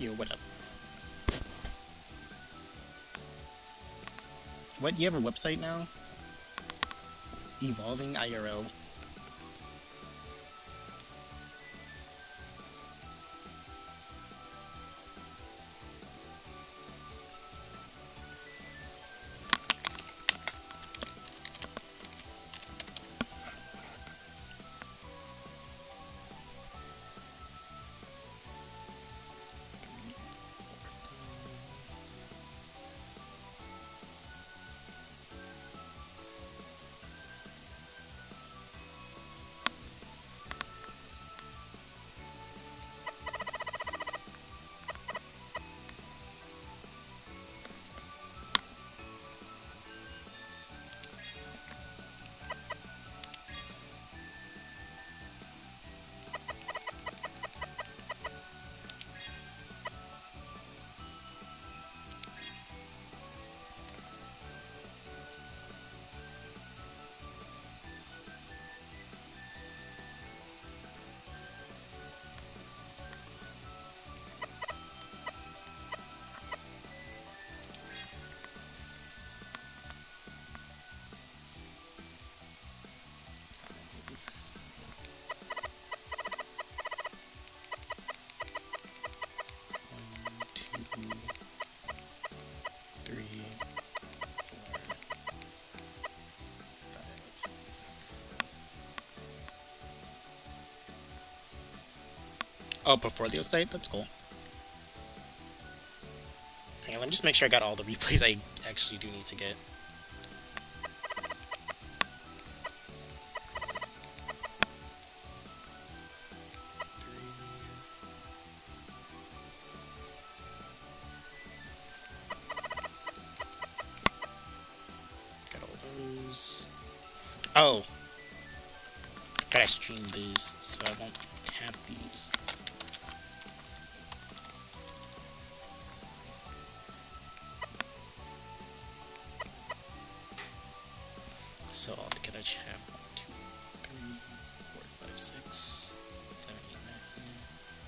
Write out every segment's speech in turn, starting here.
Yo, what up? What, you have a website now? Evolving IRL. Oh, portfolio site? That's cool. Hang on, let me just make sure I got all the replays I actually do need to get. Got all those. Oh! I forgot I streamed these, so I won't have these. So altogether I should have 1, 2, 3, 4, 5, 6, 7, 8, 9,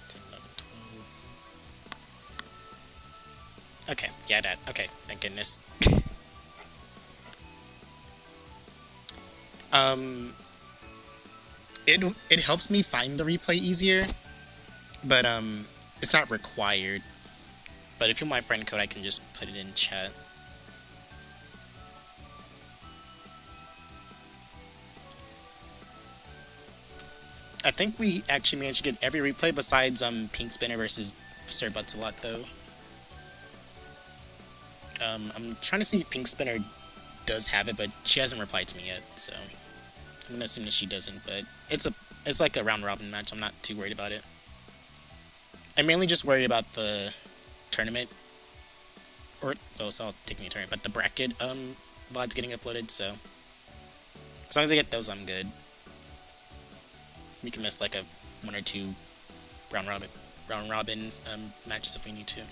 10, 11, 12. Okay, yeah, that. Okay, thank goodness. It helps me find the replay easier, but it's not required. But if you want my friend code, I can just put it in chat. I think we actually managed to get every replay besides Pink Spinner versus Sir Butts-a-lot though. I'm trying to see if Pink Spinner does have it, but she hasn't replied to me yet, so I'm gonna assume that she doesn't. But it's like a round robin match. I'm not too worried about it. I'm mainly just worried about the tournament, or oh, so I'll take me a turn. But the bracket VOD's getting uploaded, so as long as I get those, I'm good. We can miss like a 1 or 2 round robin matches if we need to.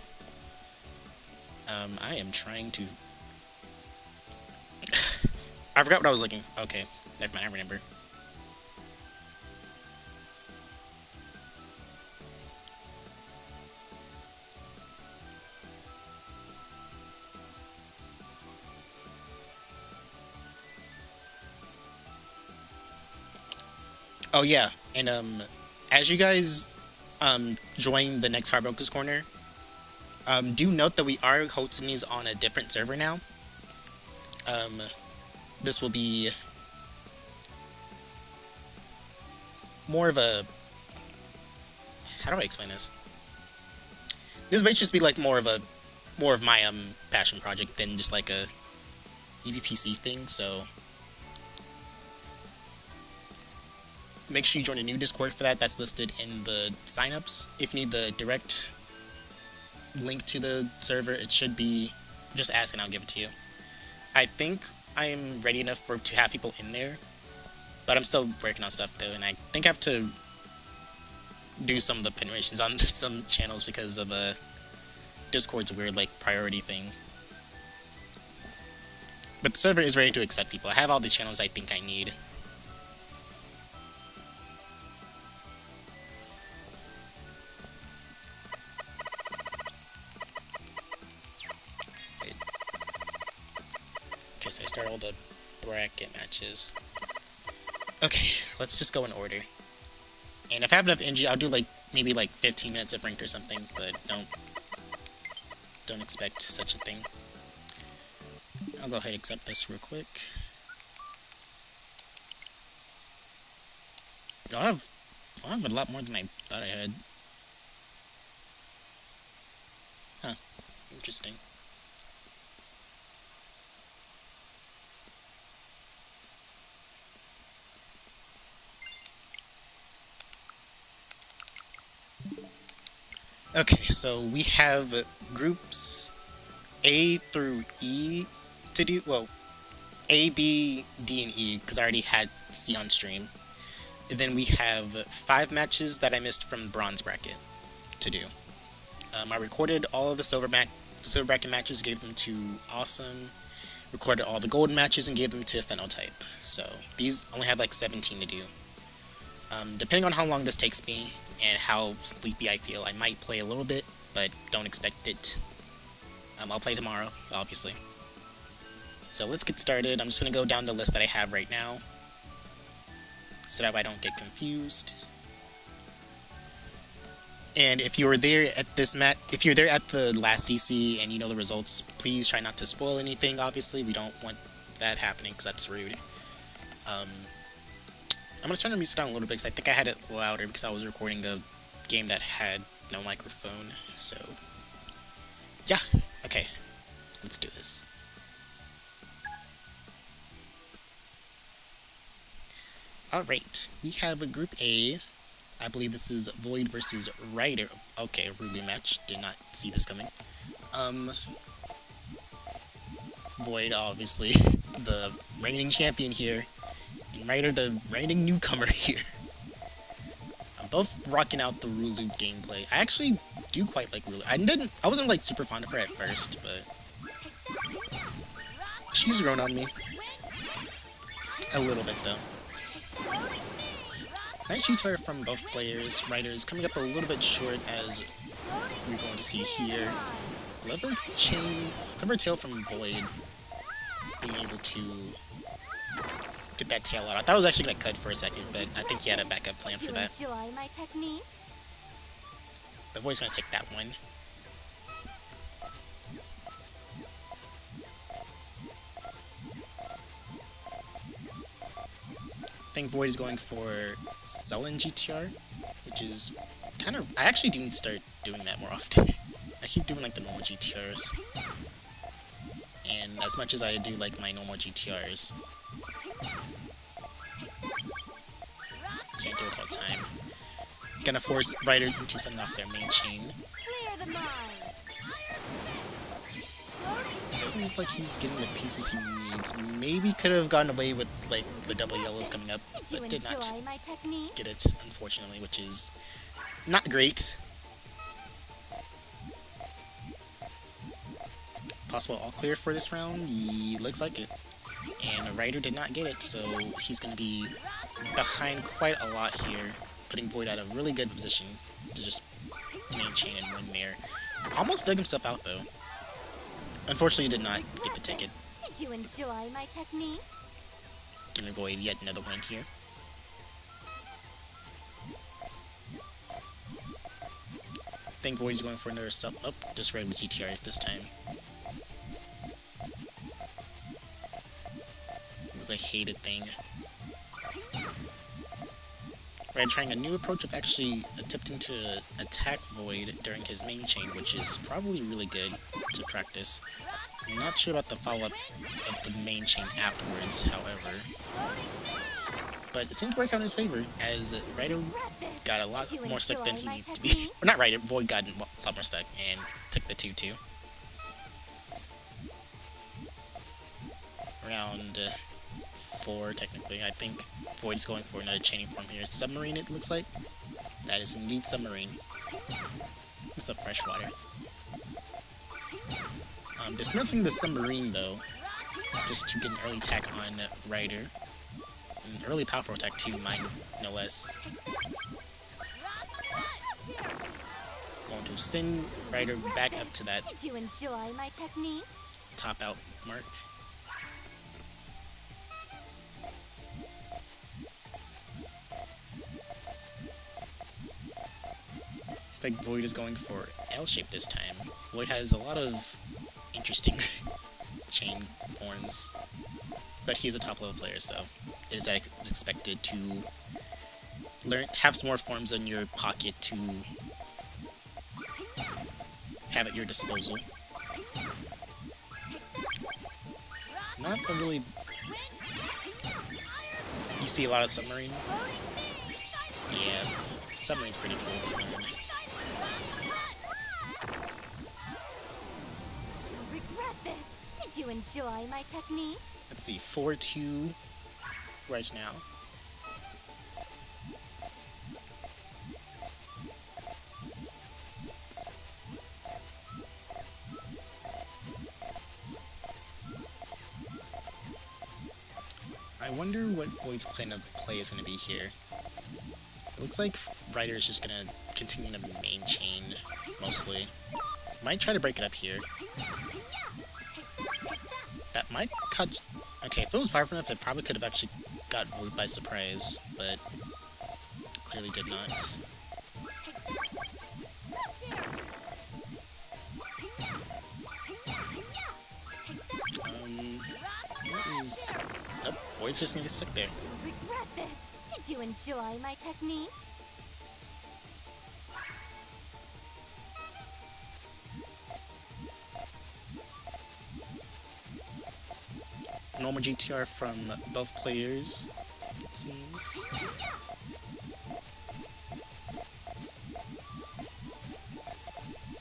I am trying to. I forgot what I was looking for. Okay, never mind. I remember. Oh yeah, and as you guys join the next Heartbroken's Corner, do note that we are hosting these on a different server now. This will be more of a, how do I explain this? This might just be like more of my passion project than just like a EVPC thing. So make sure you join a new Discord for that. That's listed in the signups. If you need the direct link to the server, it should be, just ask and I'll give it to you. I think I'm ready enough to have people in there, but I'm still working on stuff though, and I think I have to do some of the permissions on some channels because of Discord's weird like priority thing. But the server is ready to accept people. I have all the channels I think I need. Okay, so I start all the bracket matches. Okay, let's just go in order. And if I have enough energy, I'll do like maybe like 15 minutes of ranked or something, but don't expect such a thing. I'll go ahead and accept this real quick. I have a lot more than I thought I had. Huh. Interesting. Okay, so we have groups A through E to do. Well, A, B, D, and E, because I already had C on stream. And then we have 5 matches that I missed from bronze bracket to do. I recorded all of the silver bracket matches, gave them to Awesome. Recorded all the golden matches and gave them to Phenotype. So these only have like 17 to do. Depending on how long this takes me and how sleepy I feel, I might play a little bit, but don't expect it. I'll play tomorrow, obviously. So let's get started. I'm just going to go down the list that I have right now, so that way I don't get confused. And if you were there at this if you're there at the last CC and you know the results, please try not to spoil anything, obviously. We don't want that happening, because that's rude. I'm going to turn the music down a little bit, because I think I had it louder because I was recording the game that had no microphone. So, yeah. Okay. Let's do this. Alright. We have a Group A. I believe this is Void versus Ryder. Okay, a Rulu match. Did not see this coming. Void, obviously, the reigning champion here. And Ryder, the reigning newcomer here. I'm both rocking out the Rulu gameplay. I actually do quite like Rulu. I wasn't like super fond of her at first, but she's grown on me. A little bit though. Nice cheats are from both players. Ryder is coming up a little bit short, as we're going to see here. Clever tail from Void, being able to get that tail out. I thought I was actually going to cut for a second, but I think he had a backup plan for that. The Void's going to take that one. I think Void is going for Sullen GTR, which is kind of... I actually do need to start doing that more often. I keep doing like the normal GTRs. And as much as I do like my normal GTRs, can't do it all the time. Gonna force Ryder into setting off their main chain. Doesn't look like he's getting the pieces he needs. Maybe could have gotten away with like the double yellows coming up, but did not get it, unfortunately, which is not great. Possible all clear for this round? Looks like it. And Ryder did not get it, so he's going to be behind quite a lot here, putting Void at a really good position to just main chain and win there. Almost dug himself out though. Unfortunately, he did not get the ticket. Did you enjoy my technique? Gonna avoid yet another win here. I think Void's going for another sub up, just regular GTR this time. It was a hated thing. Ryder trying a new approach of actually attempting to attack Void during his main chain, which is probably really good to practice. I'm not sure about the follow-up of the main chain afterwards, however. But it seemed to work out in his favor, as Ryder got a lot more stuck than he needed to be. Or not Ryder, Void got a lot more stuck and took the 2-2. Round 4, technically. I think Void's going for another chaining form here. Submarine, it looks like. That is indeed Submarine. What's up, Freshwater? Dismissing the Submarine, though, just to get an early attack on Ryder. An early powerful attack, too, mine, no less. Going to send Ryder back up to that Did you enjoy my technique? top out mark. like Void is going for L shape this time. Void has a lot of interesting chain forms, but he's a top level player, so it is expected to have some more forms in your pocket to have at your disposal. Not a really... You see a lot of submarine? Yeah, submarine's pretty cool to learn. Regret this. Did you enjoy my technique? Let's see, 4-2 right now. I wonder what Void's plan of play is going to be here. It looks like Ryder is just going to continue to main chain, mostly. Might try to break it up here. That might cut... Okay, if it was powerful enough, it probably could have actually got Void by surprise, but clearly did not. What is... Nope, Void's just gonna get stuck there. Regret this. Did you enjoy my technique? Normal GTR from both players, it seems.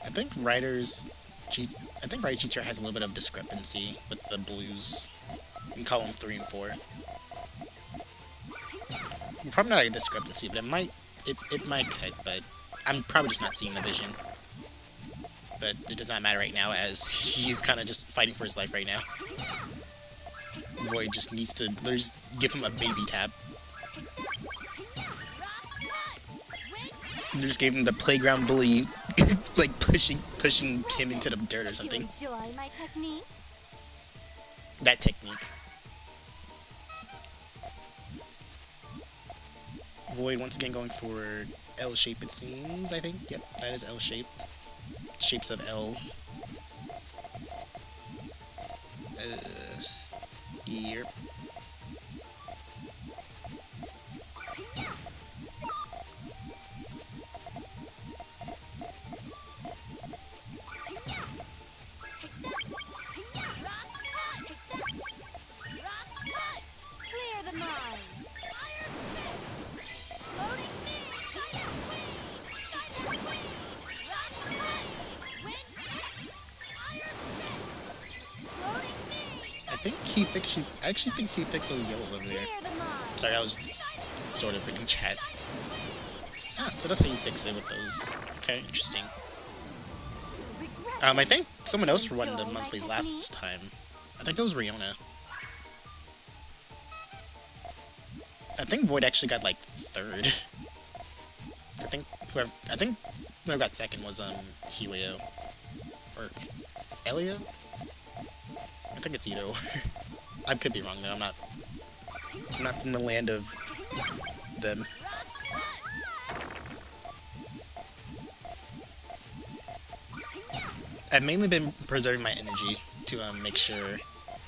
I think Ryder's GTR has a little bit of discrepancy with the blues. We call them 3 and 4. Probably not a discrepancy, but it might cut, but I'm probably just not seeing the vision. But it does not matter right now, as he's kind of just fighting for his life right now. Void just needs to just give him a baby tap. They just gave him the playground bully, like pushing him into the dirt or something. Did you enjoy my technique? That technique. Void once again going for L shape, it seems, I think. Yep, that is L shape. Shapes of L. Yep. Clear the mine. I actually think he fixed those yellows over there. Sorry, I was sort of reading chat. Ah, so that's how you fix it with those. Okay, interesting. I think someone else won the monthlies last time. I think it was Riona. I think Void actually got like 3rd. I think whoever got 2nd was Helio or Elio. I think it's either or. I could be wrong though. I'm not from the land of them. I've mainly been preserving my energy to make sure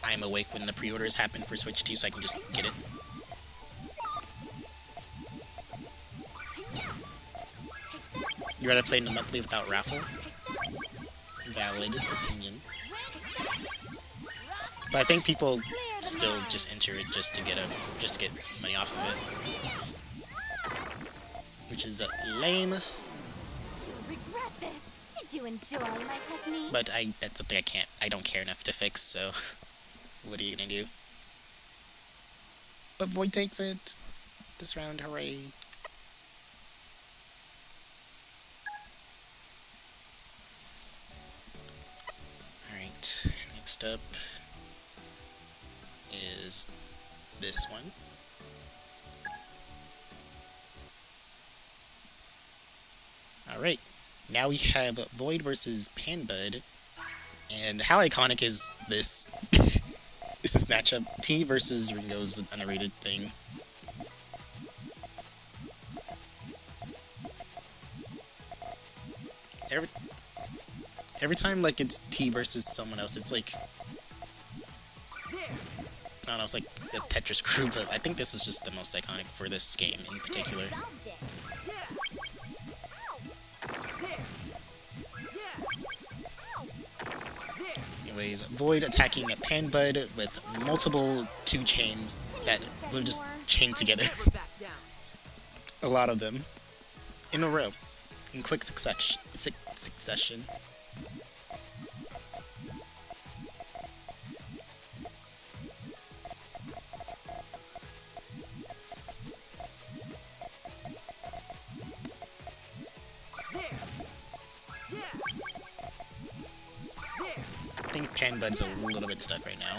I'm awake when the pre-orders happen for Switch 2, so I can just get it. You gotta play in the monthly without raffle. Valid opinion. But I think people still just enter it just to get money off of it, which is lame. Regret this. Did you enjoy my technique? But that's something I don't care enough to fix. So what are you gonna do? But Void takes it this round. Hooray! All right. Next up is this one. Alright, now we have Void versus Panbud, and how iconic is this matchup? T versus Ringo's an underrated thing. every time like it's T versus someone else, it's like I don't know, it's like the Tetris crew, but I think this is just the most iconic for this game in particular. Anyways, Void attacking a Panbud with multiple 2 chains that will just chain together. A lot of them. In a row. In quick succession. I think Panbud's a little bit stuck right now.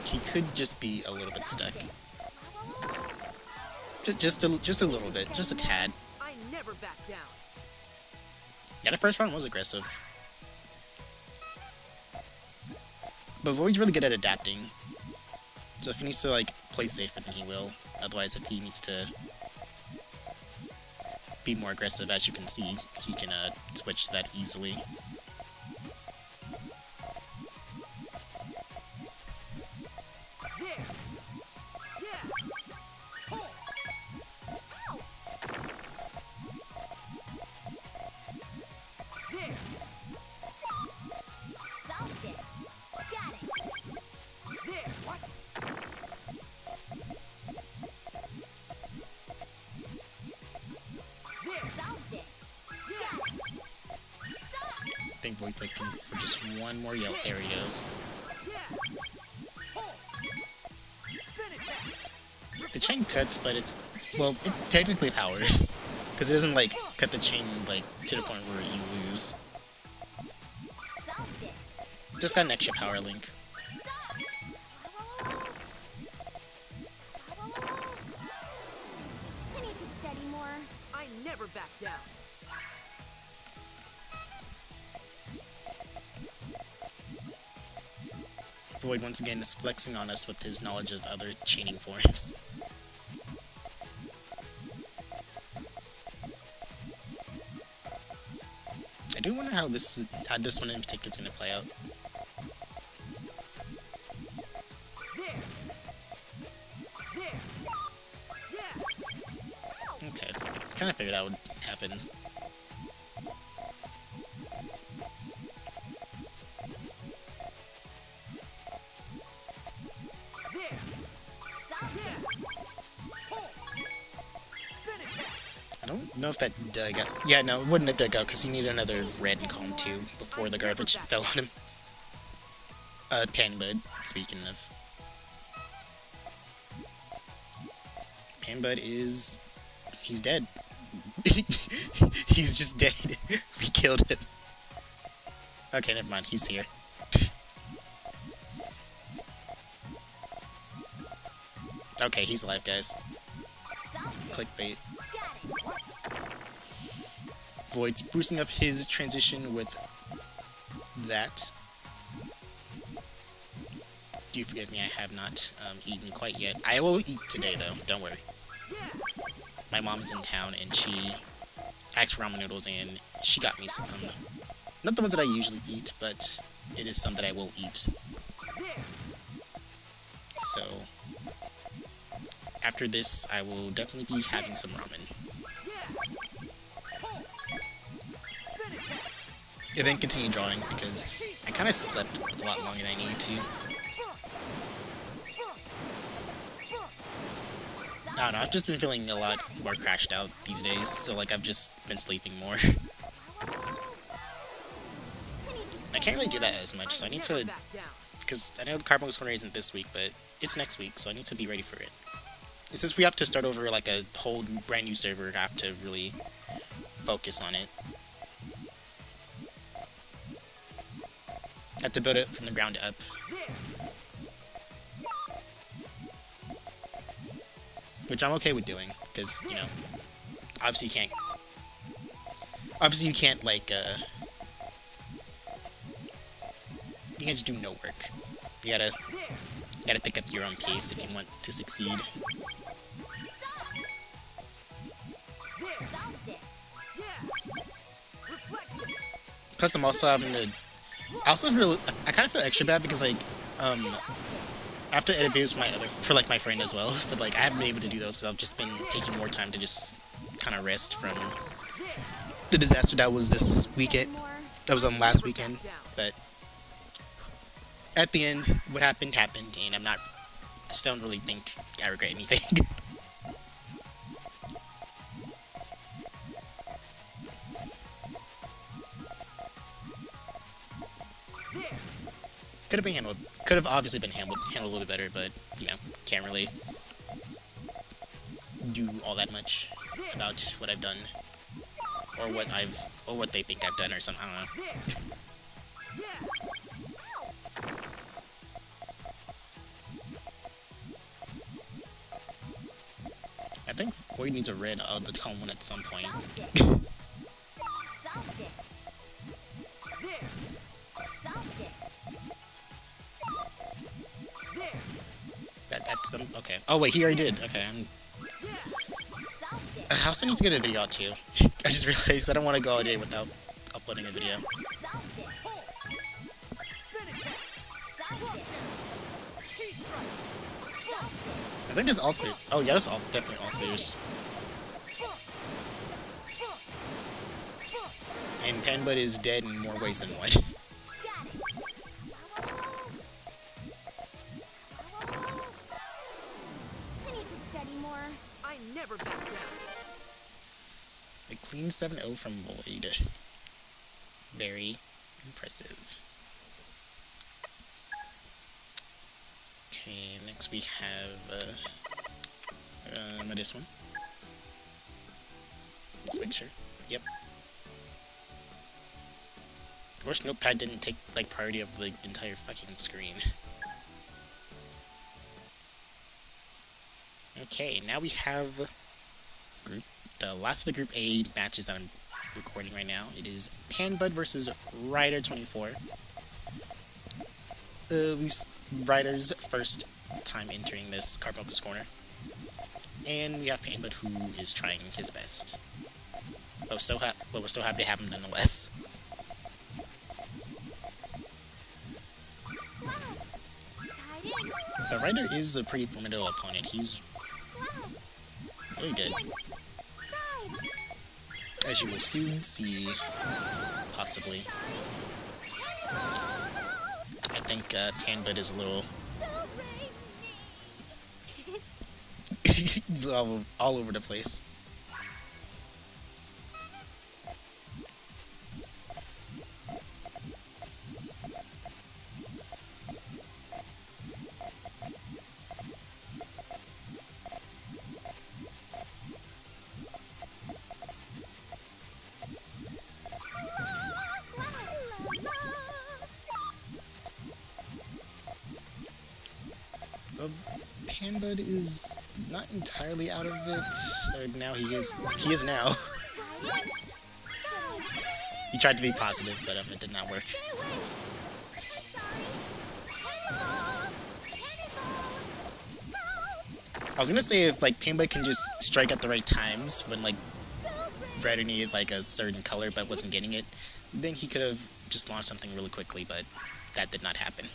He could just be a little bit stuck. Just a little bit, just a tad. Yeah, the first round was aggressive. But Void's really good at adapting. So if he needs to like play safer, then he will. Otherwise, if he needs to be more aggressive, as you can see, he can switch that easily. I think Void's looking for just one more yell. There he goes. The chain cuts, but it's, well, it technically powers. Because it doesn't, like, cut the chain, like, to the point where you lose. Just got an extra power link. I need to study more. I never back down. Void once again is flexing on us with his knowledge of other chaining forms. I do wonder how this one in particular is going to play out. Okay, I kind of figured that would happen. I don't know if that dug out. Yeah, no, it wouldn't have dug out because he needed another red in column 2 before the garbage fell on him. Panbud, speaking of. Panbud is... he's dead. He's just dead. We killed him. Okay, never mind, he's here. Okay, he's alive, guys. Clickbait. Void sprucing up his transition with that. Do forgive me, I have not eaten quite yet. I will eat today, though. Don't worry. My mom's in town, and she asked for ramen noodles, and she got me some. Not the ones that I usually eat, but it is some that I will eat. So, after this, I will definitely be having some ramen. And then continue drawing, because I kind of slept a lot longer than I needed to. I don't know, I've just been feeling a lot more crashed out these days, so like I've just been sleeping more. I can't really do that as much, so I need to, because I know the Carbon Corner isn't this week, but it's next week, so I need to be ready for it. And since we have to start over like a whole brand new server, I have to really focus on it. I have to build it from the ground up. Which I'm okay with doing, because, you know, obviously you can't, like, you can't just do no work. You gotta pick up your own pace if you want to succeed. Plus, I'm also having to. I also feel. I kind of feel extra bad because like, I have to edit videos for my friend as well. But like, I haven't been able to do those because I've just been taking more time to just kind of rest from the disaster that was this weekend. That was on last weekend. But at the end, what happened happened, and I still don't really think I regret anything. Could have obviously been handled a little bit better, but you know, can't really do all that much about what I've done, or what they think I've done, or something. I don't know. I think Void needs a red of the cone one at some point. That's some okay. Oh wait, he already did. Okay. I also need to get a video out too. I just realized I don't want to go all day without uploading a video. I think this is all clear. Oh yeah, that's all definitely all clears. And Panbud is dead in more ways than one. Never back down. A clean 7-0 from Void. Very impressive. Okay, next we have this one. Let's make sure. Yep. Of course, Notepad didn't take like priority of the entire fucking screen. Okay, now we have the last of the Group A matches that I'm recording right now. It is Panbud versus Ryder 24. Ryder's first time entering this Carbuncle Corner. And we have Panbud, who is trying his best. But we're still happy to have him nonetheless. But Ryder is a pretty formidable opponent. He's really good. As you will soon see, possibly. I think Panbud is a little... he's all over the place. Panbud is not entirely out of it. Now he is now. He tried to be positive, but it did not work. I was gonna say if like Panbud can just strike at the right times when like Ryder needed like a certain color but wasn't getting it, then he could have just launched something really quickly, but that did not happen.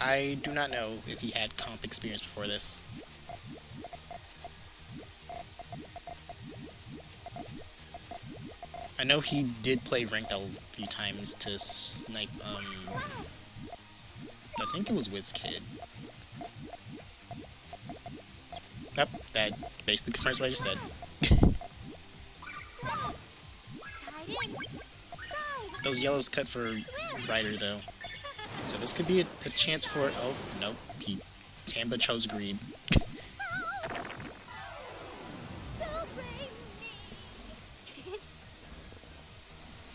I do not know if he had comp experience before this. I know he did play ranked a few times to snipe, I think it was WizKid. Yep, that basically confirms what I just said. Those yellows cut for Ryder, though. So this could be a chance for... Oh, nope. Panbud chose greed.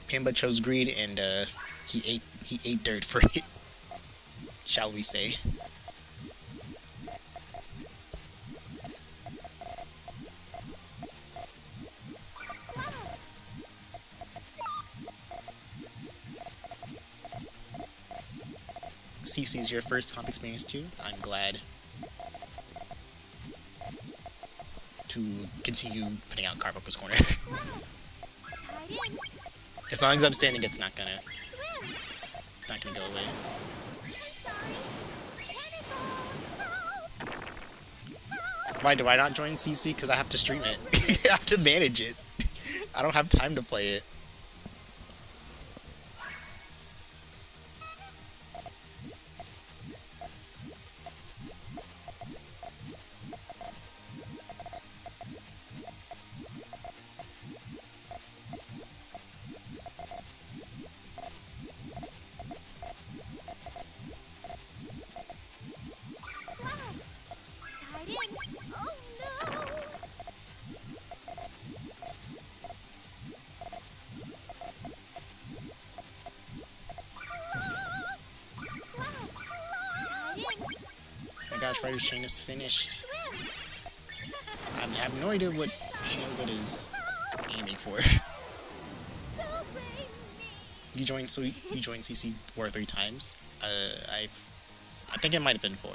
Panbud chose greed, and he ate dirt for it, shall we say. CC is your first comp experience too. I'm glad. to continue putting out Carboca's Corner. Tied in. As long as I'm standing, it's not gonna go away. Why do I not join CC? Because I have to stream it. I have to manage it. I don't have time to play it. Tied in. Oh no! Oh my gosh, Ryder's chain is finished. I have no idea what Panbud is aiming for. You joined CC 4 or 3 times. I think it might have been 4.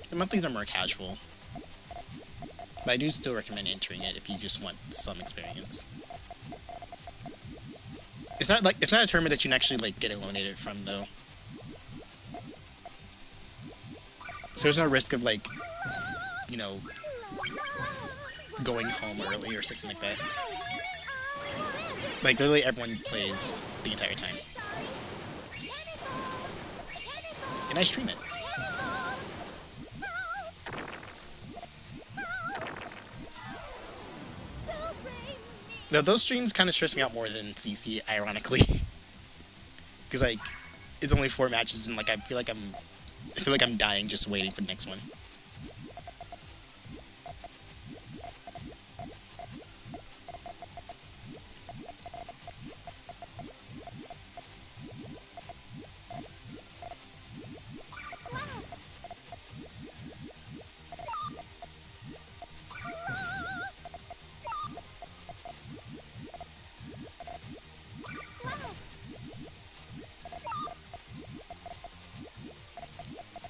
The monthlies are more casual, but I do still recommend entering it if you just want some experience. It's not a tournament that you can actually like get eliminated from though. So there's no risk of like, you know, going home early or something like that. Like literally everyone plays the entire time. And I stream it. Now, those streams kind of stress me out more than CC, ironically, because like it's only 4 matches, and like I feel like I'm dying just waiting for the next one.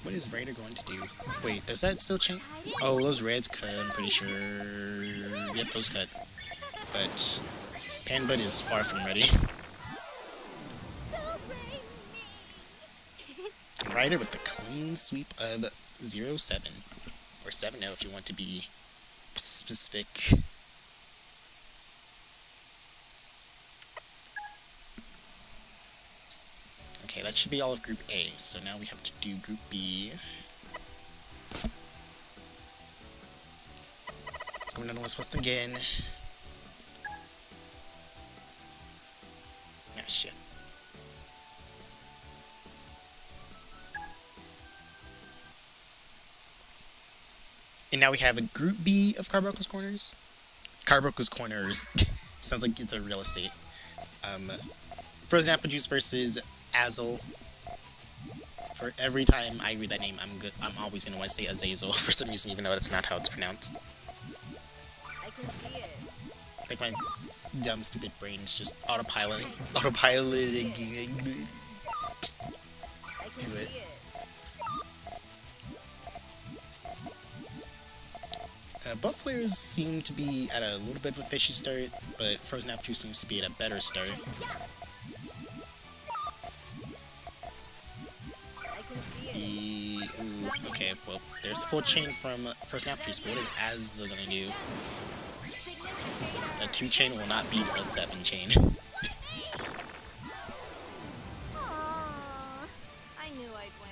What is Ryder going to do? Wait, does that still change? Oh, those reds cut, I'm pretty sure. Yep, those cut. But Panbud is far from ready. Ryder with the clean sweep of 0-7. Or 7-0 if you want to be specific. Okay, that should be all of Group A. So now we have to do Group B. Going down to West again. Ah, shit. And now we have a Group B of Carboca's Corners. Carboca's Corners sounds like it's a real estate. Frozen Apple Juice versus Azil. For every time I read that name, I'm always gonna want to say Azazel for some reason, even though that's not how it's pronounced. I can see it. Like my dumb, stupid brain is just autopiloting I can to it. see it. Both players seem to be at a little bit of a fishy start, but Frozen Apple Juice seems to be at a better start. Ooh, okay, well, there's full chain from Frozen Apple Juice, but what is Azil gonna do? A 2 chain will not beat a 7 chain. Aww, I knew I'd win.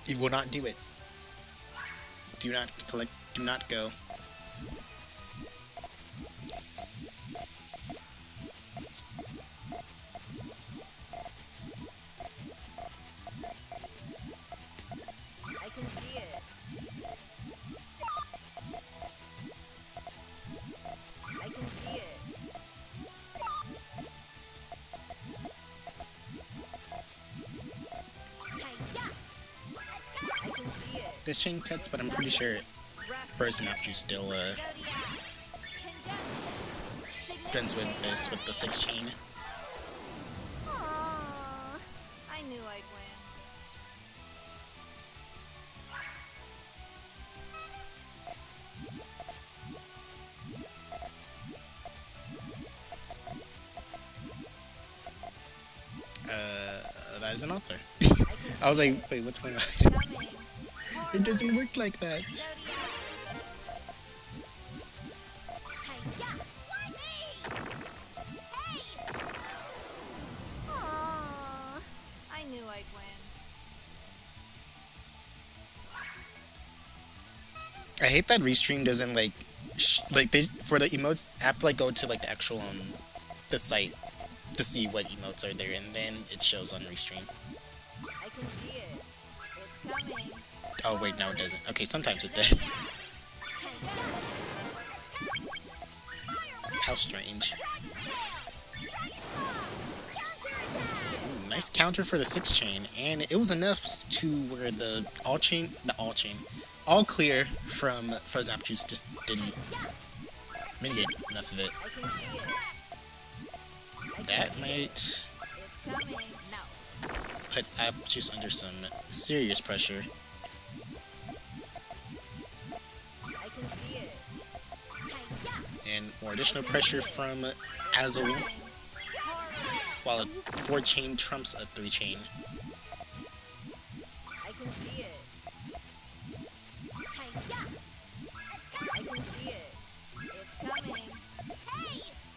It will not do it. Do not collect, do not go. I can see it. I can see it. I can see it. This chain cuts, but I'm pretty sure Frozen Apple Juice still fends with this with the 6 chain. Aww, I knew I'd win. isn't out there. I was like, wait, what's going on? It doesn't work like that. Aww, I knew I'd win. I hate that Restream doesn't like, they for the emotes have to like go to like the actual the site to see what emotes are there, and then it shows on Restream. I can see it. It's coming. Oh wait, no it doesn't. Okay, sometimes it does. How strange. Ooh, nice counter for the 6 chain, and it was enough to where the all clear from Frozen Apple Juice just didn't mitigate enough of it. I can see it. That might It's coming. No. put Apple Juice under some serious pressure. I can see it. And more additional pressure from Azil, while a 4 chain trumps a 3 chain. I can see it. I can see it. It's coming.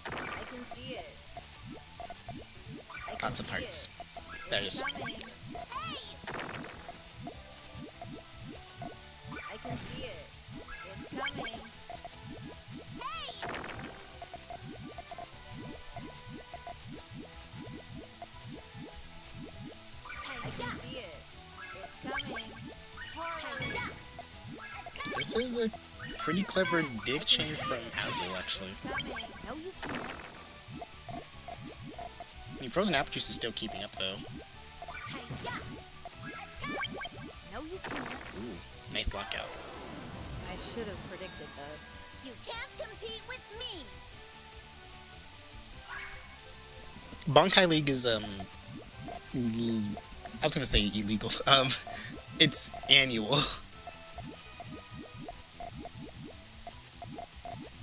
I can see it. I can Lots of see hearts. it. That It's is coming. I can see it. It's coming. I can see it. It's coming. Horror. this is a pretty clever dig chain from Azil actually. Coming. No, you can't. I mean, Frozen Apple Juice is still keeping up though. No, you can't. Ooh, nice lockout. I should have predicted this. You can't compete with me. Bankai League is I was gonna say illegal. It's annual.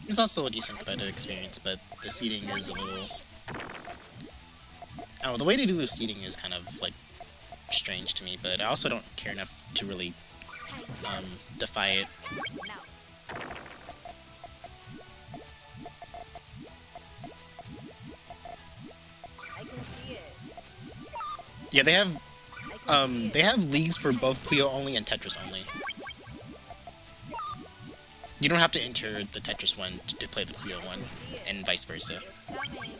It's also a decent competitive experience, but the seating is a little. Oh, the way they do the seating is kind of like strange to me, but I also don't care enough to really defy it. No. I can see it. Yeah, they have I can see it. they have leagues for both Puyo only and Tetris only. You don't have to enter the Tetris one to play the Puyo one, and vice versa. It's coming.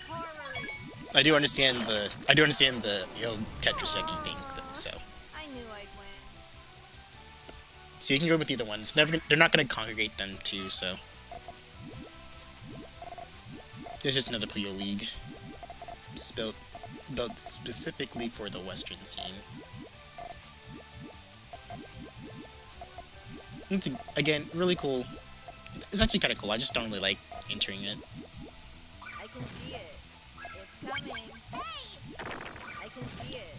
Horror. I do understand the Tetris deck you think, so. I knew I'd win. So you can go with either one. It's never they're not gonna congregate them too, so. There's just another Puyo League. Built specifically for the Western scene. It's, again, really cool. It's actually kind of cool. I just don't really like entering it. I can see it. It's coming. I can see it.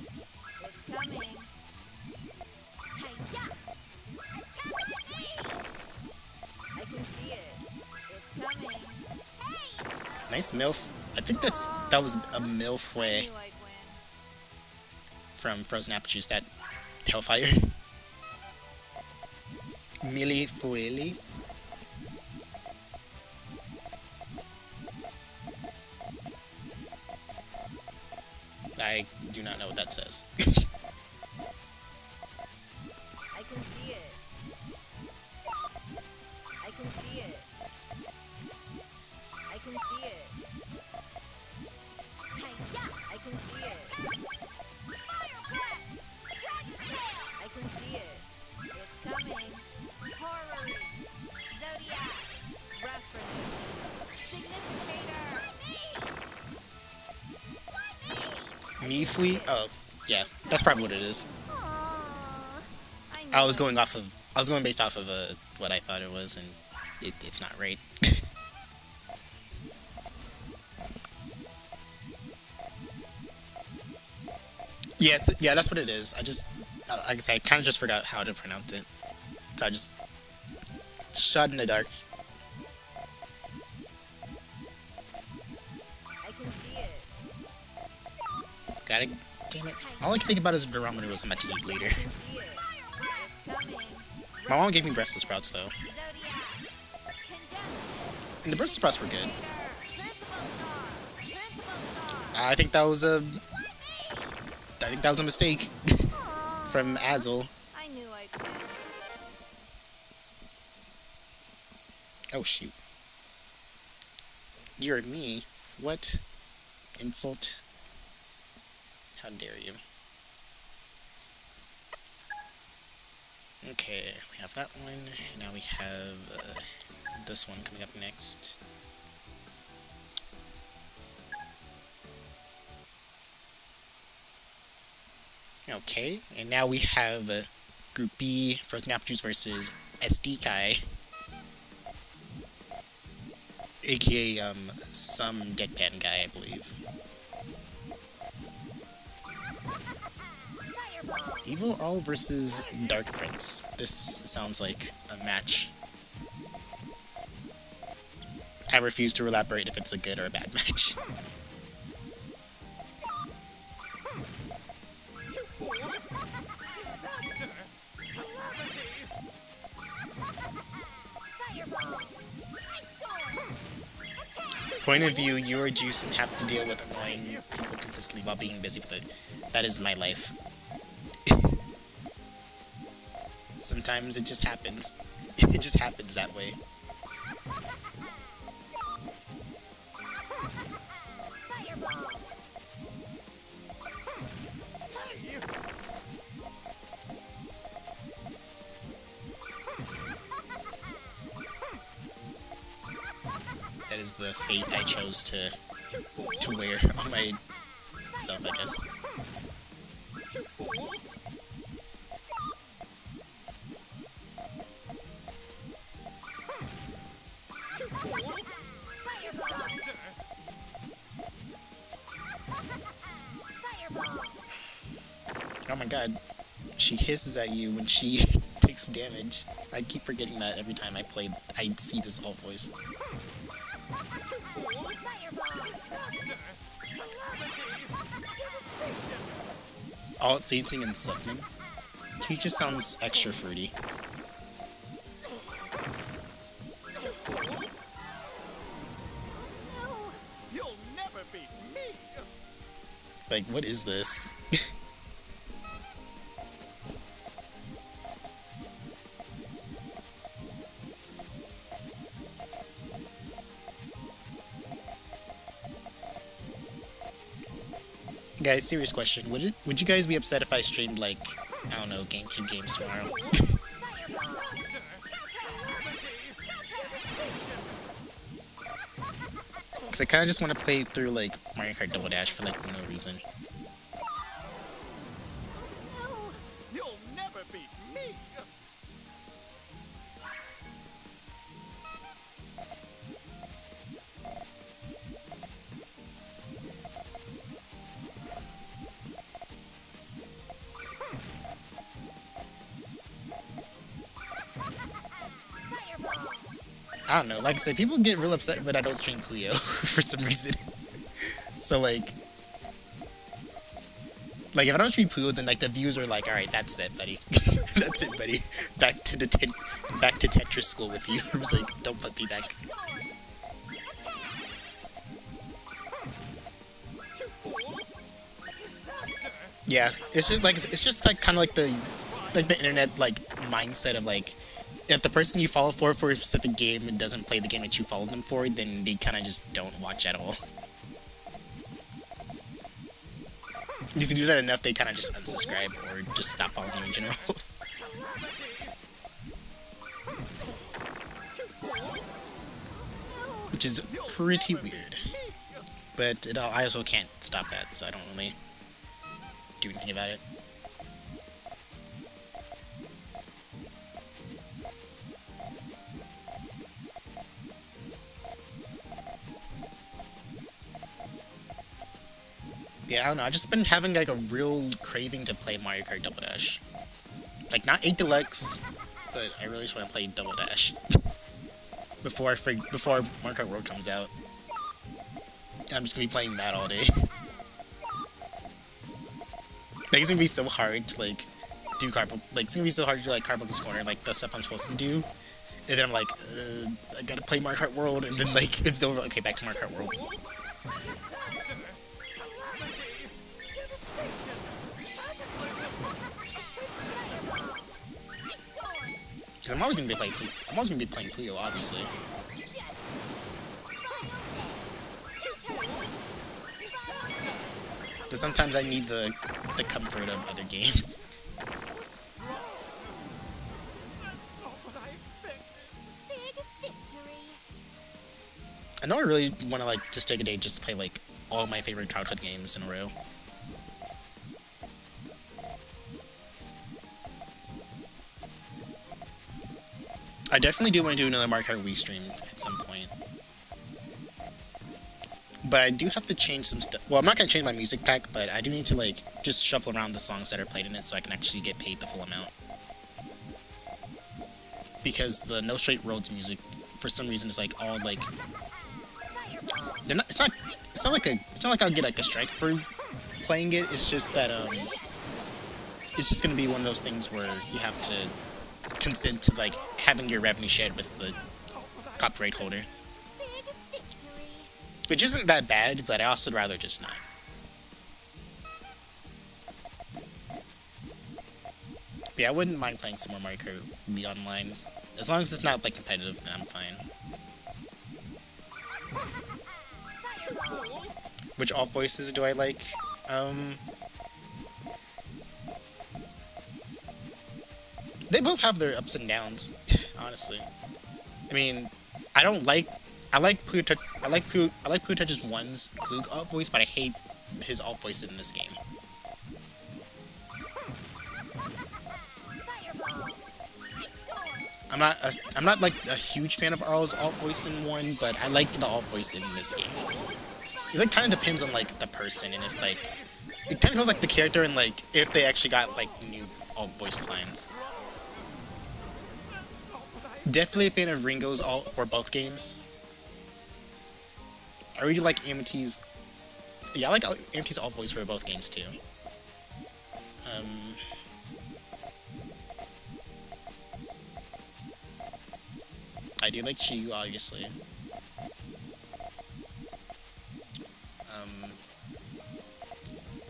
It's coming. I can see it. It's coming. Nice MILF. I think that was a MILF I way knew I'd win. from Frozen Apple Juice, that Hellfire. Mili Fueli. I do not know what that says. I can see it. I can see it. I can see it. I can see it. I can see it. It's coming. Horror. Zodiac. Reference. Significator. Mifui? Oh, yeah, that's probably what it is. Aww. I was going based off of what I thought it was, and it's not right. Yeah, that's what it is. I just, like I said, I kind of just forgot how to pronounce it, so I just shot in the dark. I can see it. Gotta, damn it. All I can think about is the ramen noodles I'm about to eat later. I can see it. It's coming. My mom gave me breakfast sprouts though, Zodiac. Conjunction. and the breakfast sprouts were good. Raider. Principal star. Principal star. I think that was a mistake from Azil. I knew I'd win. Oh shoot. You're me. What? Insult? How dare you? Okay, we have that one, and now we have this one coming up next. Okay, and now we have Group B, Frozen Apple Juice versus SD Kai. AKA, some deadpan guy, I believe. Evil All versus Dark Prince. This sounds like a match. I refuse to elaborate if it's a good or a bad match. Point of view, you are Juice and have to deal with annoying people consistently while being busy with it. That is my life. Sometimes it just happens. It just happens that way. That is the fate I chose to wear on myself, I guess. Oh my god, she hisses at you when she takes damage. I keep forgetting that every time I see this alt voice. Alt Sainting and Summoning. He just sounds extra fruity. You'll never beat me. Like, what is this? Guys, serious question. Would you guys be upset if I streamed, like, I don't know, GameCube games tomorrow? Because I kind of just want to play through, like, Mario Kart Double Dash for, like, no reason. You'll never beat me. I don't know, like I said, people get real upset when I don't stream Puyo for some reason. So, like, if I don't stream Puyo, then, like, the views are like, alright, that's it, buddy. That's it, buddy. Back to Tetris school with you. I was like, don't put me back. Yeah, it's just like kind of like the internet, like, mindset of, like, if the person you follow for a specific game and doesn't play the game that you followed them for, then they kind of just don't watch at all. If you do that enough, they kind of just unsubscribe or just stop following you in general. Which is pretty weird. But I also can't stop that, so I don't really do anything about it. Yeah, I don't know, I've just been having, like, a real craving to play Mario Kart Double Dash. Like, not 8 Deluxe, but I really just want to play Double Dash. before Mario Kart World comes out. And I'm just gonna be playing that all day. Like, it's gonna be so hard to, like, do cardboard. Like, it's gonna be so hard to do, like, Cardboard's Corner, like, the stuff I'm supposed to do. And then I'm like, I gotta play Mario Kart World, and then, like, it's over. Okay, back to Mario Kart World. Because I'm always gonna be playing Puyo, obviously. But sometimes I need the comfort of other games. I know I really want to, like, just take a day just to play, like, all my favorite childhood games in a row. I definitely do want to do another Mario Kart Wii stream at some point. But I do have to change some stuff. Well, I'm not going to change my music pack, but I do need to, like, just shuffle around the songs that are played in it so I can actually get paid the full amount. Because the No Straight Roads music, for some reason, is, like, all, like... It's not like I'll get, like, a strike for playing it. It's just that, it's just going to be one of those things where you have to consent to, like, having your revenue shared with the copyright holder. Which isn't that bad, but I also would rather just not. But yeah, I wouldn't mind playing some more Mario Kart Wii online. As long as it's not, like, competitive, then I'm fine. Which alt voices do I like? They both have their ups and downs, honestly. I mean, I like Puyo Tetris 1's Klug alt voice, but I hate his alt voice in this game. I'm not like a huge fan of Arl's alt voice in 1, but I like the alt voice in this game. It, like, kind of depends on, like, the person, and if, like, it kind of feels like the character, and, like, if they actually got, like, new alt voice lines. Definitely a fan of Ringo's alt for both games. I really like Amity's... Yeah, I like Amity's alt voice for both games, too. I do like Chiyu, obviously.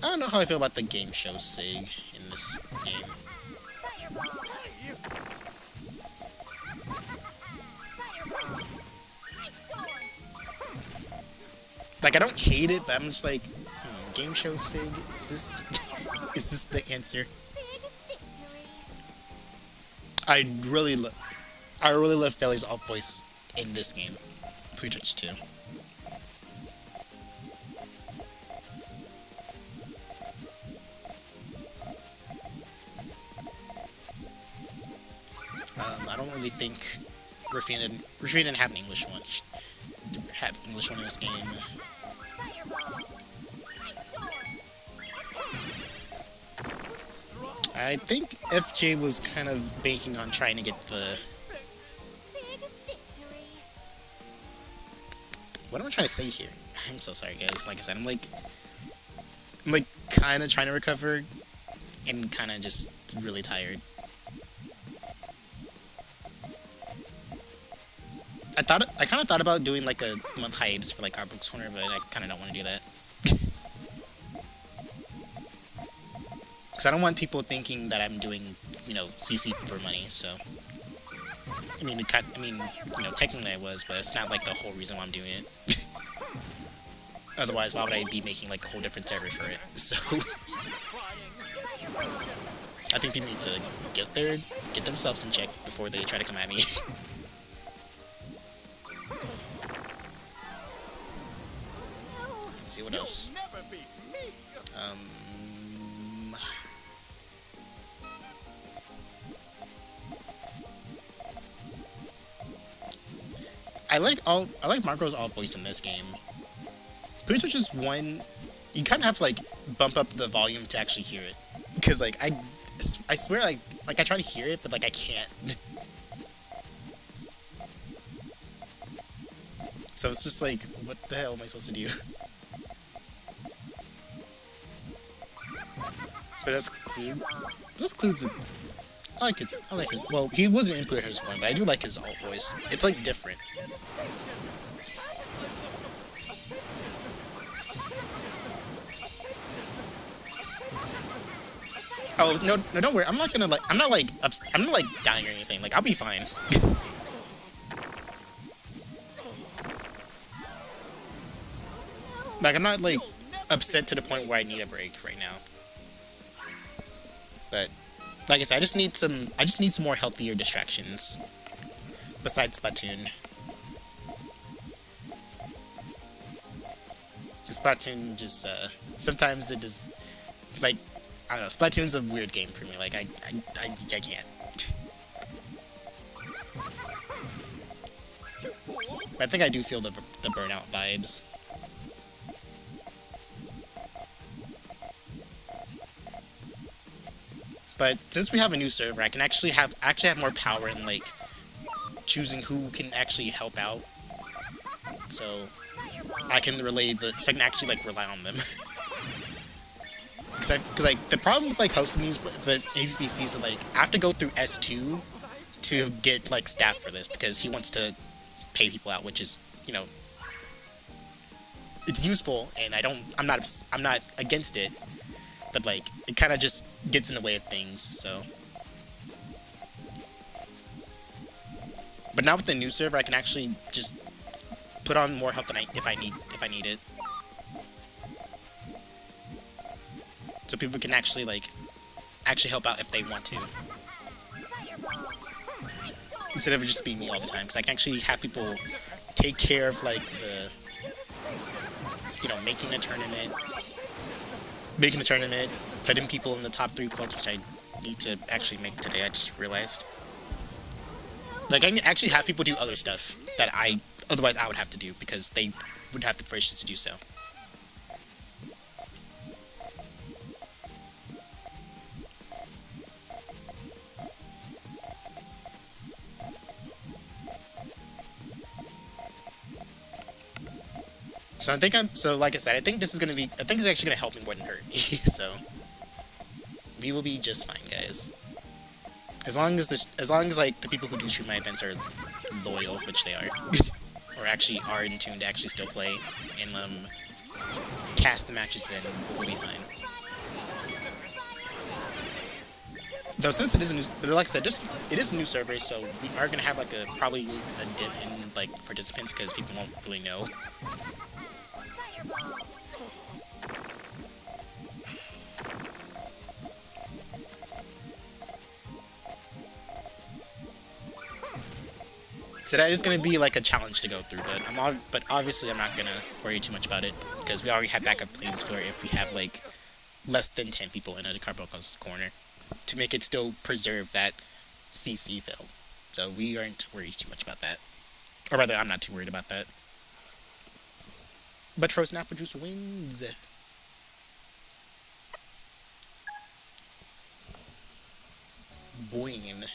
I don't know how I feel about the game show Sig in this game. Like, I don't hate it, but I'm just like, game show Sig? Is this the answer? I really love Feli's alt voice in this game. Puyo Tetris 2. I don't really think Rafina didn't have an English one. Have English one in this game. I think FJ was kind of banking on trying to get the... What am I trying to say here? I'm so sorry, guys. Like I said, I'm like kind of trying to recover and kind of just really tired. I kind of thought about doing, like, a month hiatus for, like, Cardboard Corner, but I kind of don't want to do that. Because I don't want people thinking that I'm doing, you know, CC for money, so... I mean, you know, technically I was, but it's not, like, the whole reason why I'm doing it. Otherwise, why would I be making, like, a whole different server for it? So... I think people need to get themselves in check before they try to come at me. Let's see what else. I like Marco's alt voice in this game. Puyo Tetris 1, you kind of have to, like, bump up the volume to actually hear it, because, like, I swear, like I try to hear it, but, like, I can't. So it's just like, what the hell am I supposed to do? But that's Clue. This Clue's. I like it. I like it. Well, he wasn't input at his one, but I do like his alt voice. It's like different. Oh no, no, don't worry. I'm not like dying or anything. Like I'll be fine. Like I'm not like upset to the point where I need a break right now. But like I said, I just need some more healthier distractions besides Splatoon. Splatoon just sometimes it is like I don't know. Splatoon's a weird game for me. Like I can't. I think I do feel the burnout vibes. But since we have a new server, I can actually have more power in like choosing who can actually help out. So I can so I can actually like rely on them. Because like the problem with like hosting the APPCs is like I have to go through S2 to get like staff for this because he wants to pay people out, which is, you know, it's useful and I'm not against it, but like it kind of just gets in the way of things. So, but now with the new server, I can actually just put on more help than if I need it. So people can actually help out if they want to, instead of just being me all the time. Because I can actually have people take care of like making the tournament, putting people in the top 3 quotes, which I need to actually make today. I just realized. Like I can actually have people do other stuff that otherwise I would have to do because they would have the patience to do so. So like I said, I think it's actually gonna help me more than hurt me. So we will be just fine, guys. As long as like the people who do stream my events are loyal, which they are, or actually are in tune to actually still play and cast the matches, then we'll be fine. Though since it is like I said, it is a new server, so we are gonna have like probably a dip in like participants because people won't really know. So that is going to be like a challenge to go through, but obviously I'm not going to worry too much about it because we already have backup plans for if we have like less than 10 people in a Carboco's corner to make it still preserve that CC feel. So we aren't worried too much about that. Or rather, I'm not too worried about that. But Frozen Apple Juice wins. Boing.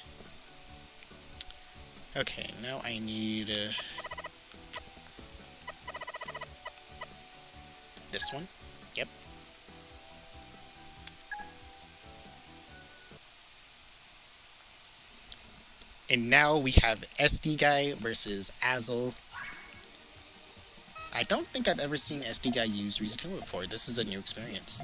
Okay, now I need this one. Yep. And now we have SD Guy versus Azil. I don't think I've ever seen SD Guy use Rizukuma before. This is a new experience.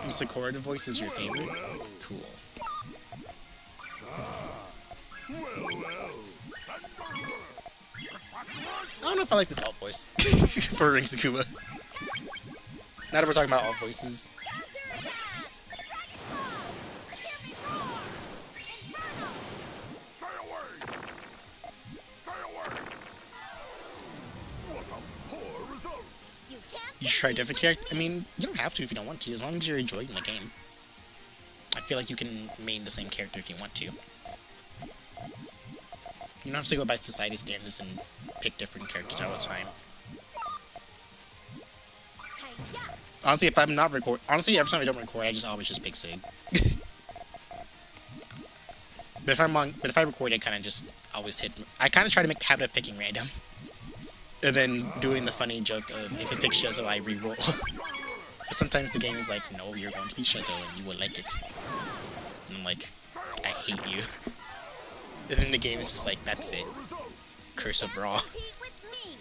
Sakura voice is your favorite? Cool. I don't know if I like this alt voice for Ring Sakura. Now that we're talking about alt voices. You should try different character. I mean, you don't have to if you don't want to, as long as you're enjoying the game. I feel like you can main the same character if you want to. You don't have to go by society standards and pick different characters all the time. Honestly, if I'm not honestly, every time I don't record, I just always just pick Sig. But if I record, I kind of just always hit. I kind of try to make the habit of picking random, and then doing the funny joke of if it picks Shezzo, I re-roll. But sometimes the game is like, no, you're going to be Shezzo, and you will like it. And I'm like, I hate you. And then the game is just like, that's it. Curse of Raw. Compete with me.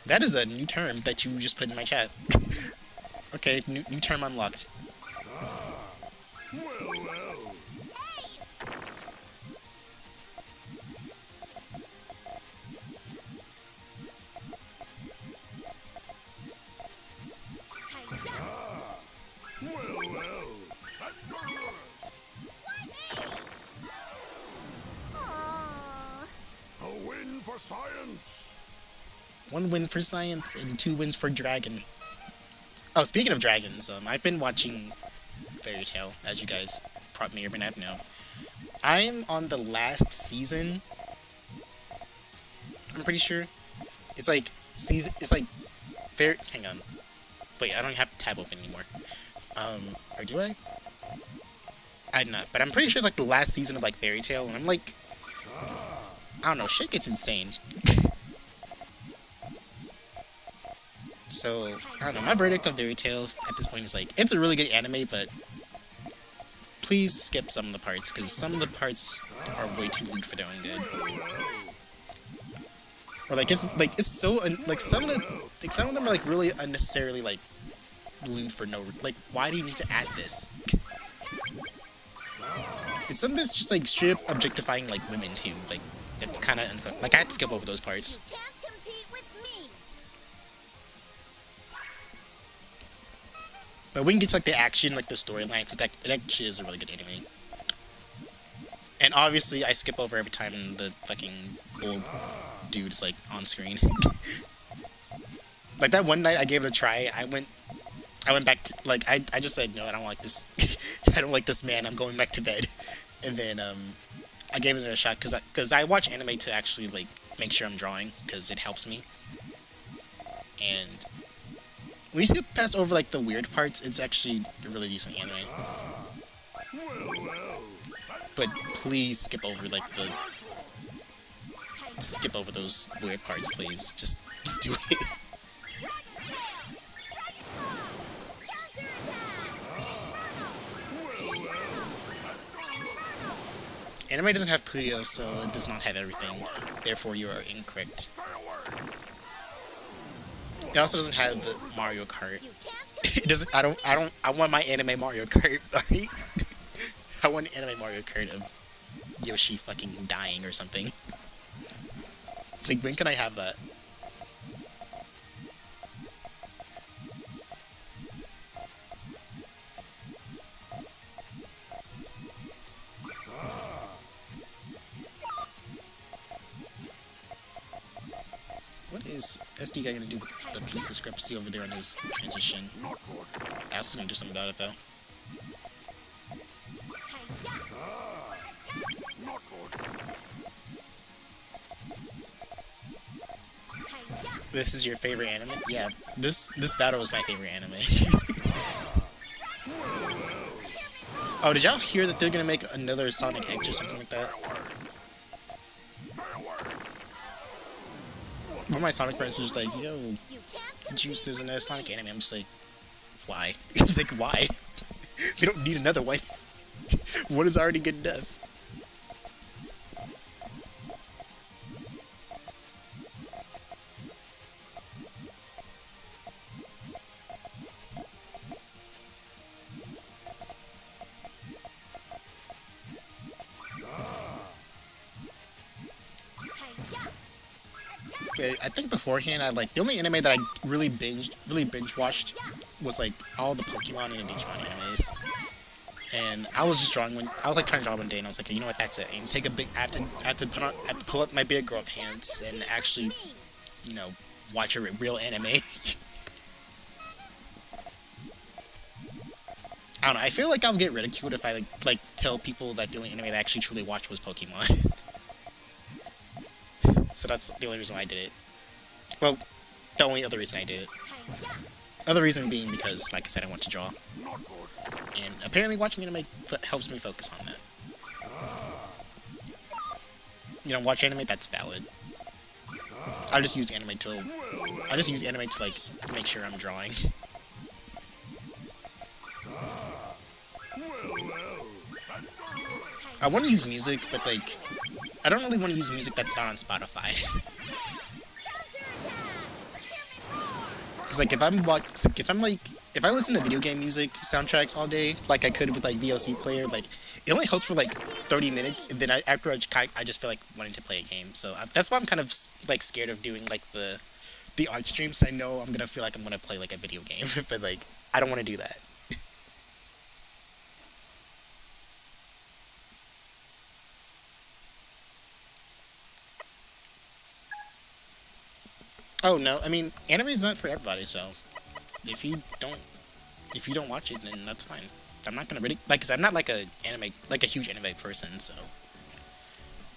That is a new term that you just put in my chat. Okay, new term unlocked. Aww. A win for science. 1 win for science and 2 wins for dragon. Oh, speaking of dragons, I've been watching Fairy Tail, as you guys may or may not know. I'm on the last season. I'm pretty sure. It's like hang on. Wait, I don't have the tab open anymore. Or do I? I'm not, but I'm pretty sure it's like the last season of like Fairy Tail, and I'm like, I don't know, shit gets insane. So, I don't know, my verdict of Fairy Tail at this point is like, it's a really good anime, but please skip some of the parts, because some of the parts are way too lewd for their own good. Or it's so, some of them are like really unnecessarily like lewd for no, like, why do you need to add this? It's something that's just like straight up objectifying like women too, like, it's kind of, like, I had to skip over those parts. You can't compete with me. But we can get to like the action, like the storyline, so that it actually is a really good anime. And obviously, I skip over every time the fucking bull dude is like on screen. Like that one night, I gave it a try. I went back to like I just said no, I don't like this. I don't like this man. I'm going back to bed. And then I gave it a shot because I watch anime to actually like make sure I'm drawing because it helps me. And when you skip past over like the weird parts, it's actually a really decent anime. But please skip over like skip over those weird parts, please. Just do it. Anime doesn't have Puyo, so it does not have everything. Therefore, you are incorrect. It also doesn't have Mario Kart. It doesn't. I want my anime Mario Kart. Alright? I want an anime Mario Kart of Yoshi fucking dying or something. Like, when can I have that? What is SD guy gonna do with the piece discrepancy over there in his transition? I was gonna do something about it though. This is your favorite anime? Yeah, this battle is my favorite anime. Oh, did y'all hear that they're gonna make another Sonic X or something like that? One of my Sonic friends was just like, yo, Juice, there's another Sonic anime. I'm just like, why? He's like, why? We don't need another one. One is already good enough. I think beforehand, the only anime that I really binge watched was like all the Pokemon and Digimon animes. And I was just drawing I was like trying to draw one day, and I was like, you know what, that's it. And take a big, I have to pull up my big girl pants and actually, you know, watch a real anime. I don't know. I feel like I'll get ridiculed if I like tell people that the only anime that I actually truly watched was Pokemon. So that's the only reason why I did it. Well, the only other reason I did it. Other reason being because, like I said, I want to draw. And apparently watching anime helps me focus on that. You know, watch anime, that's valid. I just use anime to like make sure I'm drawing. I want to use music, but like I don't really want to use music that's not on Spotify. Cause like if I listen to video game music soundtracks all day, like I could with like VLC player, like it only helps for like 30 minutes, and then after I just feel like wanting to play a game. So that's why I'm kind of like scared of doing like the art streams. I know I'm gonna feel like I'm gonna play like a video game, but like I don't want to do that. Oh no, I mean anime is not for everybody, so if you don't watch it, then that's fine. I'm not gonna really like I said, I'm not like a huge anime person, so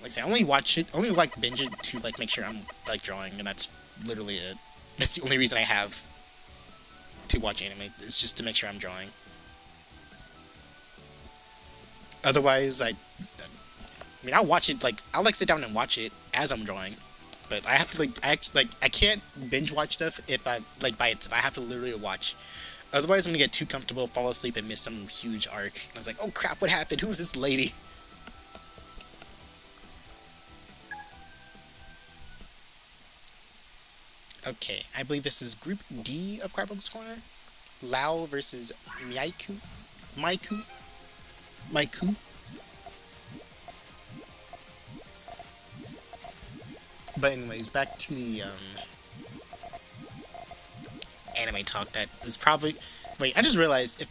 like I said, I only watch it, only like binge it to like make sure I'm like drawing, and that's literally it. That's the only reason I have to watch anime. It's just to make sure I'm drawing. Otherwise, I mean I'll watch it I'll sit down and watch it as I'm drawing. But I have to I can't binge watch stuff if I by itself. I have to literally watch. Otherwise, I'm gonna get too comfortable, fall asleep, and miss some huge arc. And I was like, oh crap, what happened? Who is this lady? Okay, I believe this is Group D of Crybook's Corner. Lao versus Maikyu. Maikyu. But anyways, back to the anime talk that is probably... Wait, I just realized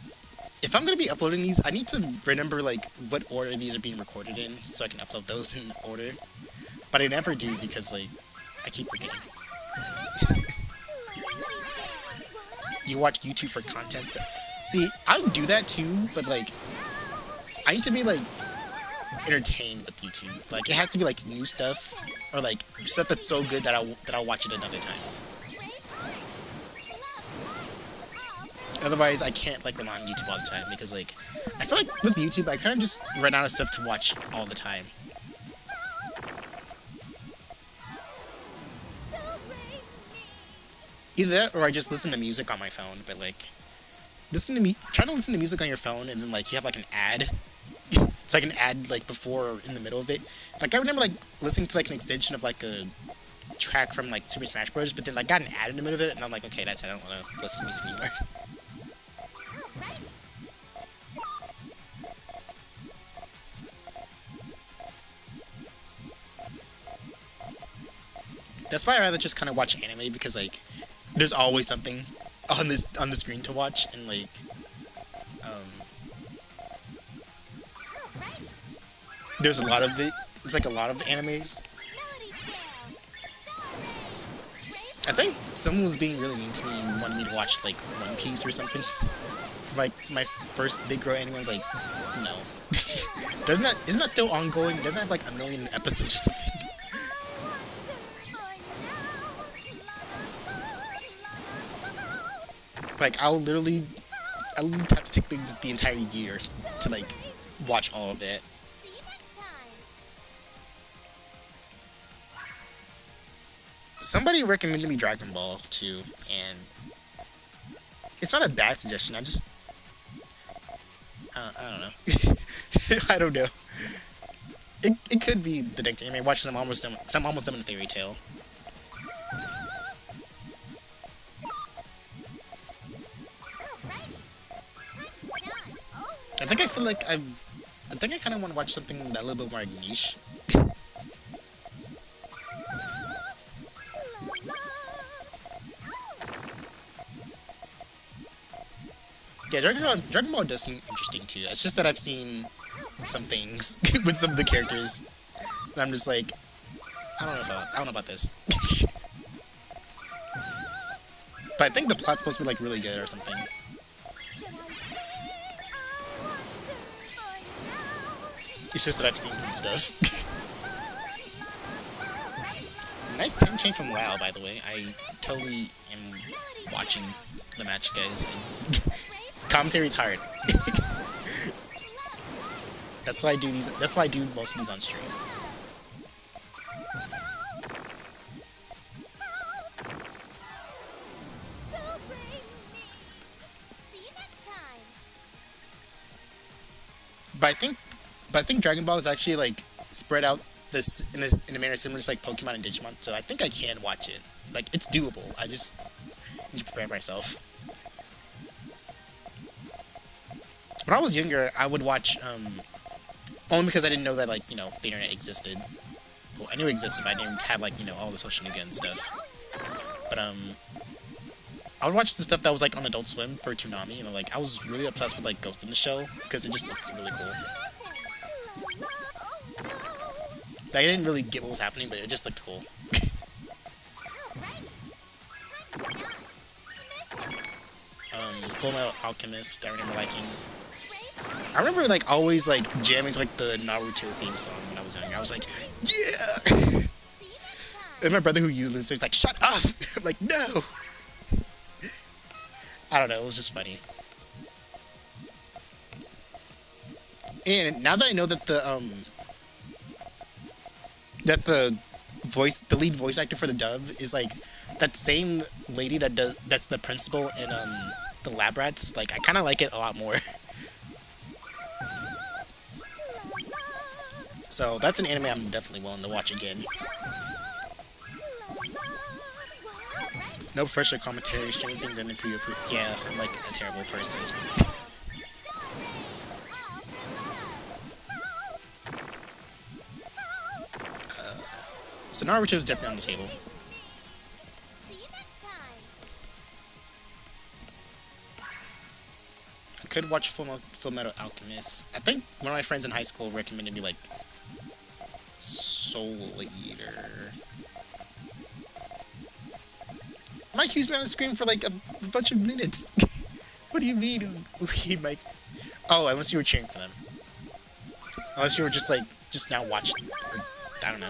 if I'm going to be uploading these, I need to remember like what order these are being recorded in so I can upload those in order. But I never do because like I keep forgetting. You watch YouTube for content. So, see, I would do that too, but like I need to be like entertained with YouTube. Like it has to be like new stuff or like stuff that's so good that I'll watch it another time. Otherwise, I can't like rely on YouTube all the time because like I feel like with YouTube I kind of just run out of stuff to watch all the time. Either that or I just listen to music on my phone. But like try to listen to music on your phone and then like you have like an ad. Like an ad like before or in the middle of it. Like I remember like listening to like an extension of like a track from like Super Smash Bros. But then like got an ad in the middle of it and I'm like, okay, that's it. I don't want to listen to music anymore. That's why I rather just kind of watch anime because like there's always something on the screen to watch and like there's a lot of it. It's like a lot of animes. I think someone was being really mean to me and wanted me to watch like One Piece or something. For like my first big girl anime, I was like, no. Isn't that still ongoing? Doesn't it have like 1 million episodes or something? Like I'll literally have to take the entire year to like watch all of it. Somebody recommended me Dragon Ball too, and it's not a bad suggestion. I don't know. I don't know. It could be the next anime. Watch some almost done in Fairy Tail. I think I kind of want to watch something that a little bit more niche. Yeah, Dragon Ball does seem interesting too. It's just that I've seen some things with some of the characters, and I'm just like, I don't know about this. But I think the plot's supposed to be like really good or something. It's just that I've seen some stuff. Nice 10 chain from Lao, by the way. I totally am watching the match, guys. Commentary's hard. That's why I do these. That's why I do most of these on stream. But I think Dragon Ball is actually like spread out this in a manner similar to like Pokemon and Digimon. So I think I can watch it. Like it's doable. I just need to prepare myself. When I was younger, I would watch only because I didn't know that like the internet existed. Well, I knew it existed, but I didn't have like all the social media and stuff. But I would watch the stuff that was like on Adult Swim for Toonami, and like I was really obsessed with like Ghost in the Shell because it just looked really cool. Like, I didn't really get what was happening, but it just looked cool. Full Metal Alchemist, I remember liking. I remember like always like jamming to like the Naruto theme song when I was younger. I was like, yeah. And my brother who used it, so he's like, shut up. I'm like, no. I don't know, it was just funny. And now that I know that the lead voice actor for the dub is like that same lady that's the principal in the Lab Rats, like I kind of like it a lot more. So that's an anime I'm definitely willing to watch again. No fresher commentary, streaming things, and then Puyo Puyo. Yeah, I'm like a terrible person. So Naruto's definitely on the table. I could watch Full Metal Alchemist. I think one of my friends in high school recommended me like Soul Eater. Maikyu's been on the screen for like a bunch of minutes. What do you mean? Mike? Oh, unless you were cheering for them. Unless you were just now watching. I don't know.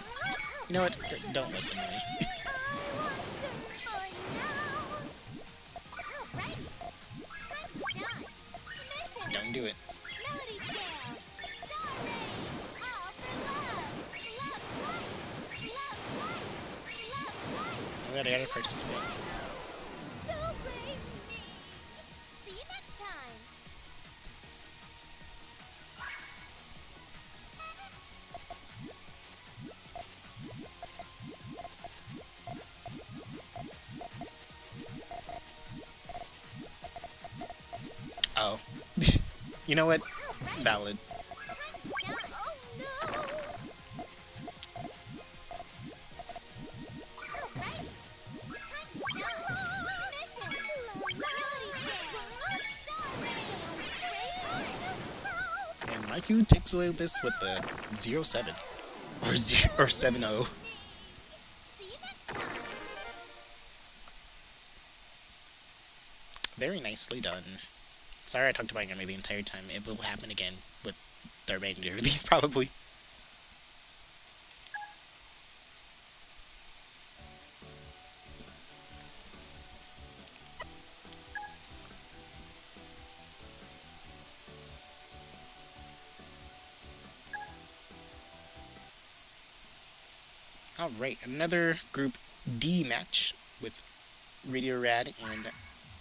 You know what? Don't listen to me. Don't do it. I gotta participate. Oh. You know what? Valid. And Maikyu takes away this with the 0-7. Or 7-0. Very nicely done. Sorry I talked about anime the entire time. It will happen again with the remainder of these, probably. Alright, another Group D match with Radio Rad and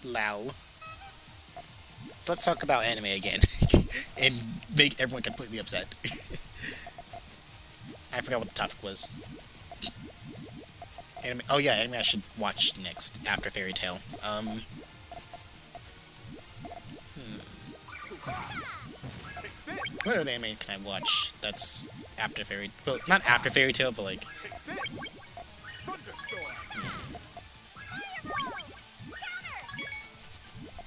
Lao. So let's talk about anime again and make everyone completely upset. I forgot what the topic was. Anime. Oh yeah, anime I should watch next after Fairy Tail. What other anime can I watch that's after Fairy? Well, not after Fairy Tail, but like.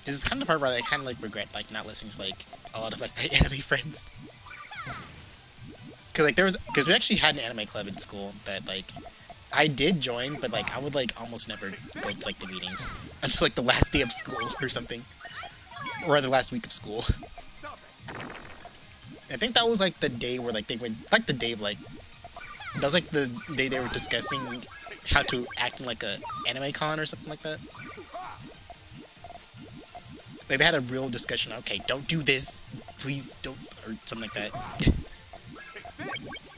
This is kind of the part where I kind of like regret like not listening to like a lot of like my anime friends. Cause we actually had an anime club in school that like I did join, but like I would like almost never go to like the meetings until like the last day of school or something, or the last week of school. I think that was like the day where like they went like the day of like that was like the day they were discussing how to act in like a anime con or something like that. Like they had a real discussion. Okay, don't do this, please don't, or something like that.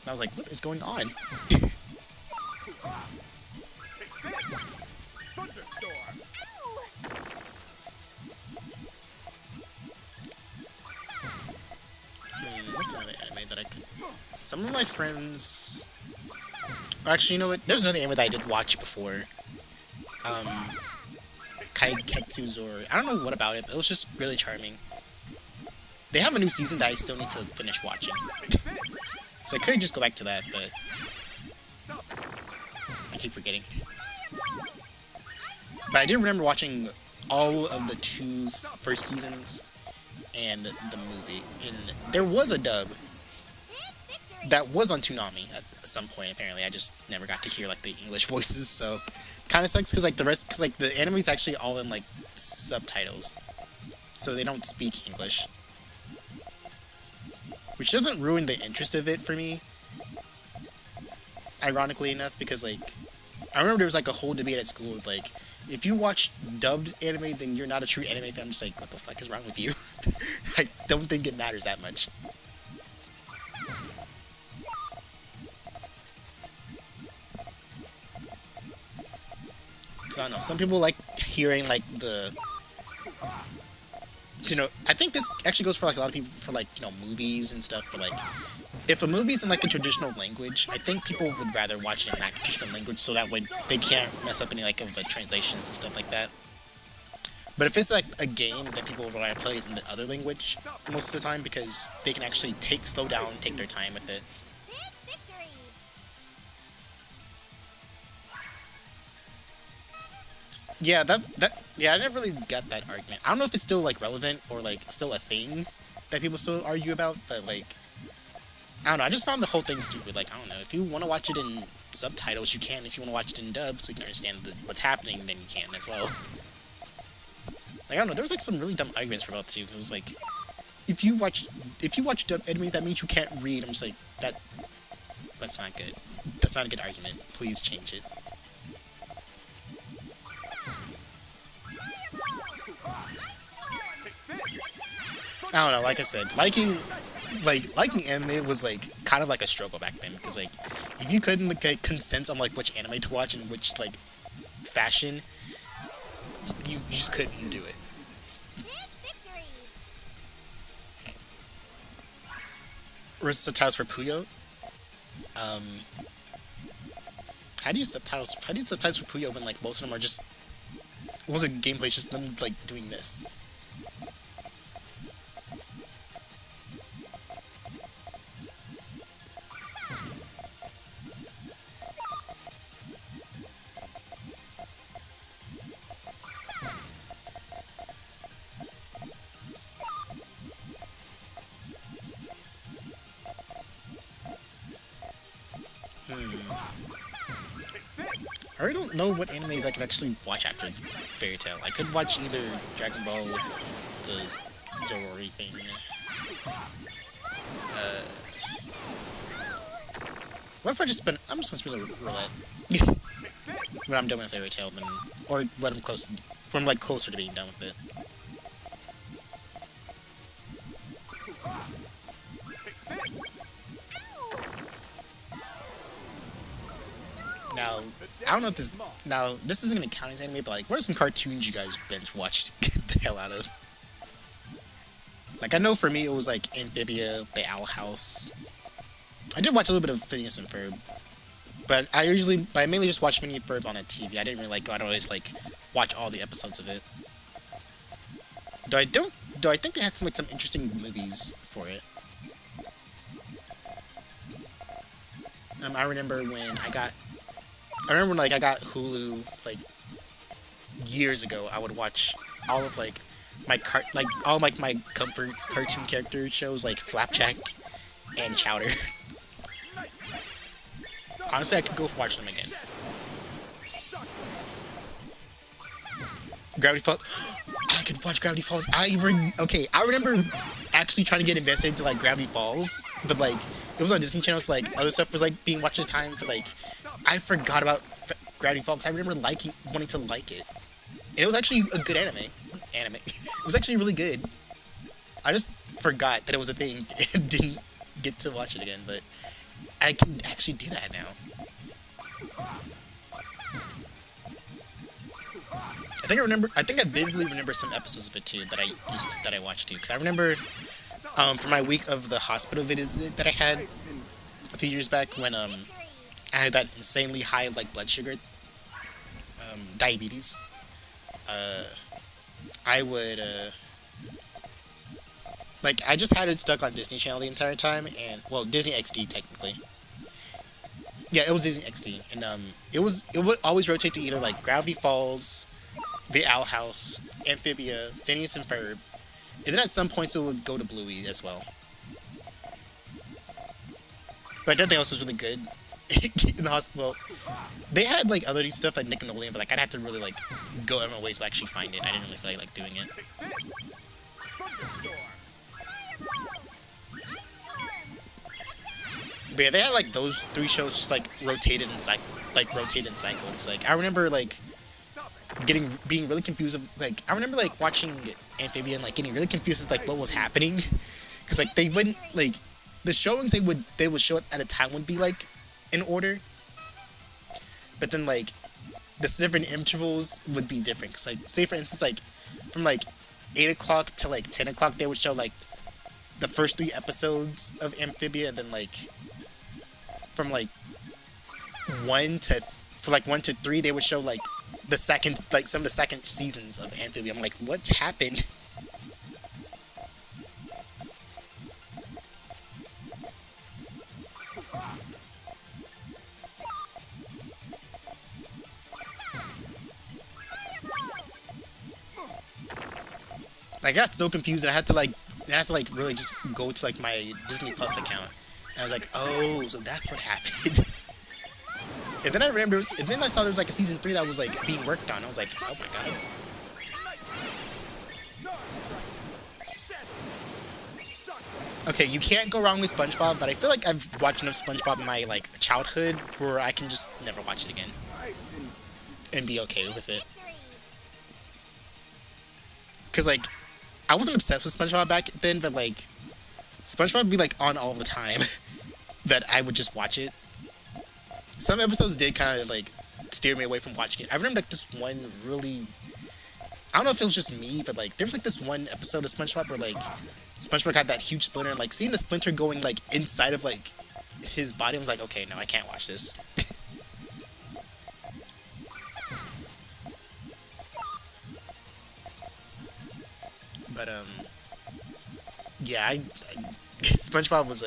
I was like, what is going on? What's another anime that I could... Some of my friends... Actually, you know what? There's another anime that I did watch before. Kaiketsu's, or... I don't know what about it, but it was just really charming. They have a new season that I still need to finish watching. So I could just go back to that, but... I keep forgetting. But I do remember watching all of the two first seasons and the movie. And there was a dub that was on Toonami at some point, apparently. I just never got to hear like the English voices, so kind of sucks because like the anime is actually all in like subtitles, so they don't speak English, which doesn't ruin the interest of it for me, ironically enough, because like I remember there was like a whole debate at school like, if you watch dubbed anime, then you're not a true anime fan. I'm just like, what the fuck is wrong with you? I don't think it matters that much. So I don't know, some people like hearing like the... You know, I think this actually goes for like a lot of people for like, you know, movies and stuff, but like... If a movie's in like a traditional language, I think people would rather watch it in that traditional language so that way they can't mess up any like of the translations and stuff like that. But if it's like a game that people would rather play it in the other language most of the time because they can actually slow down, take their time with it. Yeah, yeah, I never really got that argument. I don't know if it's still like relevant or like still a thing that people still argue about, but like I don't know, I just found the whole thing stupid. Like, I don't know, if you want to watch it in subtitles, you can. If you want to watch it in dub, so you can understand what's happening, then you can as well. Like, I don't know, there was like some really dumb arguments for about too. It was like, if you watch dub anime, that means you can't read. I'm just like, that's not good. That's not a good argument. Please change it. I don't know, like I said, liking anime was like kind of like a struggle back then, because like if you couldn't like consent on like which anime to watch and which like fashion, you just couldn't do it. Where's subtitles for Puyo? How do you subtitles for Puyo when like most of them are just, most of the gameplay is just them like doing this? I really don't know what animes I could actually watch after Fairy Tail. I could watch either Dragon Ball, the Zorori thing. What if I just spin? I'm just gonna spin a roulette when I'm done with Fairy Tail, then, or when I'm close, when I'm like closer to being done with it. Now, I don't know if this isn't gonna count as anime, but like, what are some cartoons you guys binge watched to get the hell out of? Like, I know for me it was like Amphibia, The Owl House. I did watch a little bit of Phineas and Ferb, but I mainly just watched Phineas and Ferb on a TV. I didn't really like go out and always like watch all the episodes of it. Though I think they had some interesting movies for it. I remember when I got Hulu like years ago. I would watch all of like my comfort cartoon character shows like Flapjack and Chowder. Honestly, I could go watch them again. Gravity Falls. I could watch Gravity Falls. I remember actually trying to get invested into like Gravity Falls, but like it was on Disney Channel, so like other stuff was like being watched at the time. But like I forgot about Gravity Falls. I remember wanting to like it, and it was actually a good anime. It was actually really good. I just forgot that it was a thing and didn't get to watch it again. But I can actually do that now. I think I vividly remember some episodes of it too that I watched too, because I remember for my week of the hospital visit that I had a few years back when I had that insanely high like blood sugar, diabetes. I would like I just had it stuck on Disney Channel the entire time, and well, Disney XD technically. Yeah, it was Disney XD, and it would always rotate to either like Gravity Falls, The Owl House, Amphibia, Phineas and Ferb, and then at some points it would go to Bluey as well. But nothing else was really good in the hospital. They had like other stuff like Nickelodeon, but like I'd have to really like go out of my way to actually find it. I didn't really feel like doing it. But yeah, they had like those three shows just like rotated in cycles. Like I remember like being really confused of like I remember like watching Amphibia and like getting really confused as like what was happening, because like they wouldn't like the showings they would show at a time would be like in order, but then like the different intervals would be different. Cause like say for instance like from like 8 o'clock to like 10 o'clock they would show like the first 3 episodes of Amphibia, and then like from like 1 to 3 they would show like the second, like some of the second seasons of Amphibia. I'm like, what happened? I got so confused, and I had to like really just go to like my Disney Plus account, and I was like, oh, so that's what happened. And then I remember, and then I saw there was like a season 3 that was like being worked on. I was like, oh my god. Okay, you can't go wrong with SpongeBob, but I feel like I've watched enough SpongeBob in my like childhood where I can just never watch it again and be okay with it. Cause like I wasn't obsessed with SpongeBob back then, but like SpongeBob would be like on all the time that I would just watch it. Some episodes did kind of like steer me away from watching it. I remember like this one really, I don't know if it was just me, but like there was like this one episode of SpongeBob where like SpongeBob had that huge splinter, and like seeing the splinter going like inside of like his body, I was like, okay, no, I can't watch this. But yeah, SpongeBob was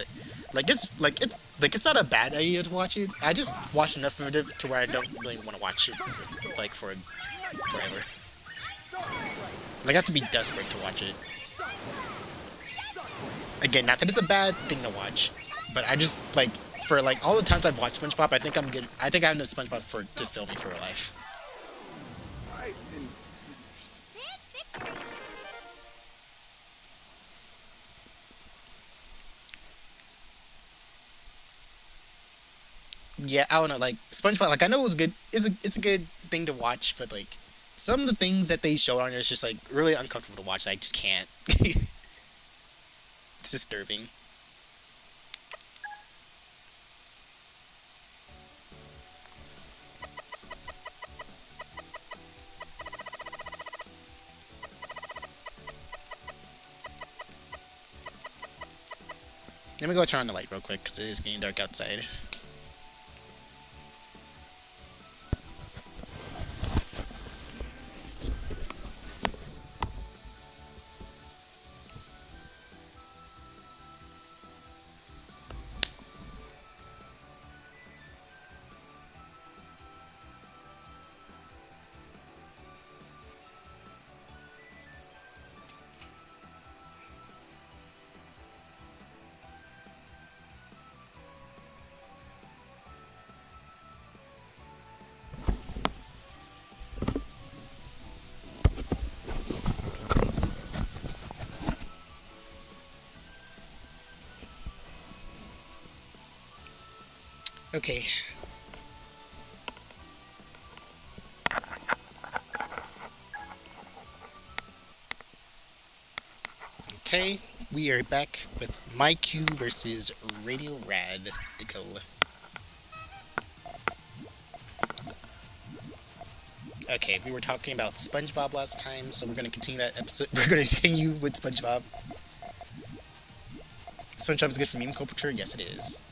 it's not a bad idea to watch it. I just watched enough of it to where I don't really want to watch it like forever. Like I have to be desperate to watch it. Again, not that it's a bad thing to watch, but I just like for like all the times I've watched SpongeBob, I think I'm good. I think I have enough SpongeBob to fill me for a life. Yeah, I don't know, like SpongeBob, like I know it was good. It's a good thing to watch, but like some of the things that they showed on it is just like really uncomfortable to watch. I just can't. It's disturbing. Let me go turn on the light real quick because it is getting dark outside. Okay. Okay, we are back with Maikyu versus Radio Rad. Okay, we were talking about SpongeBob last time, so we're going to continue that episode. We're going to continue with SpongeBob. SpongeBob is good for meme culture? Yes, it is.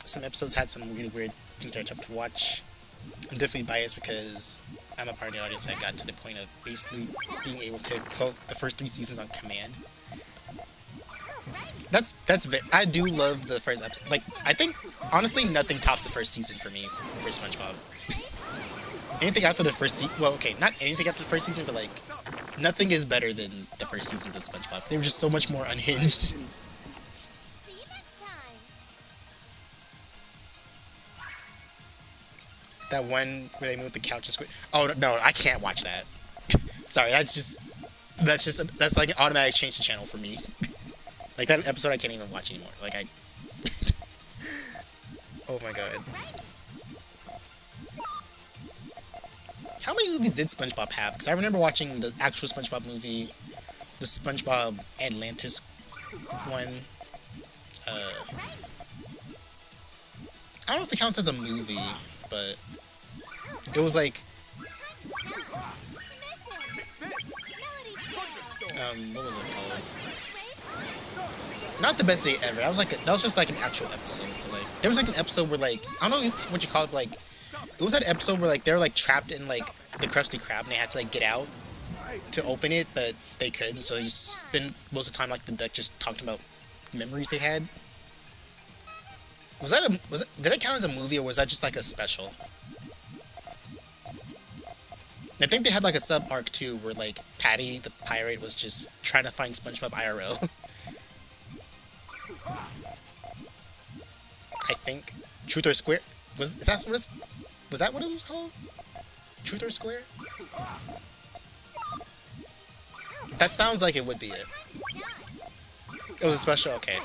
Some episodes had some really weird things that are tough to watch. I'm definitely biased because I'm a part of the audience that got to the point of basically being able to quote the first 3 seasons on command. I do love the first episode. Like, I think, honestly, nothing tops the first season for me, for SpongeBob. Anything after the first season, well, okay, not anything after the first season, but, like, nothing is better than the first season of SpongeBob. They were just so much more unhinged. See you next time. That one where they moved the couch and squid. Oh, no, I can't watch that. Sorry, that's like an automatic change to channel for me. Like, that episode I can't even watch anymore. Like, oh my god. How many movies did SpongeBob have? Because I remember watching the actual SpongeBob movie, the SpongeBob Atlantis one. I don't know if it counts as a movie, but it was like, what was it called? Not the best day ever. That was just like an actual episode. Like, there was like an episode where, like, I don't know what you call it, but, like, it was that episode where, like, they were like trapped in like the Krusty Krab and they had to like get out to open it, but they couldn't, so they just spent most of the time like the duck just talking about memories they had. Did it count as a movie or was that just like a special? I think they had like a sub arc too where like Patty the pirate was just trying to find SpongeBob IRL. I think Truth or Square was that what it was called? Truth or Square? That sounds like it would be it. It was a special, okay.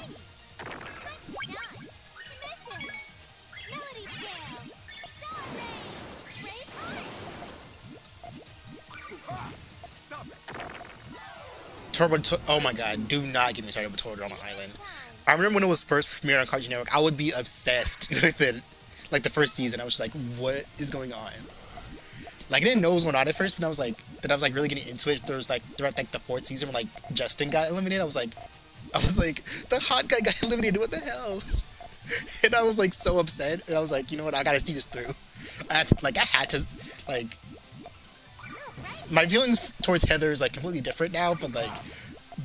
Oh my god, do not get me started with Turbo Drama Island. I remember when it was first premiered on Cartoon Network, I would be obsessed with it. Like the first season, I was just like, what is going on? Like, I didn't know what was going on at first, but I was like really getting into it. There was like, throughout like the 4th season when like Justin got eliminated, I was like, the hot guy got eliminated, what the hell? And I was like so upset, and I was like, you know what, I gotta see this through. I had to, my feelings towards Heather is like completely different now, but like,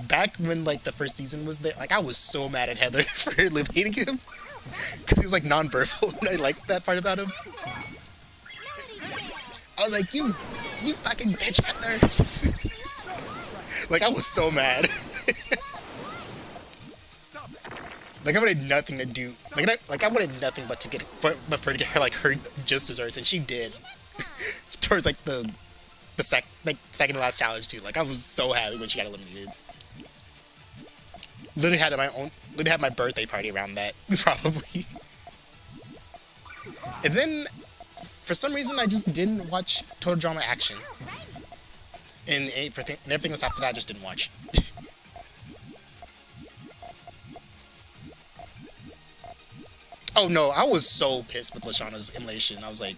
back when like the first season was there, like I was so mad at Heather for eliminating him. Because he was like non-verbal, and I liked that part about him. I was like, you fucking bitch, Heather. Like, I was so mad. Like, I wanted nothing to do. I wanted nothing but for her to get her like her just desserts, and she did. Towards like the second to last challenge too. Like, I was so happy when she got eliminated. Literally had my birthday party around that, probably. And then, for some reason, I just didn't watch Total Drama Action. And everything else after that, I just didn't watch. Oh no, I was so pissed with Lashana's elimination. I was like,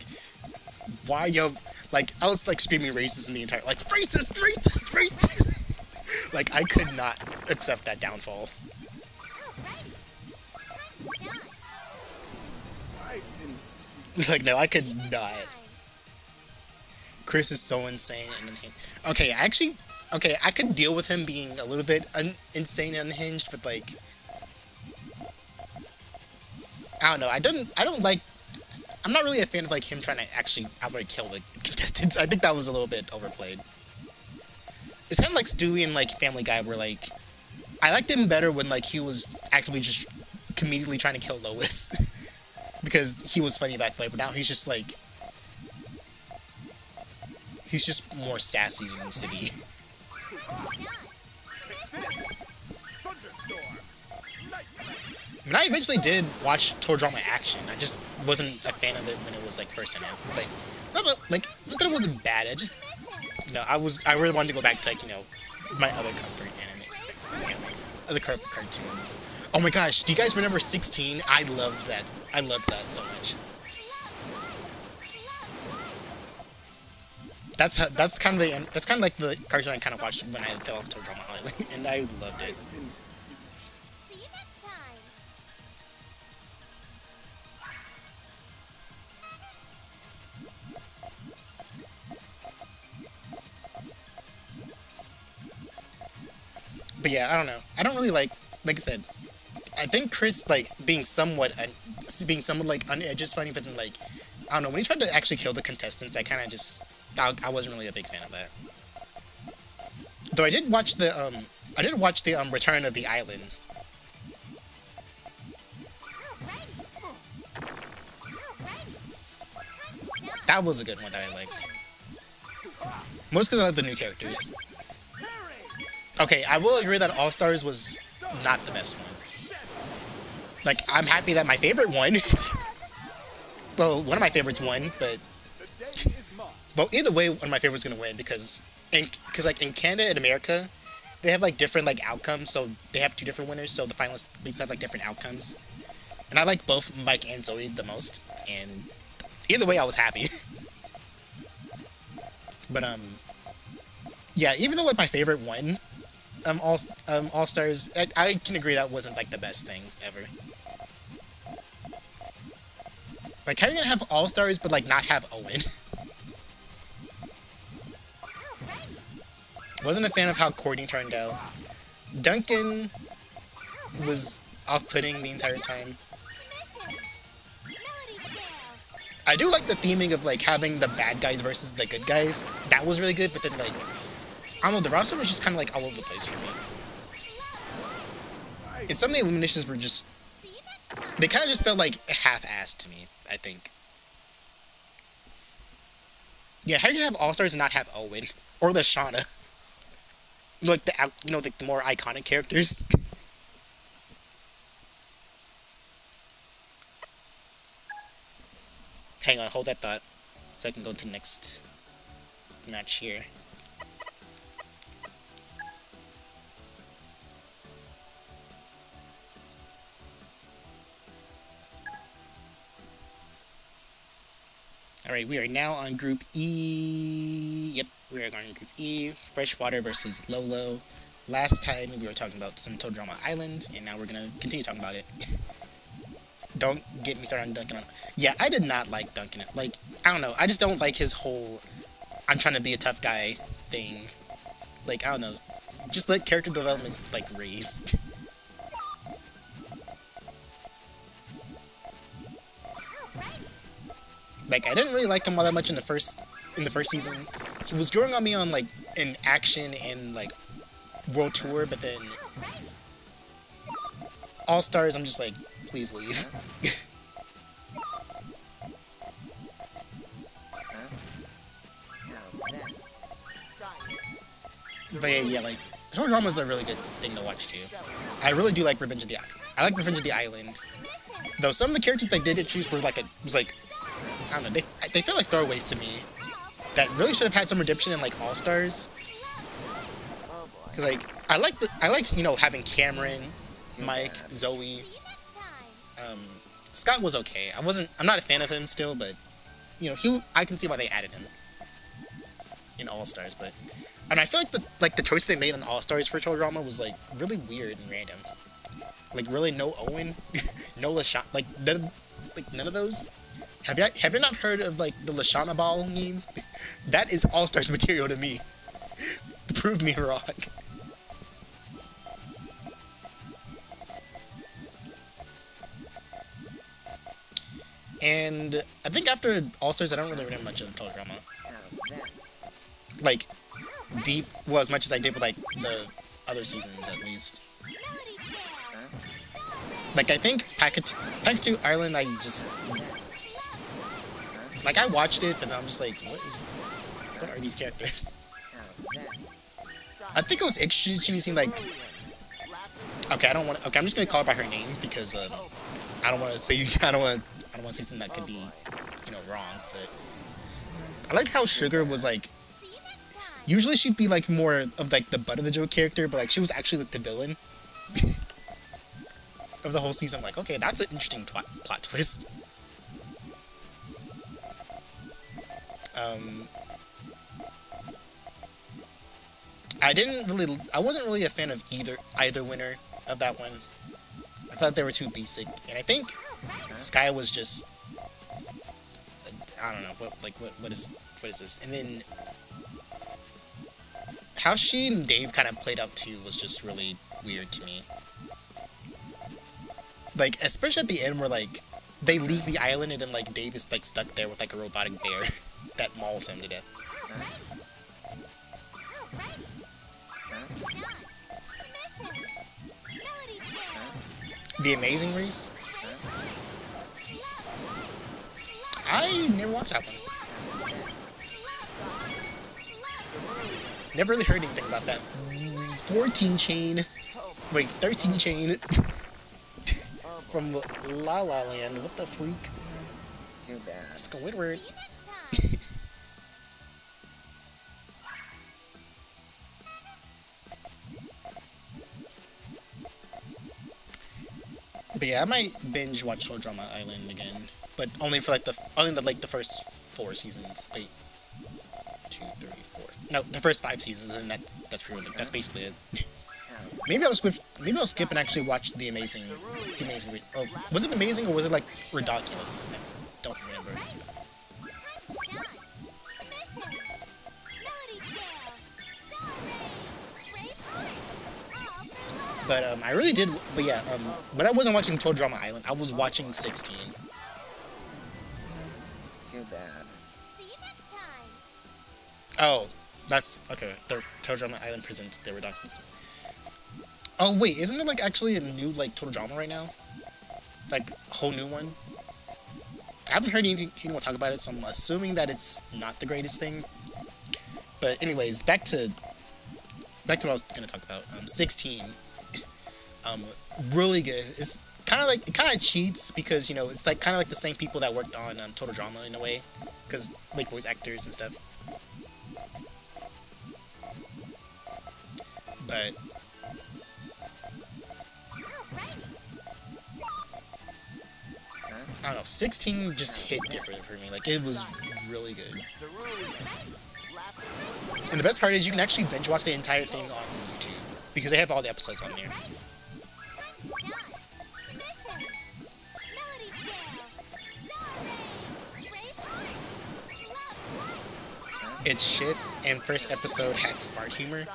why yo? Like, I was like screaming racism the entire, like, racist, racist, racist. Like, I could not accept that downfall. Like, no, I could not. Chris is so insane and unhinged. Okay, I could deal with him being a little bit insane and unhinged, but like, I don't know. I'm not really a fan of like him trying to actually outright kill the contestants. I think that was a little bit overplayed. It's kind of like Stewie and like Family Guy, where like I liked him better when like he was actively just comedically trying to kill Lois because he was funny back then. But now he's just more sassy than he needs to be. I mean, I eventually did watch Total Drama Action. I just wasn't a fan of it when it was like first announced. Like, not that it wasn't bad. I just, I really wanted to go back to like, my other comfort other comfort cartoons. Oh my gosh, do you guys remember 16? I loved that. I loved that so much. That's kind of like the cartoon I kind of watched when I fell off Total Drama Island, and I loved it. See you next time. But yeah, I don't know. I don't really like I said, I think Chris like being somewhat like on edge is funny, but then like I don't know, when he tried to actually kill the contestants, I kind of just I wasn't really a big fan of that. Though I did watch the Return of the Island. That was a good one that I liked. Most because I love the new characters. Okay, I will agree that All Stars was not the best one. Like, I'm happy that my favorite won. Well, one of my favorites won, but either way, one of my favorites gonna win because like in Canada and America, they have like different like outcomes. So they have two different winners. So the finalists each have like different outcomes. And I like both Mike and Zoe the most. And either way, I was happy. But yeah, even though like my favorite won, All Stars, I can agree that wasn't like the best thing ever. Like, how are you gonna have All Stars but like not have Owen? Wasn't a fan of how Courtney turned out. Duncan was off-putting the entire time. I do like the theming of like having the bad guys versus the good guys. That was really good, but then like I don't know, the roster was just kind of like all over the place for me. And some of the eliminations were just, they kind of just felt like half-assed to me, I think. Yeah, how are you gonna have All-Stars and not have Owen or Lashana? Like the more iconic characters. Hang on, hold that thought, so I can go to the next match here. Alright, we are now on Group E. Yep, we are going to Group E. Freshwater versus Lolo. Last time we were talking about some Total Drama Island, and now we're going to continue talking about it. Don't get me started on Duncan. Yeah, I did not like Duncan. Like, I don't know. I just don't like his whole I'm trying to be a tough guy thing. Like, I don't know. Just let character developments, like, raise. Like, I didn't really like him all that much in the first season. He was growing on me on, like, in action and, like, World Tour, but then All Stars, I'm just like, please leave. But yeah, like, Total Drama is a really good thing to watch too. I really do like Revenge of the Island. I like Revenge of the Island. Though some of the characters they did choose were like I don't know, they feel like throwaways to me. That really should have had some redemption in like All Stars. Cause like I liked having Cameron, Mike, Zoe. Scott was okay. I'm not a fan of him still, but I can see why they added him in All Stars. But and I feel like the choice they made on All Stars for Total Drama was like really weird and random. Like really no Owen, no LaShawn, like none of those. Have you not heard of like the Lashana ball meme? That is All Stars material to me. Prove me wrong. And I think after All Stars, I don't really remember much of Total Drama. Like deep, well, as much as I did with like the other seasons at least. Like I think Packet Island, I just like I watched it, but I'm just like, what are these characters? I think it was interesting seeing like Okay, I don't want. Okay, I'm just gonna call her by her name because I don't want to say I don't want to say something that could be, wrong. But I like how Sugar was like. Usually she'd be like more of like the butt of the joke character, but like she was actually like the villain of the whole season. I'm like, okay, that's an interesting plot twist. I wasn't really a fan of either winner of that one. I thought they were too basic, and I think Sky was just, I don't know what is this, and then how she and Dave kind of played up too was just really weird to me. Like, especially at the end where like they leave the island and then like Dave is like stuck there with like a robotic bear that mauls him to death. The Amazing Race? I never watched that one. Never really heard anything about that. 14 chain. Wait, 13 chain. From La La Land. What the freak? Too bad. Squidward. But yeah, I might binge watch Total Drama Island again, but only for like the first 4 seasons. Wait, 2, 3, 4. No, the first 5 seasons, and that's really that's basically it. Maybe I'll skip and actually watch the Amazing. Oh, was it Amazing or was it like Ridiculous? I don't remember. But I really did. But yeah, but I wasn't watching Total Drama Island. I was watching 16. Too bad. Oh, that's okay. The Total Drama Island presents the Ridiculous. Oh wait, isn't there like actually a new like Total Drama right now? Like a whole new one. I haven't heard anyone talk about it, so I'm assuming that it's not the greatest thing. But anyways, back to what I was gonna talk about. 16. Really good. It's it kind of cheats because it's like kind of like the same people that worked on Total Drama in a way, because like voice actors and stuff. But I don't know, 16 just hit different for me. Like, it was really good. And the best part is you can actually binge watch the entire thing on YouTube because they have all the episodes on there. It's shit, and first episode had fart humor.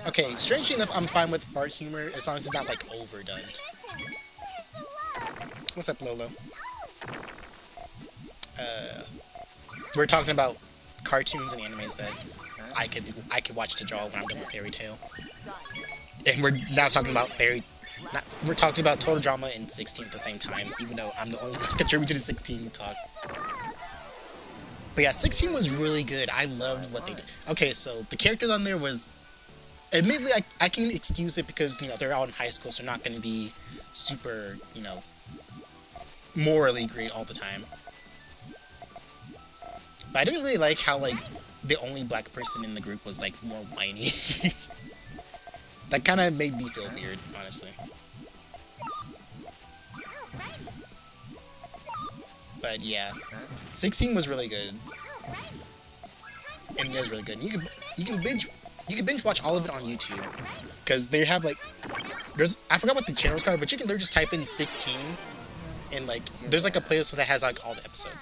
Okay, strangely enough, I'm fine with fart humor as long as it's not, like, overdone. What's up, Lolo? We're talking about cartoons and animes that I could watch to draw when I'm done with Fairy Tail. And we're now talking about we're talking about Total Drama and 16 at the same time, even though I'm the only one that's contributed to 16 talk. But yeah, 16 was really good. I loved what they did. Okay, so the characters on there was... Admittedly, I can excuse it because, they're all in high school, so they're not going to be super, morally great all the time. But I didn't really like how, like, the only black person in the group was, like, more whiny. That kind of made me feel weird, honestly. But yeah, 16 was really good, and it is really good. And you can binge watch all of it on YouTube because they have like I forgot what the channel's called, but you can literally just type in 16 and like there's like a playlist that has like all the episodes.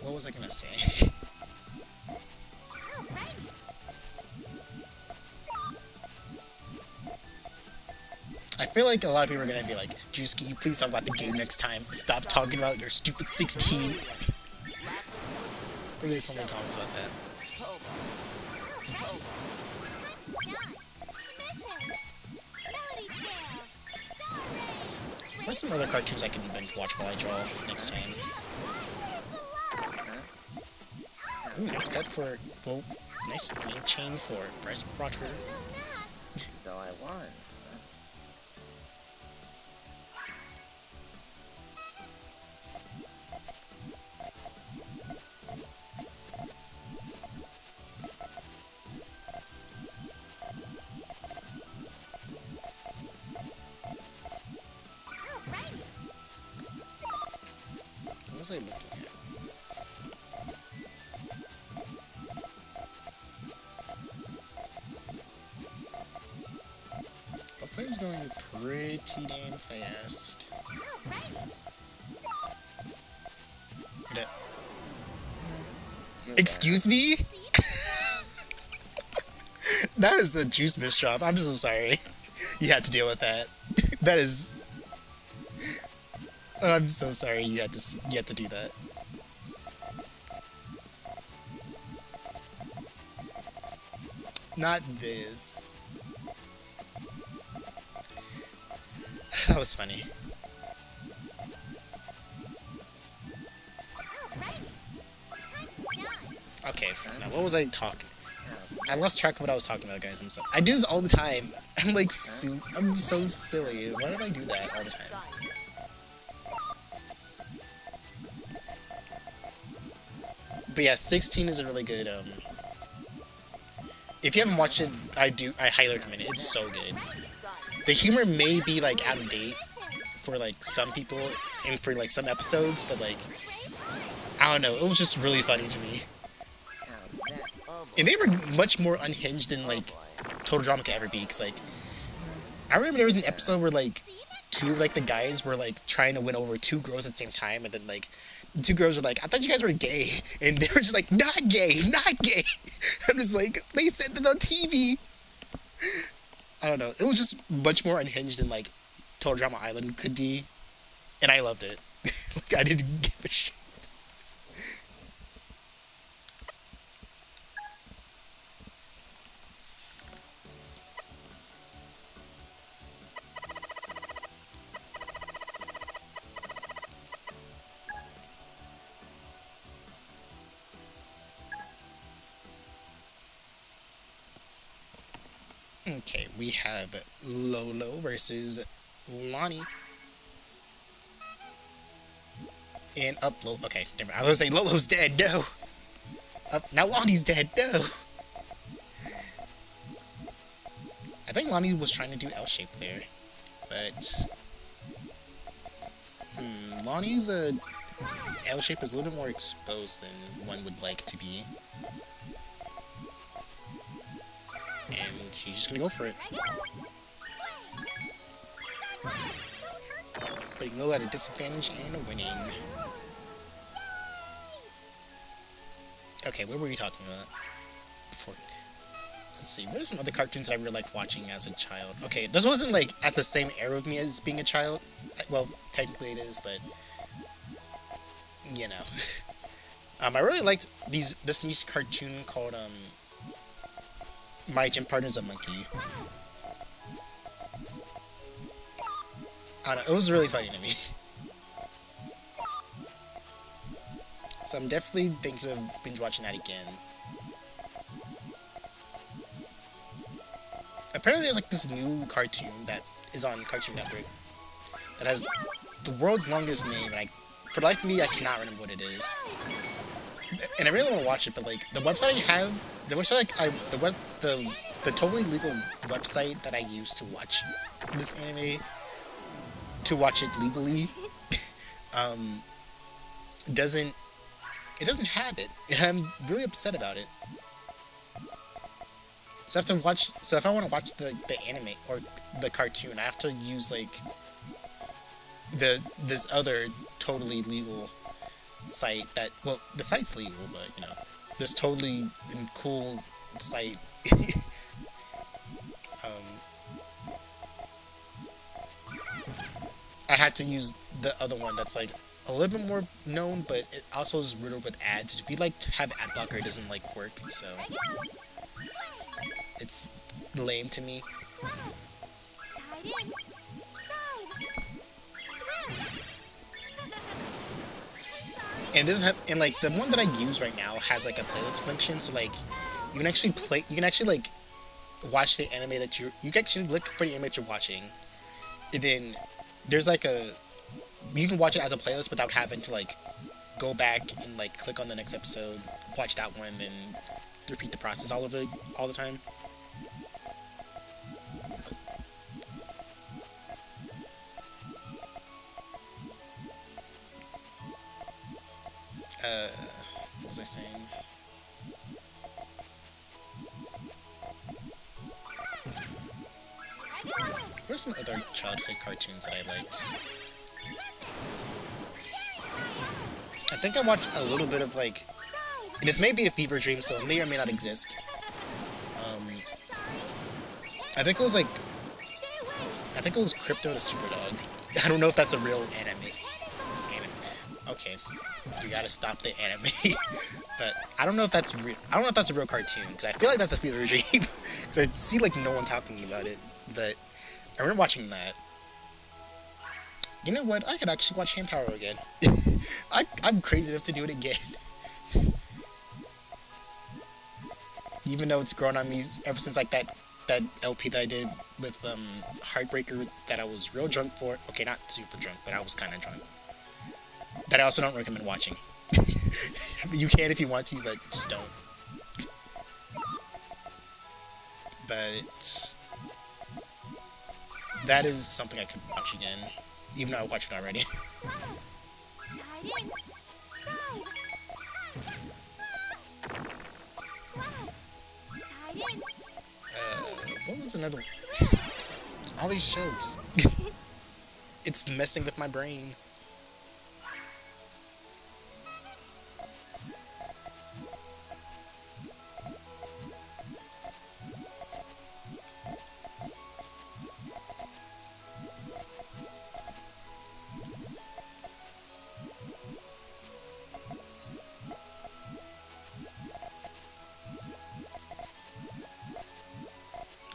What was I gonna say? I feel like a lot of people are gonna be like, Juice, can you please talk about the game next time? Stop talking about your stupid 16. There's so many comments about that. What's some other cartoons I can binge watch while I draw next time? Ooh, nice cut for, well, nice main chain for Freshwater. So I won. What was I looking at? The play's going pretty damn fast. That- Excuse me? That is a juice misdrop. I'm so sorry. You had to deal with that. That is... I'm so sorry you had to do that. Not this. That was funny. Okay, now what was I talking? I lost track of what I was talking about, guys. I do this all the time. I'm like, I'm so silly. Why do I do that all the time? But yeah, 16 is a really good, if you haven't watched it, I highly recommend it. It's so good. The humor may be, like, out of date for, like, some people and for, like, some episodes, but, like, I don't know. It was just really funny to me. And they were much more unhinged than, like, Total Drama could ever be, because, like, I remember there was an episode where, like, two of, like, the guys were, like, trying to win over two girls at the same time, and then, like, the two girls were like, I thought you guys were gay, and they were just like, not gay, not gay. I'm just like, they said it on TV. I don't know. It was just much more unhinged than, like, Total Drama Island could be, and I loved it. Like, I didn't give a shit. Okay, we have Lolo versus Lonnie. And up Lolo. Okay, I was gonna say Lolo's dead, no! Up, now Lonnie's dead, no! I think Lonnie was trying to do L-shape there. But... Lonnie's L-shape is a little bit more exposed than one would like to be. And she's just gonna go for it. Putting Lolo at a disadvantage and winning. Okay, what were we talking about before? Let's see, what are some other cartoons that I really liked watching as a child? Okay, this wasn't like at the same era of me as being a child. Well, technically it is, but you know. I really liked this niche cartoon called My Gym Partner's a Monkey. I don't know, it was really funny to me. So I'm definitely thinking of binge watching that again. Apparently there's like this new cartoon that is on Cartoon Network that has the world's longest name, and for the life of me, I cannot remember what it is. And I really want to watch it, but like the website I have, the totally legal website that I use to watch this anime, to watch it legally, doesn't have it, and I'm really upset about it. So if I want to watch the anime or the cartoon, I have to use like this other totally legal site that, well, the site's legal, but you know, this totally cool site. I had to use the other one that's like a little bit more known, but it also is riddled with ads. If you like have ad blocker, it doesn't like work, so it's lame to me. And it doesn't have, and like the one that I use right now has like a playlist function, so like you can actually like watch the anime that you can actually look for the anime that you're watching, and then there's like you can watch it as a playlist without having to like go back and like click on the next episode, watch that one, and repeat the process all the time. What was I saying? What are some other childhood cartoons that I liked? I think I watched a little bit of like, and this may be a fever dream, so it may or may not exist. I think it was Crypto the Superdog. I don't know if that's a real anime. Okay, we gotta stop the anime. But I don't know if that's real. I don't know if that's a real cartoon, because I feel like that's a fever dream. Because I see like no one talking about it. But I remember watching that. You know what? I could actually watch Hamtaro again. I'm crazy enough to do it again. Even though it's grown on me ever since like that LP that I did with Heartbreaker that I was real drunk for. Okay, not super drunk, but I was kind of drunk. That I also don't recommend watching. You can if you want to, but just don't. But that is something I could watch again, even though I watched it already. What was another one? All these shows. It's messing with my brain.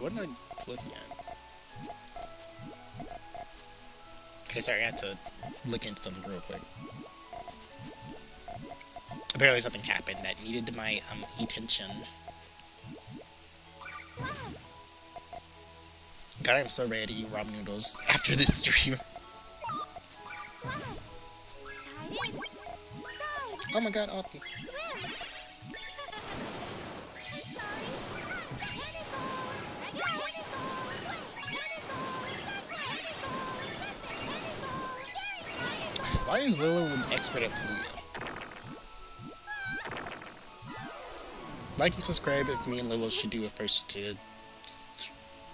What am I looking at? Okay, sorry, I had to look into something real quick. Apparently something happened that needed my attention. God, I'm so ready to eat ramen noodles after this stream. Oh my god, Opti. Why is Lilo an expert at Puyo? Like and subscribe if me and Lilo should do a first to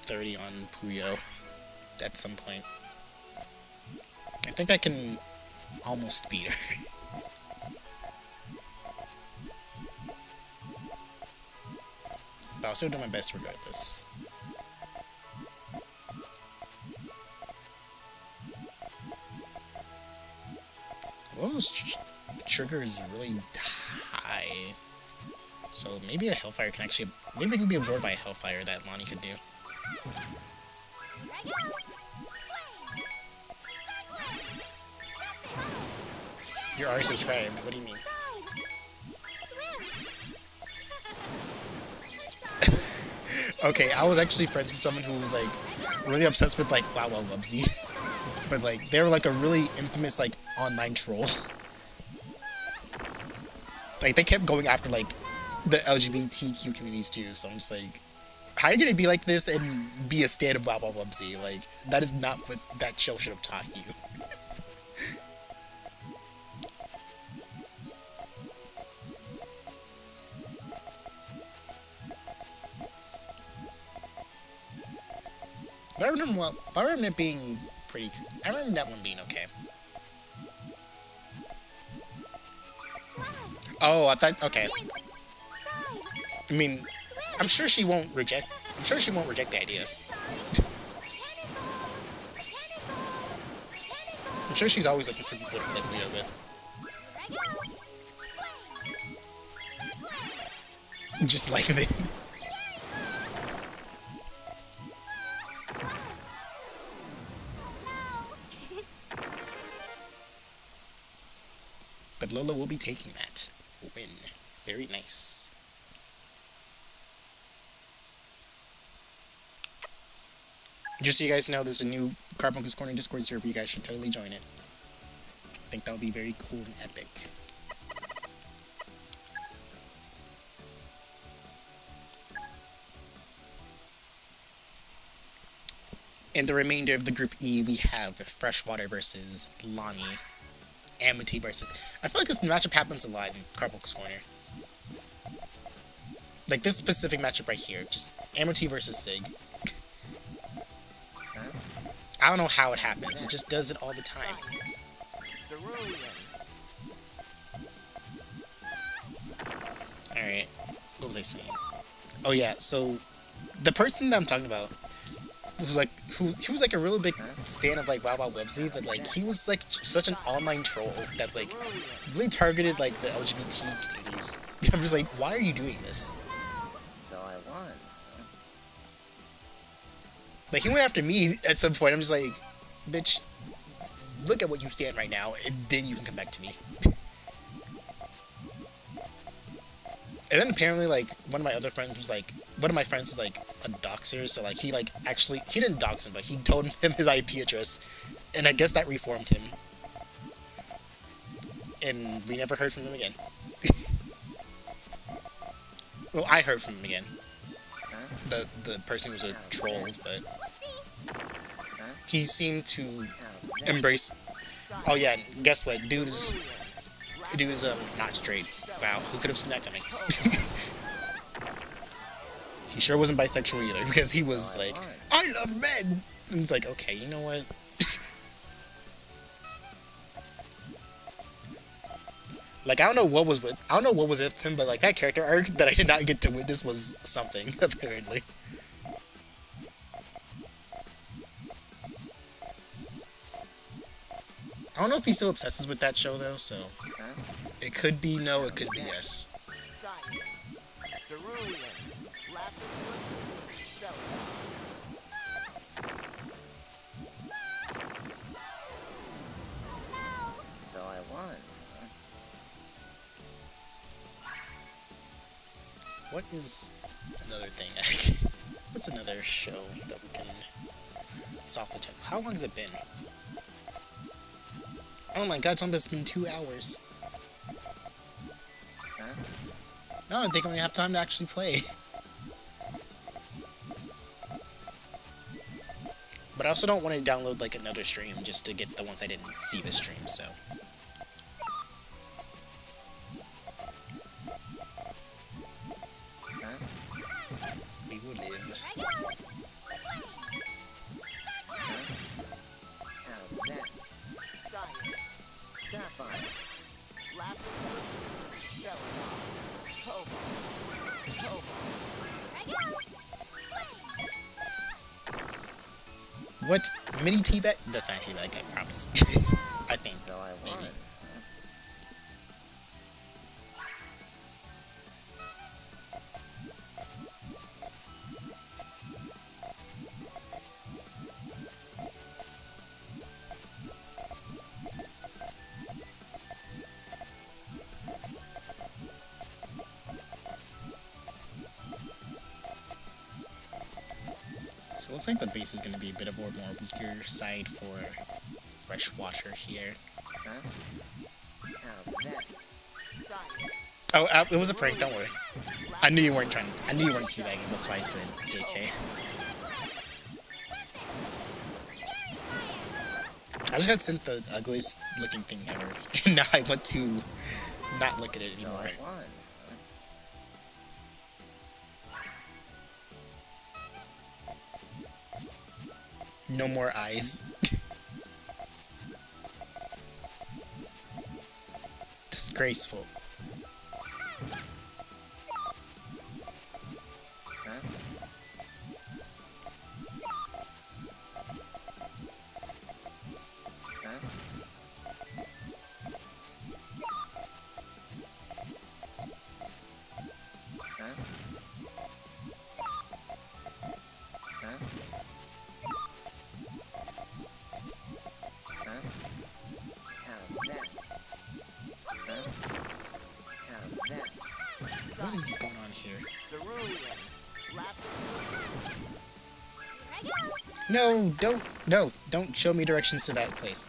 30 on Puyo at some point. I think I can almost beat her. But I'll still do my best regardless. Lolo's trigger is really high. So maybe a Hellfire can actually... Maybe it can be absorbed by a Hellfire that Lonnie could do. You're already subscribed. What do you mean? Okay, I was actually friends with someone who was like really obsessed with like Wow Wow Wubsy. But like they were like a really infamous like online troll. Like they kept going after like the LGBTQ communities too, so I'm just like, how are you gonna be like this and be a stan of Wow Wow Wubsy? Like, that is not what that show should have taught you. But I remember it being pretty... I remember that one being okay. Oh, I thought... Okay. I mean, I'm sure she won't reject the idea. I'm sure she's always looking for people to play Puyo with. Here I go. Just like it. But Lola will be taking that win. Very nice. Just so you guys know, there's a new Carpunkel's Corner Discord server. You guys should totally join it. I think that would be very cool and epic. In the remainder of the Group E, we have Freshwater versus Lonnie. Amity versus... I feel like this matchup happens a lot in Carpunkel's Corner. Like this specific matchup right here. Just Amity versus Sig. I don't know how it happens. It just does it all the time. Alright. What was I saying? Oh yeah, so... The person that I'm talking about... was like... He was like a really big stan of like Wow Wow Websy, but like he was like such an online troll that like really targeted like the LGBT communities. I'm just like, why are you doing this? So I won. Like he went after me at some point. I'm just like, bitch, look at what you stand right now, and then you can come back to me. And then apparently, like, one of my friends was like a doxer, so like he didn't dox him, but he told him his IP address, and I guess that reformed him. And we never heard from him again. Well, I heard from him again. The person who was a troll, but he seemed to embrace. Oh yeah, guess what? Dude is not straight. Wow, who could have seen that coming? He sure wasn't bisexual either, because he was like, I love men! And it's like, okay, you know what? Like, I don't know what was with him, but like that character arc that I did not get to witness was something, apparently. I don't know if he still obsesses with that show though, so it could be no, it could be yes. So I won. What is another thing? What's another show that we can softly check? How long has it been? Oh my god, it's been 2 hours. No, I think I'm gonna have time to actually play. But I also don't want to download like another stream just to get the ones I didn't see this stream, so. We will live. How's that? Sapphire. Lapis Clover. What? Mini teabag? That's not teabag, I promise. I think. So I won. Maybe. So it looks like the base is going to be a bit of a more weaker side for Freshwater here. How's that? Oh, it was a prank, don't worry. I knew you weren't teabagging, that's why I said JK. I just got sent the ugliest looking thing ever, and now I want to not look at it So anymore. I won. No more eyes. Disgraceful. here. Cerulean. Lapis Here I go. No, don't show me directions to that place.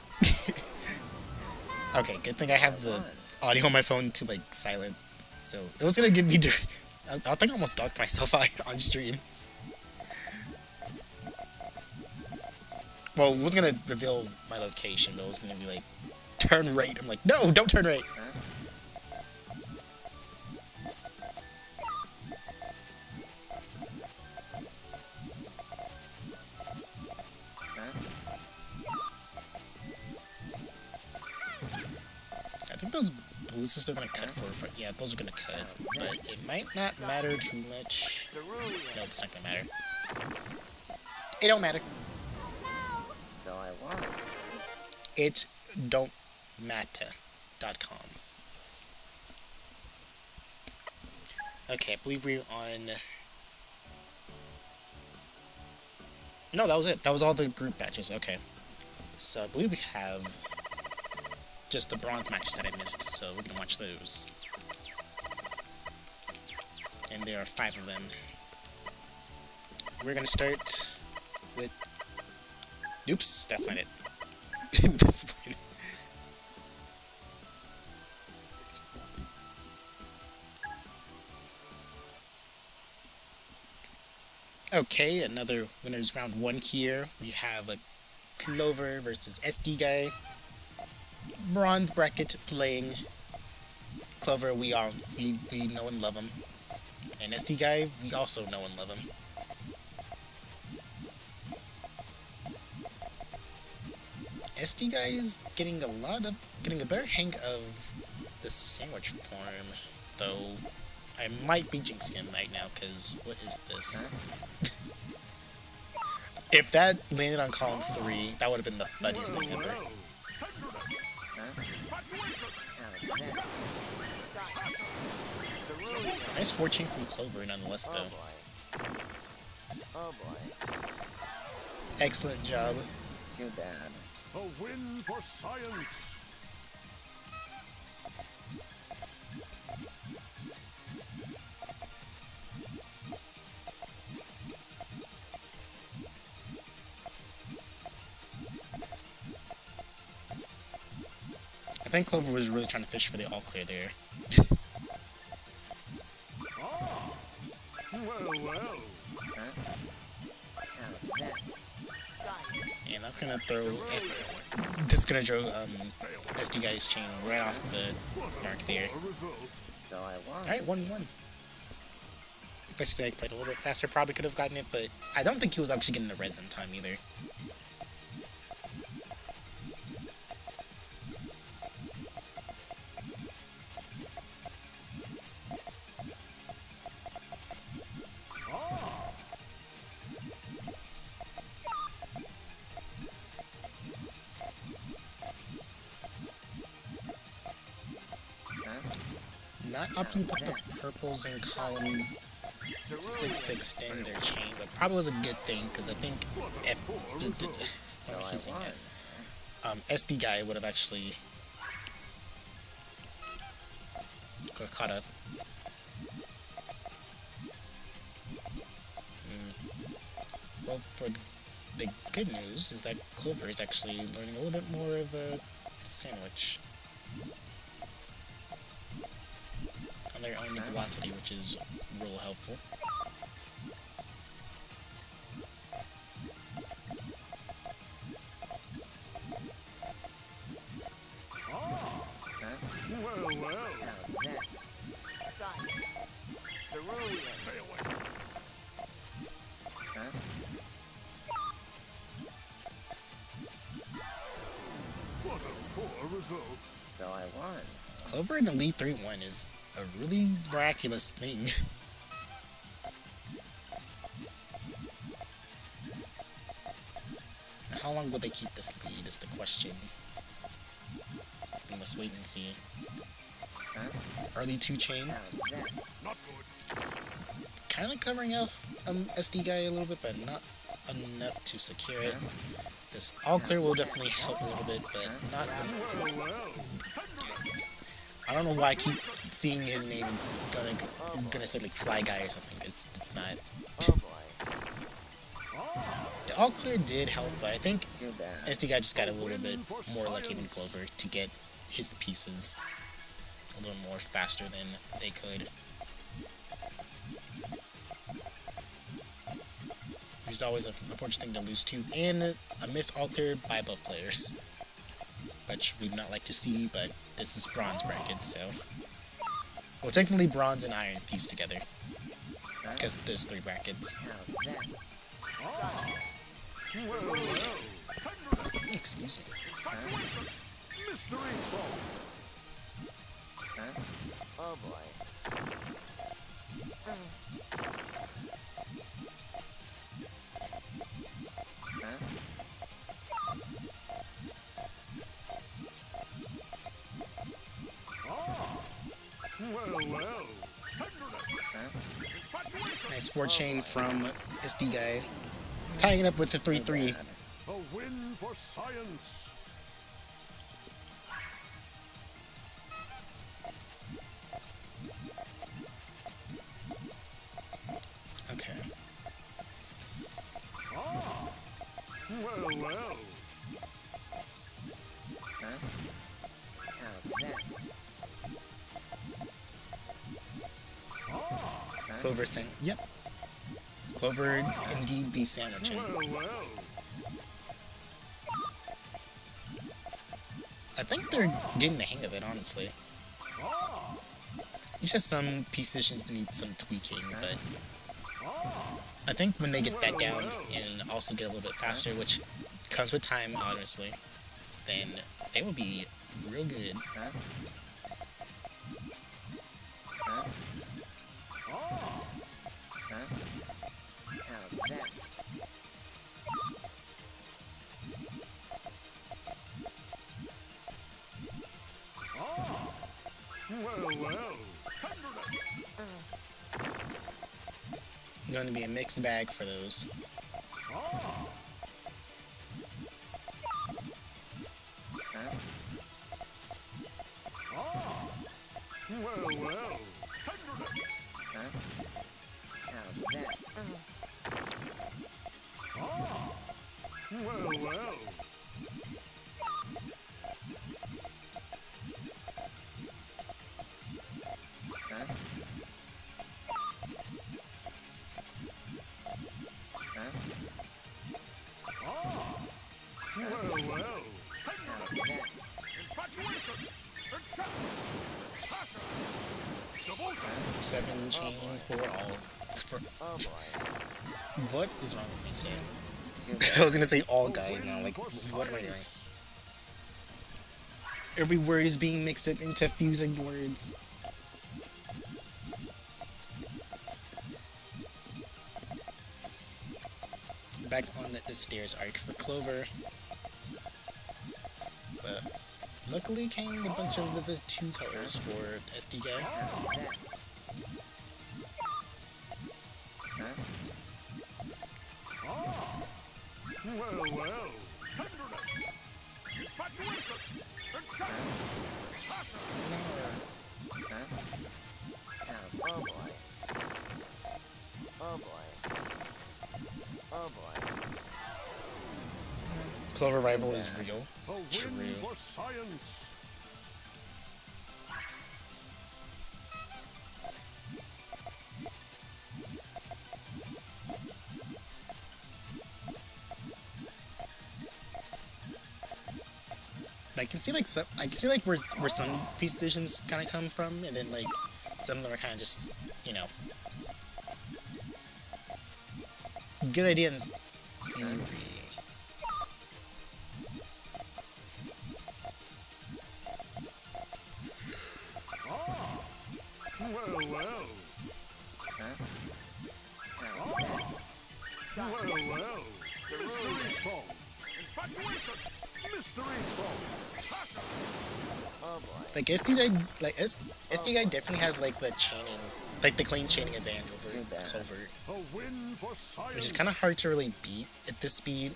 Okay, good thing I have the audio on my phone to like silent, so it was gonna give me. I think I almost docked myself out on stream. Well, it was gonna reveal my location, but it was gonna be like, turn right. I'm like, no, don't turn right. I think those boosters are gonna cut for yeah, those are gonna cut, but it might not matter too much. No, it's not gonna matter. It don't matter. So I won. It don't matter.com. Okay, I believe we're on. No, that was it. That was all the group matches. Okay, so I believe we have just the bronze matches that I missed, so we're gonna watch those. And there are 5 of them. We're gonna start with. Oops, that's not it. Disappointed. Okay, another winners round 1 here. We have a Clover versus SD guy. Bronze bracket playing Clover. We know and love him, and SD guy we also know and love him. SD guy is getting a better hang of the sandwich form, though I might be jinxing him right now, because what is this? If that landed on column 3, that would have been the funniest thing ever. Nice fortune from Clover nonetheless, though. Oh boy. Excellent job. Too bad. A win for science. I think Clover was really trying to fish for the all clear there. Well. How's that? And that's gonna throw. This is gonna throw SD guy's chain right off the mark there. So I won. Alright, 1-1. If SD guy played a little bit faster, probably could have gotten it, but I don't think he was actually getting the reds in time either. Not opting to put the purples in column 6 to extend their chain, but probably was a good thing, because I think if what am I saying, SD guy would have actually got caught up. Well, for the good news is that Clover is actually learning a little bit more of a sandwich on their own velocity, which is real helpful. Well. How's that? Science. Cerulean. What a poor result. So I won. Clover in Elite 3-1 is a really miraculous thing. How long will they keep this lead is the question. We must wait and see. Early 2 chain. How's that? Not good. Kind of covering off SD guy a little bit, but not enough to secure it. This all clear will definitely help a little bit, but not. Well. I don't know why I keep seeing his name. It's gonna say like Fly Guy or something. It's not. Oh boy. The all clear did help, but I think Too bad. SD Guy just got a little bit more lucky than Clover to get his pieces a little more faster than they could. Which is always a unfortunate thing to lose to, and a missed all clear by both players, which we'd not like to see, but this is bronze bracket, so... Well, technically bronze and iron fused together, because there's 3 brackets. How's that? Well, well. Excuse me. Mystery solved. Huh? Oh boy. Huh? Well, well. Huh? Nice 4-chain from SD Guy, tying it up with the 3-3. A win for science. Okay. Well, well. Huh? How's that? Clover saying, yep. Clover indeed be sandwiching. Well, well. I think they're getting the hang of it, honestly. It's just some positions need some tweaking, but I think when they get that down and also get a little bit faster, which comes with time, honestly, then they will be real good. Huh? Huh? Huh? How's that? Well, well. Going to be a mixed bag for those. Huh? Well, well. Huh? How's that? Well, well. Huh? Huh? Well, well. How's that? Infatuation. Passion. Devotion. 7-chain for all. Oh boy. What is wrong with me today? Too I bad. was gonna say all guide now, like, what am I doing? Every word is being mixed up into fusing words. Back on the stairs arc for Clover. But luckily came a bunch of the 2 colors for SD Guy. How's that? Huh? Well, well. Tenderness. Infatuation. Passion. Huh? How's oh boy. Oh boy. Oh boy. Clover rival is real. A win True. for science. I can see like where some decisions kind of come from, and then like some of them are kind of just, you know, good idea in theory. Well, well. Huh? How's that? Well, well. Mystery solved. Infatuation. Mystery solved. Passion. Oh boy. Like SD guy definitely has like the chaining, like the clean chaining advantage over Too bad. Clover, A win for science. which is kind of hard to really beat at this speed.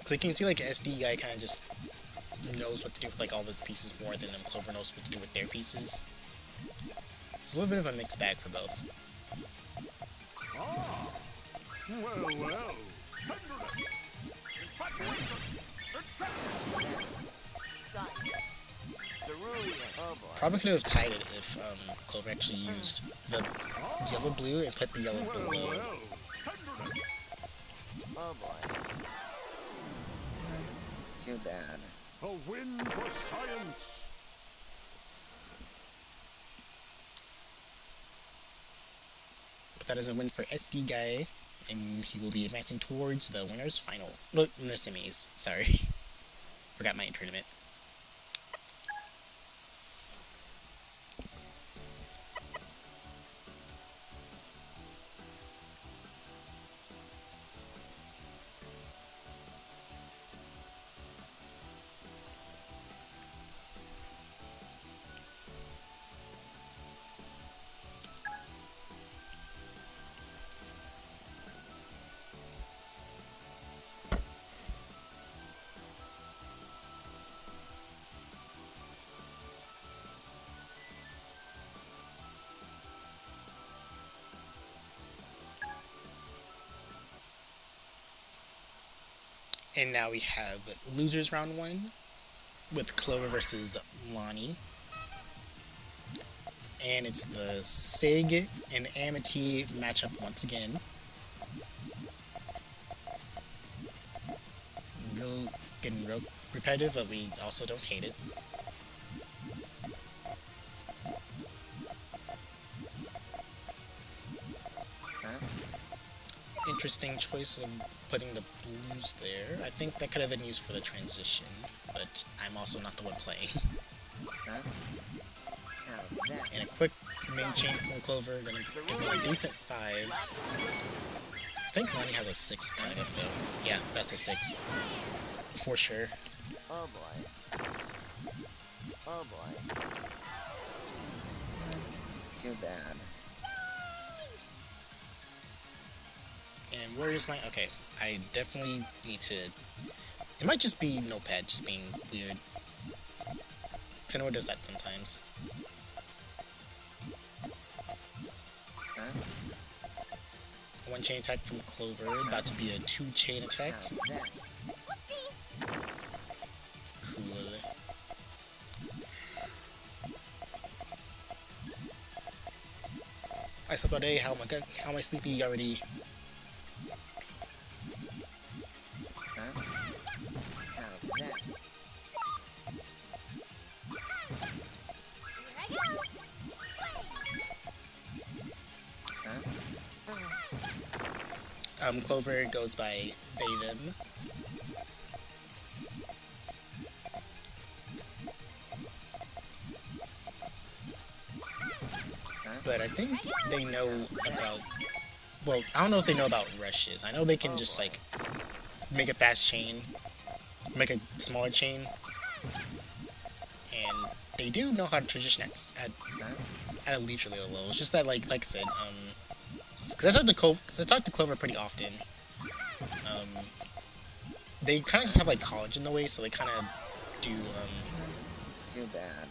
So you can see like SD guy kind of just knows what to do with like all those pieces more than Clover knows what to do with their pieces. It's a little bit of a mixed bag for both. Ah, well, well. Tenderness, infatuation, enchantment. Cerulean. Oh boy. Probably could have tied it if Clover actually used the yellow blue and put the yellow Well, below. well. Tenderness. Oh boy. Too bad. A win for science. But that is a win for SD Guy, and he will be advancing towards the winners final. No, semis. Sorry, forgot my tournament. And now we have losers round 1 with Clover versus Lonnie. And it's the Sig and Amity matchup once again. Getting real repetitive, but we also don't hate it. Interesting choice of putting the blues there. I think that could have been used for the transition, but I'm also not the one playing. How's that? And a quick main chain from Clover, gonna give him a decent 5. I think Lonnie has a 6 coming up though. Yeah, that's a 6. For sure. Oh boy. Oh boy. Too bad. And where is my... Okay, I definitely need to... It might just be Notepad just being weird. Because I know it does that sometimes. Huh? 1 chain attack from Clover, about to be a 2 chain attack. How's that? Cool. I slept all day, how am I sleepy already? Huh? How's that? Huh? Clover goes by they, them. But I think they know about... Well, I don't know if they know about rushes. I know they can just, like, make a fast chain, make a smaller chain, and they do know how to transition at a leisurely low. It's just that, like I said, because I talk to Clover pretty often. They kind of just have like college in the way, so they kind of do. Too bad.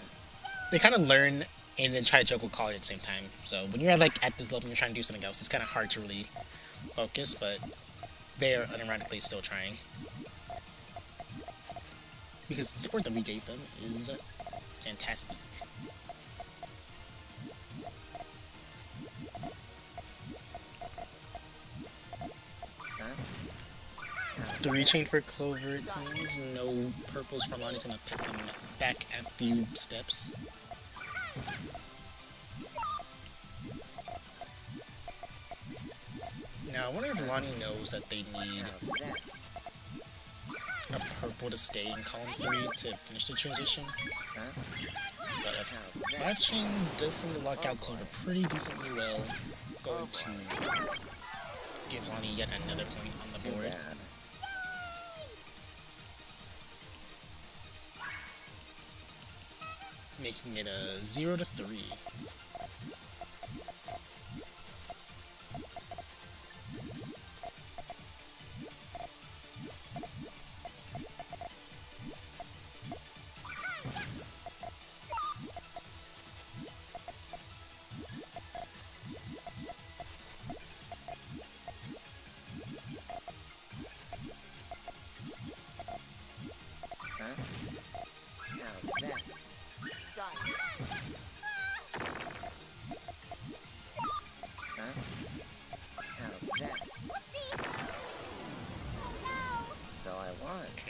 They kind of learn and then try to juggle college at the same time. So when you're like at this level and you're trying to do something else, it's kind of hard to really focus. But they are unironically still trying, because the support that we gave them is fantastic. The rechain for Clover, it seems. No purples for Lonnie's gonna put them back a few steps. Now, I wonder if Lonnie knows that they need a purple to stay in column 3 to finish the transition. But a 5 chain does seem to lock out Clover pretty decently well. Going to give Lonnie yet another point on the board. Making it a 0-3.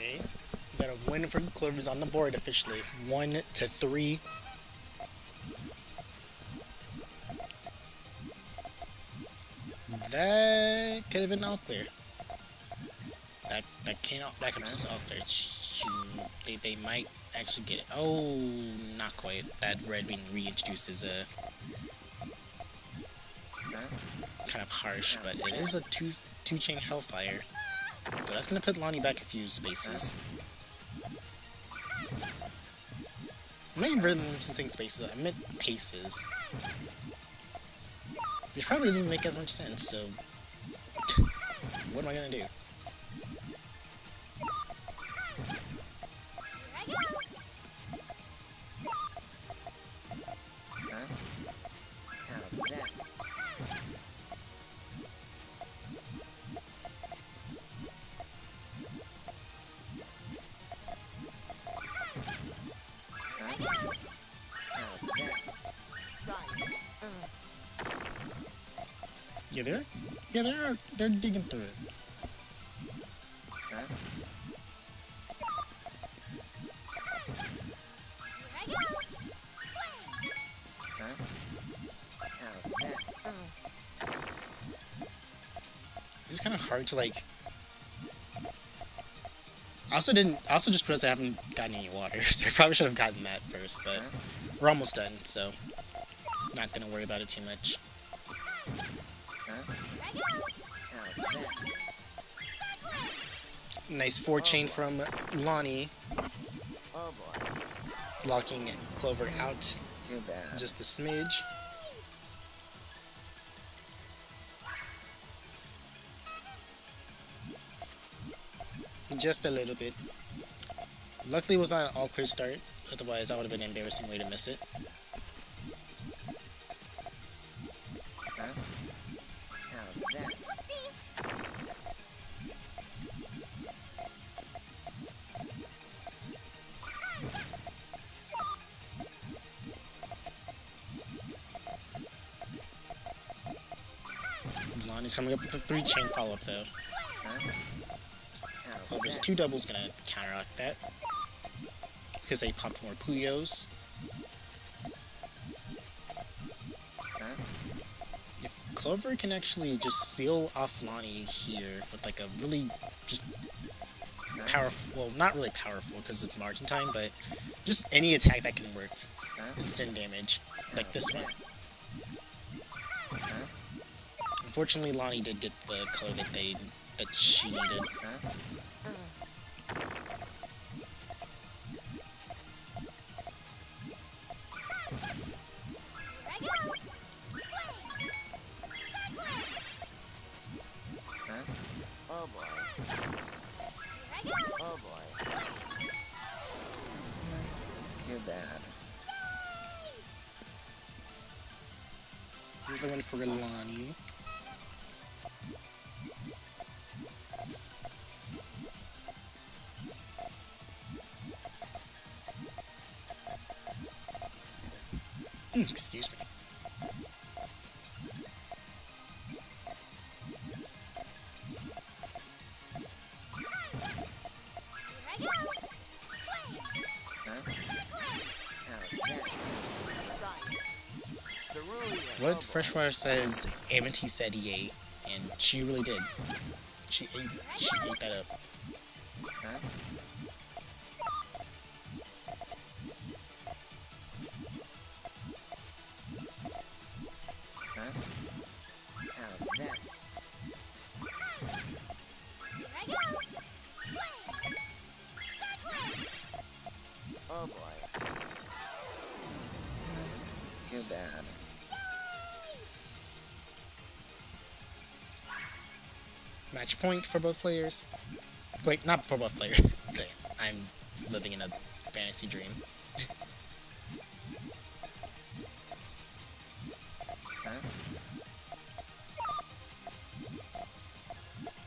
Okay. We got a win for Clover's on the board officially. 1-3. That could have been all clear. That comes as all clear. They might actually get it. Oh, not quite. That red being reintroduced is a kind of harsh, but it is a two-chain Hellfire. But that's gonna put Lonnie back a few spaces. I'm not even really saying spaces. I meant paces. Which probably doesn't even make as much sense. So, what am I gonna do? They're digging through it. It's kind of hard to like. I also just realized I haven't gotten any water, so I probably should have gotten that first. But we're almost done, so not gonna worry about it too much. Nice 4-chain from Lonnie. Oh boy. Locking Clover out. Too bad. Just a smidge. Just a little bit. Luckily it was not an all clear start. Otherwise that would have been an embarrassing way to miss it. Lonnie's coming up with a 3-chain follow-up though. Clover's 2 doubles gonna counteract that. Because they popped more Puyos. If Clover can actually just seal off Lonnie here with like a really just powerful, well not really powerful because it's margin time, but just any attack that can work and send damage, like this one. Unfortunately, Lonnie did get the color that she needed. Oh boy. Oh boy. Too bad. Here's the one for Lonnie. Excuse me. What Freshwater says, Amity said yay, and she really did. She ate that up. Oh boy. Too bad. Match point for both players. Wait, not for both players. I'm living in a fantasy dream.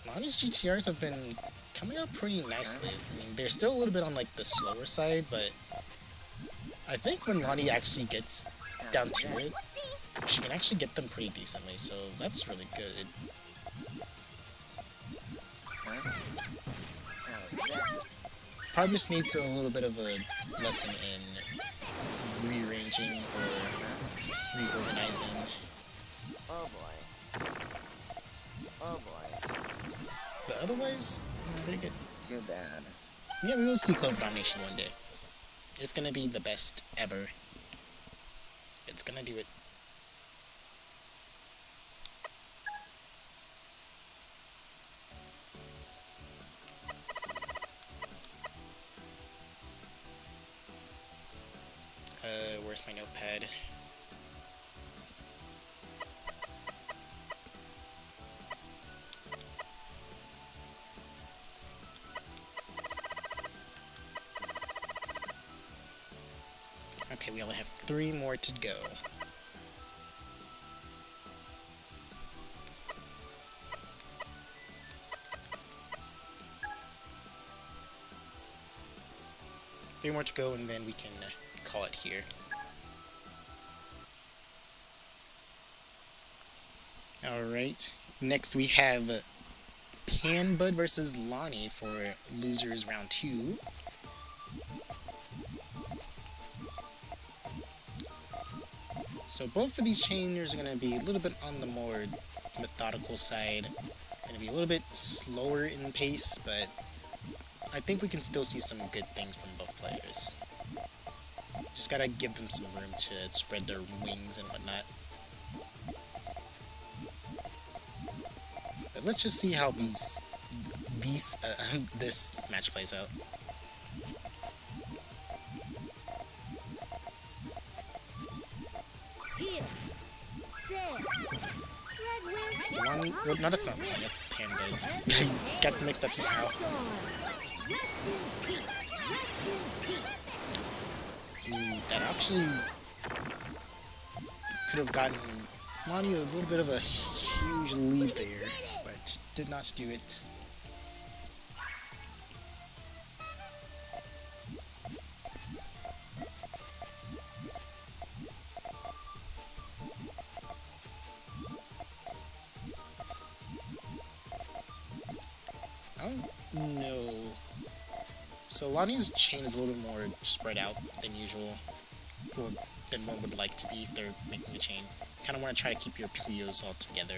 Lonnie's GTRs have been coming out pretty nicely. I mean, they're still a little bit on like the slower side, but I think when Lonnie actually gets down to it, she can actually get them pretty decently, so that's really good. probably just needs a little bit of a lesson in rearranging or reorganizing. Oh boy. Oh boy. But otherwise, pretty good. Too bad. Yeah, we will see Clover domination one day. It's gonna be the best ever. It's gonna do it. Where's my notepad? Okay, we only have 3 more to go. Three more to go, and then we can call it here. Alright, next we have Panbud versus Lonnie for losers round 2. So both of these chainers are going to be a little bit on the more methodical side. Going to be a little bit slower in pace, but I think we can still see some good things from both players. Just gotta give them some room to spread their wings and whatnot. But let's just see how this match plays out. Lonnie, no, that's not Lonnie, that's Panbud. Got mixed up somehow. That actually could have gotten Lonnie a little bit of a huge lead there, but did not do it. Oh no. So Lonnie's chain is a little bit more spread out than usual, or than one would like to be if they're making a chain. Kind of want to try to keep your Puyos all together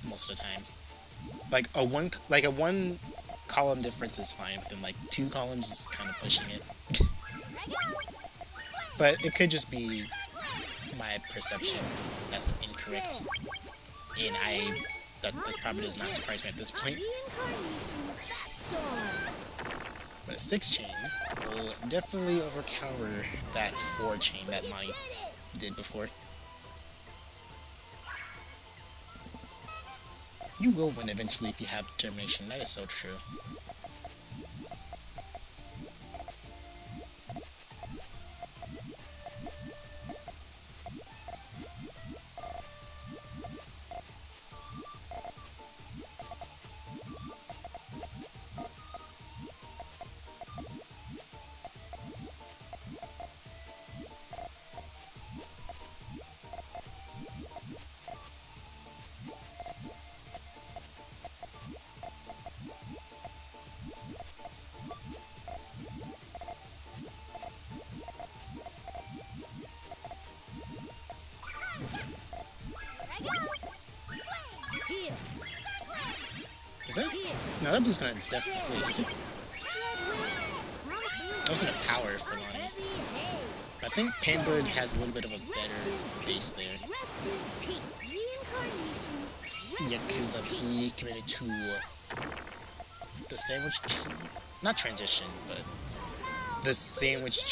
most of the time. Like a one column difference is fine, but then like 2 columns is kind of pushing it. But it could just be my perception that's incorrect, and that probably does not surprise me at this point. But a 6 chain will definitely overpower that 4 chain that Lonnie did before. You will win eventually if you have determination. That is so true. Is it? No, that blue's gonna definitely. Wait, is it? That's gonna power for Lonnie. But I think Panbud has a little bit of a better base there. Yeah, because he committed to the sandwich, not transition, but the sandwich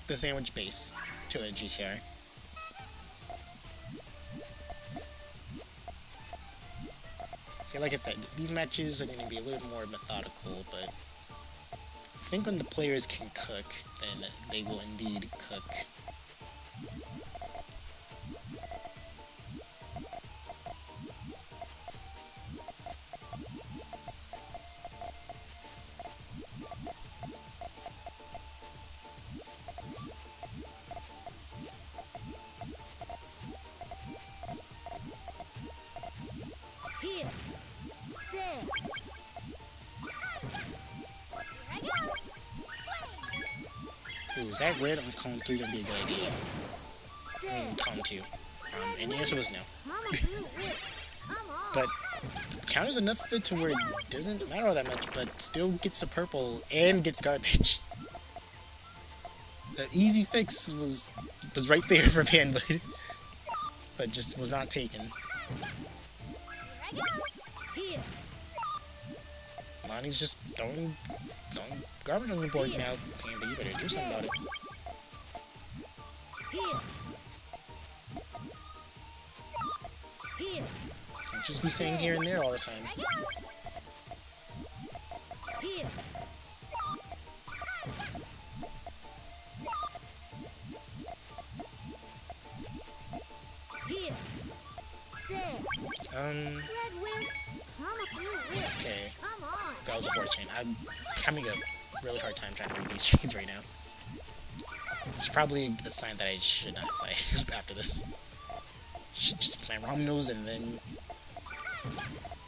the sandwich base to a GTR. See, like I said, these matches are going to be a little more methodical, but I think when the players can cook, then they will indeed cook. was that red on column 3 gonna be a good idea? I mean, column 2. And the answer was no. But counters enough of it to where it doesn't matter all that much, but still gets a purple and gets garbage. The easy fix was right there for Panbud, but just was not taken. Lonnie's just throwing garbage on the board now. Panbud, you better do something about it. Can't just be saying here and there all the time. Okay. That was a 4-chain. I'm having a really hard time trying to read these chains right now. It's probably a sign that I should not play after this. Should just eat my ramen noodles and then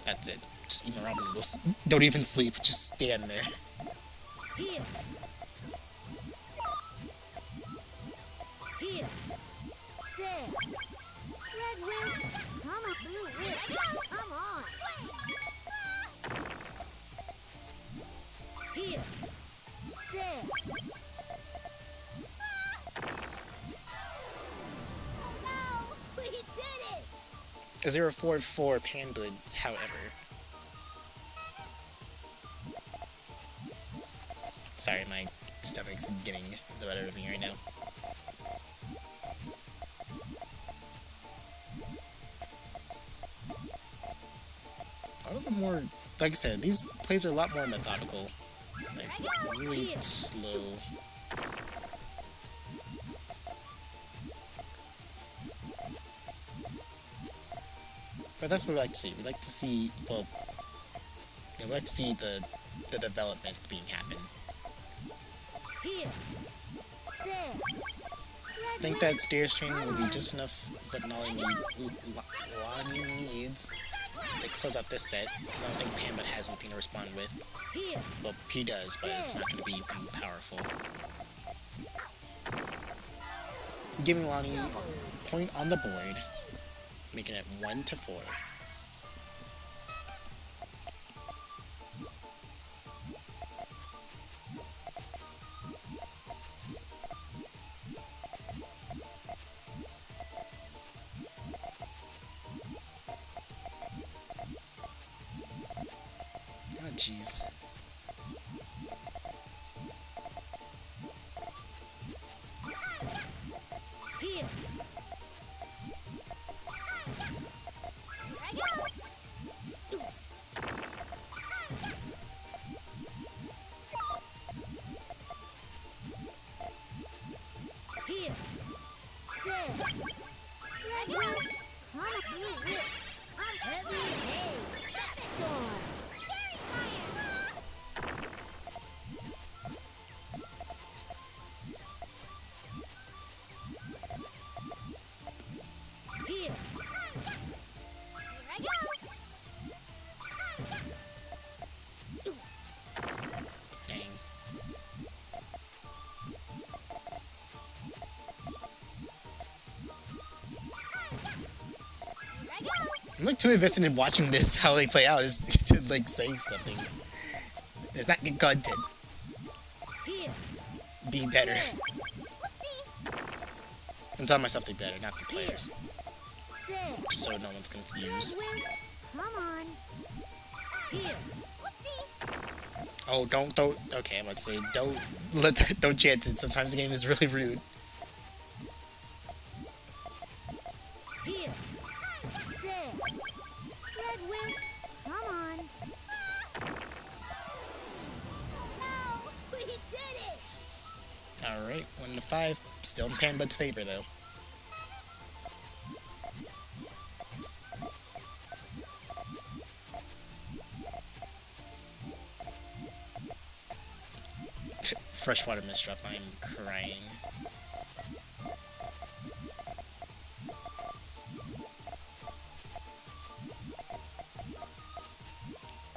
that's it. Just eat my ramen noodles. Don't even sleep. Just stand there. A 0-4 for Panbud, however. Sorry, my stomach's getting the better of me right now. A lot of them more, like I said, these plays are a lot more methodical. Like, really slow. But that's what we like to see. We like to see, well, we like to see the development being happen. I think that stairs training will be just enough for Lonnie needs to close out this set. Because I don't think Panbud has anything to respond with. Well, he does, but it's not going to be anything powerful. Giving Lonnie a point on the board, making it 1-4. Oh, jeez. I'm like too invested in watching this, how they play out, is to like say something. It's not good content. Be better. I'm telling myself to be better, not the players. Just so no one's confused. Oh, don't. Okay, I'm about to say, don't chance it. Sometimes the game is really rude. Alright, 1-5. Still in Panbud's favor, though. Freshwater misdrop. I'm crying.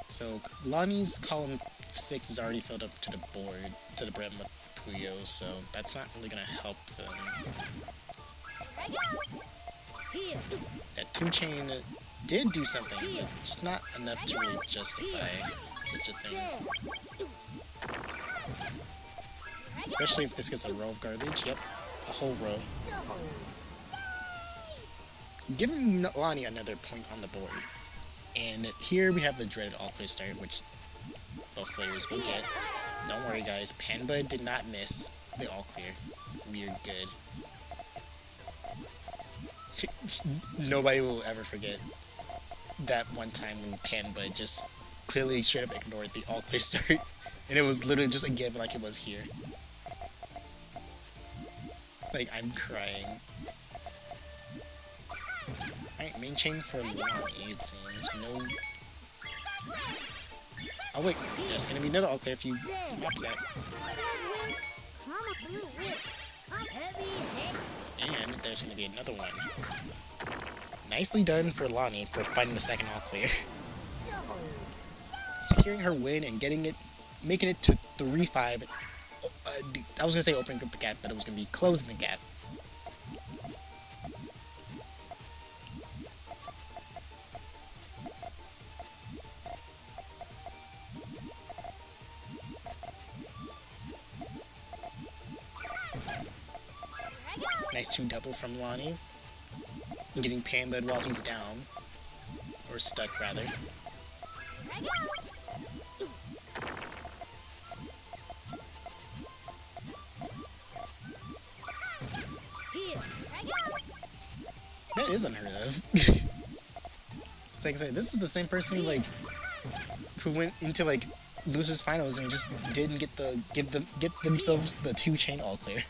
So, Lonnie's column 6 is already filled up to the board, to the brim with Puyo, so that's not really gonna help them. That 2-chain did do something, but it's not enough to really justify such a thing. Especially if this gets a row of garbage. Yep, a whole row. Giving Lonnie another point on the board. And here we have the dreaded all-clear start, which both players will get. Don't worry, guys. Panbud did not miss the all-clear. We're good. Nobody will ever forget that one time when Panbud just clearly straight up ignored the all-clear start. And it was literally just a given like it was here. Like, I'm crying. Alright, main chain for Lonnie, it seems. No. Oh, wait. There's gonna be another all-clear if you map that. And there's gonna be another one. Nicely done for Lonnie for finding the second all-clear. Securing her win and getting it, making it to 3-5. I was gonna say opening up the gap, but it was gonna be closing the gap. Nice 2-double from Lonnie. Getting Panbud while he's down. Or stuck, rather. That is unheard of. It's like I said, this is the same person who, like, who went into, like, losers finals and just didn't get themselves the 2-chain all clear.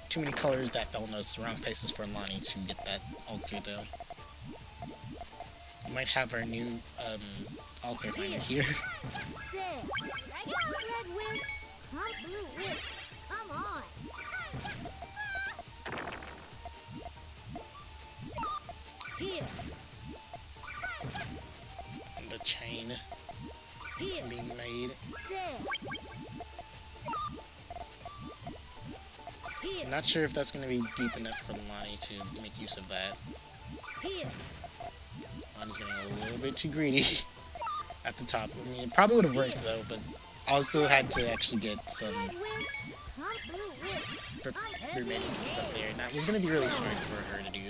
Too many colors that fell in those wrong places for Lonnie to get that all clear though. We might have our new all clear finder here. And the chain being made. I'm not sure if that's going to be deep enough for Lonnie to make use of that. Lonnie's getting a little bit too greedy at the top. I mean, it probably would have worked though, but also had to actually get some remaining stuff there. And that was going to be really hard for her to do.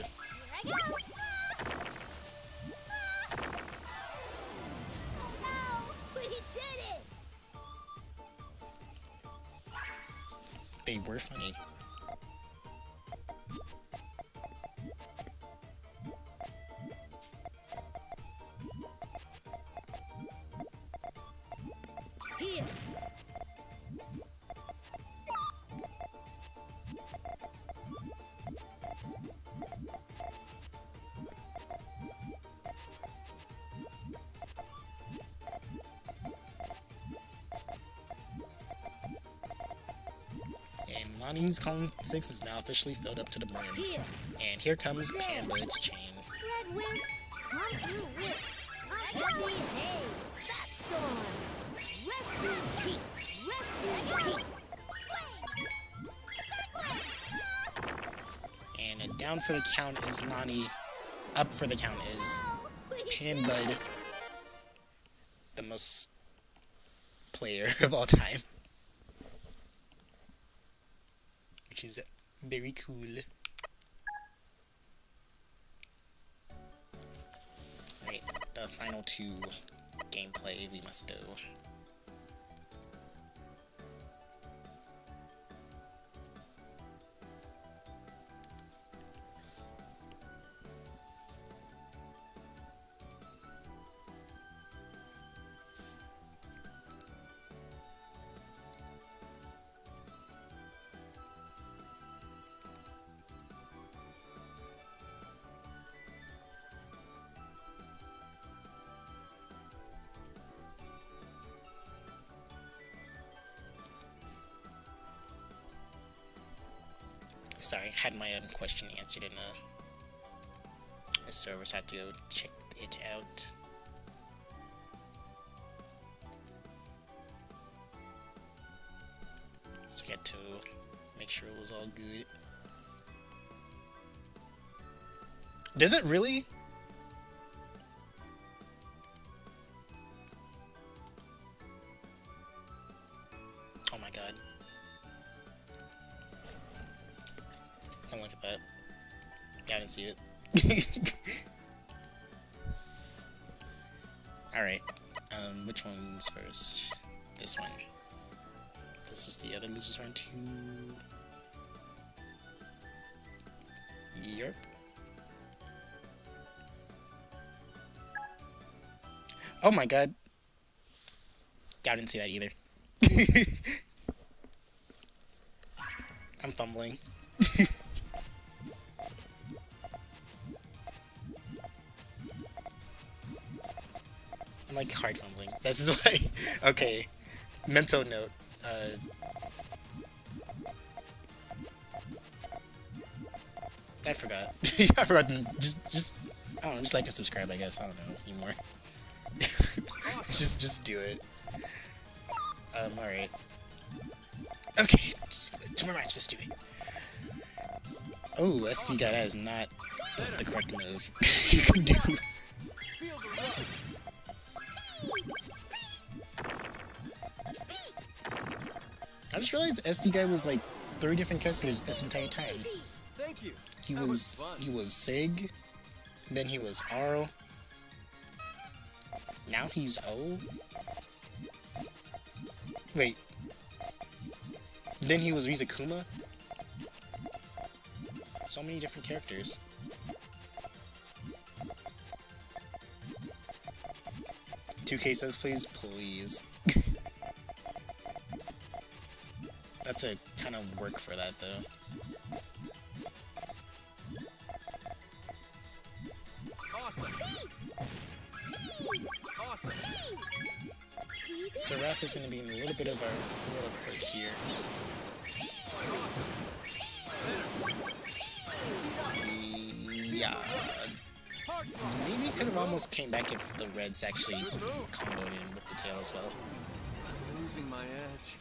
They were funny. And Lonnie's column 6 is now officially filled up to the brim. And here comes Panbud's chain. And down for the count is Lonnie. Up for the count is Panbud, the most player of all time. Which is very cool. Right, the final 2 gameplay we must do. Sorry, I had my own question answered in the servers. Had to go check it out. sure it was all good. Does it really? Oh my god. Don't look at that. I didn't see it. Alright. Which one's first? This one. This is the other losers round 2. Yerp. Oh my god. I didn't see that either. I'm fumbling. I'm like hard fumbling. This is why. Okay. Mental note. I forgot. I forgot to just I don't know, just like and subscribe, I guess. I don't know anymore. just do it. Alright. Okay, two more matches, let's do it. Oh, SD guy, that is not the correct move you can do. I just realized SD guy was like 3 different characters this entire time. Thank you. He was Sig, then he was Arl, now he's O. Wait. Then he was Rizakuma? So many different characters. Two cases, please? Please. That's a kind of work for that, though. Awesome. Awesome. Saraph is going to be in a little bit of a world of hurt here. Yeah. Maybe could have almost came back if the Reds actually comboed in with the tail as well. I'm losing my edge.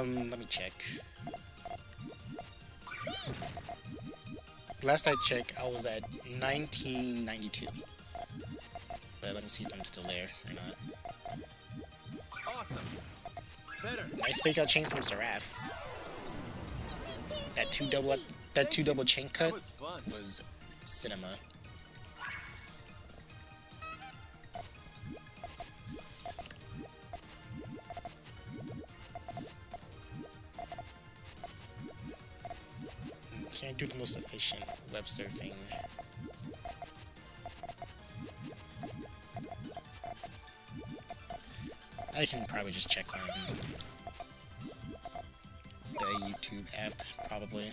Let me check. Last I checked, I was at 1992. But let me see if I'm still there or not. Awesome. Better. Nice fake out chain from Saraph. That two double chain cut That was fun. was cinema. Can't do the most efficient web surfing. I can probably just check on the YouTube app, probably.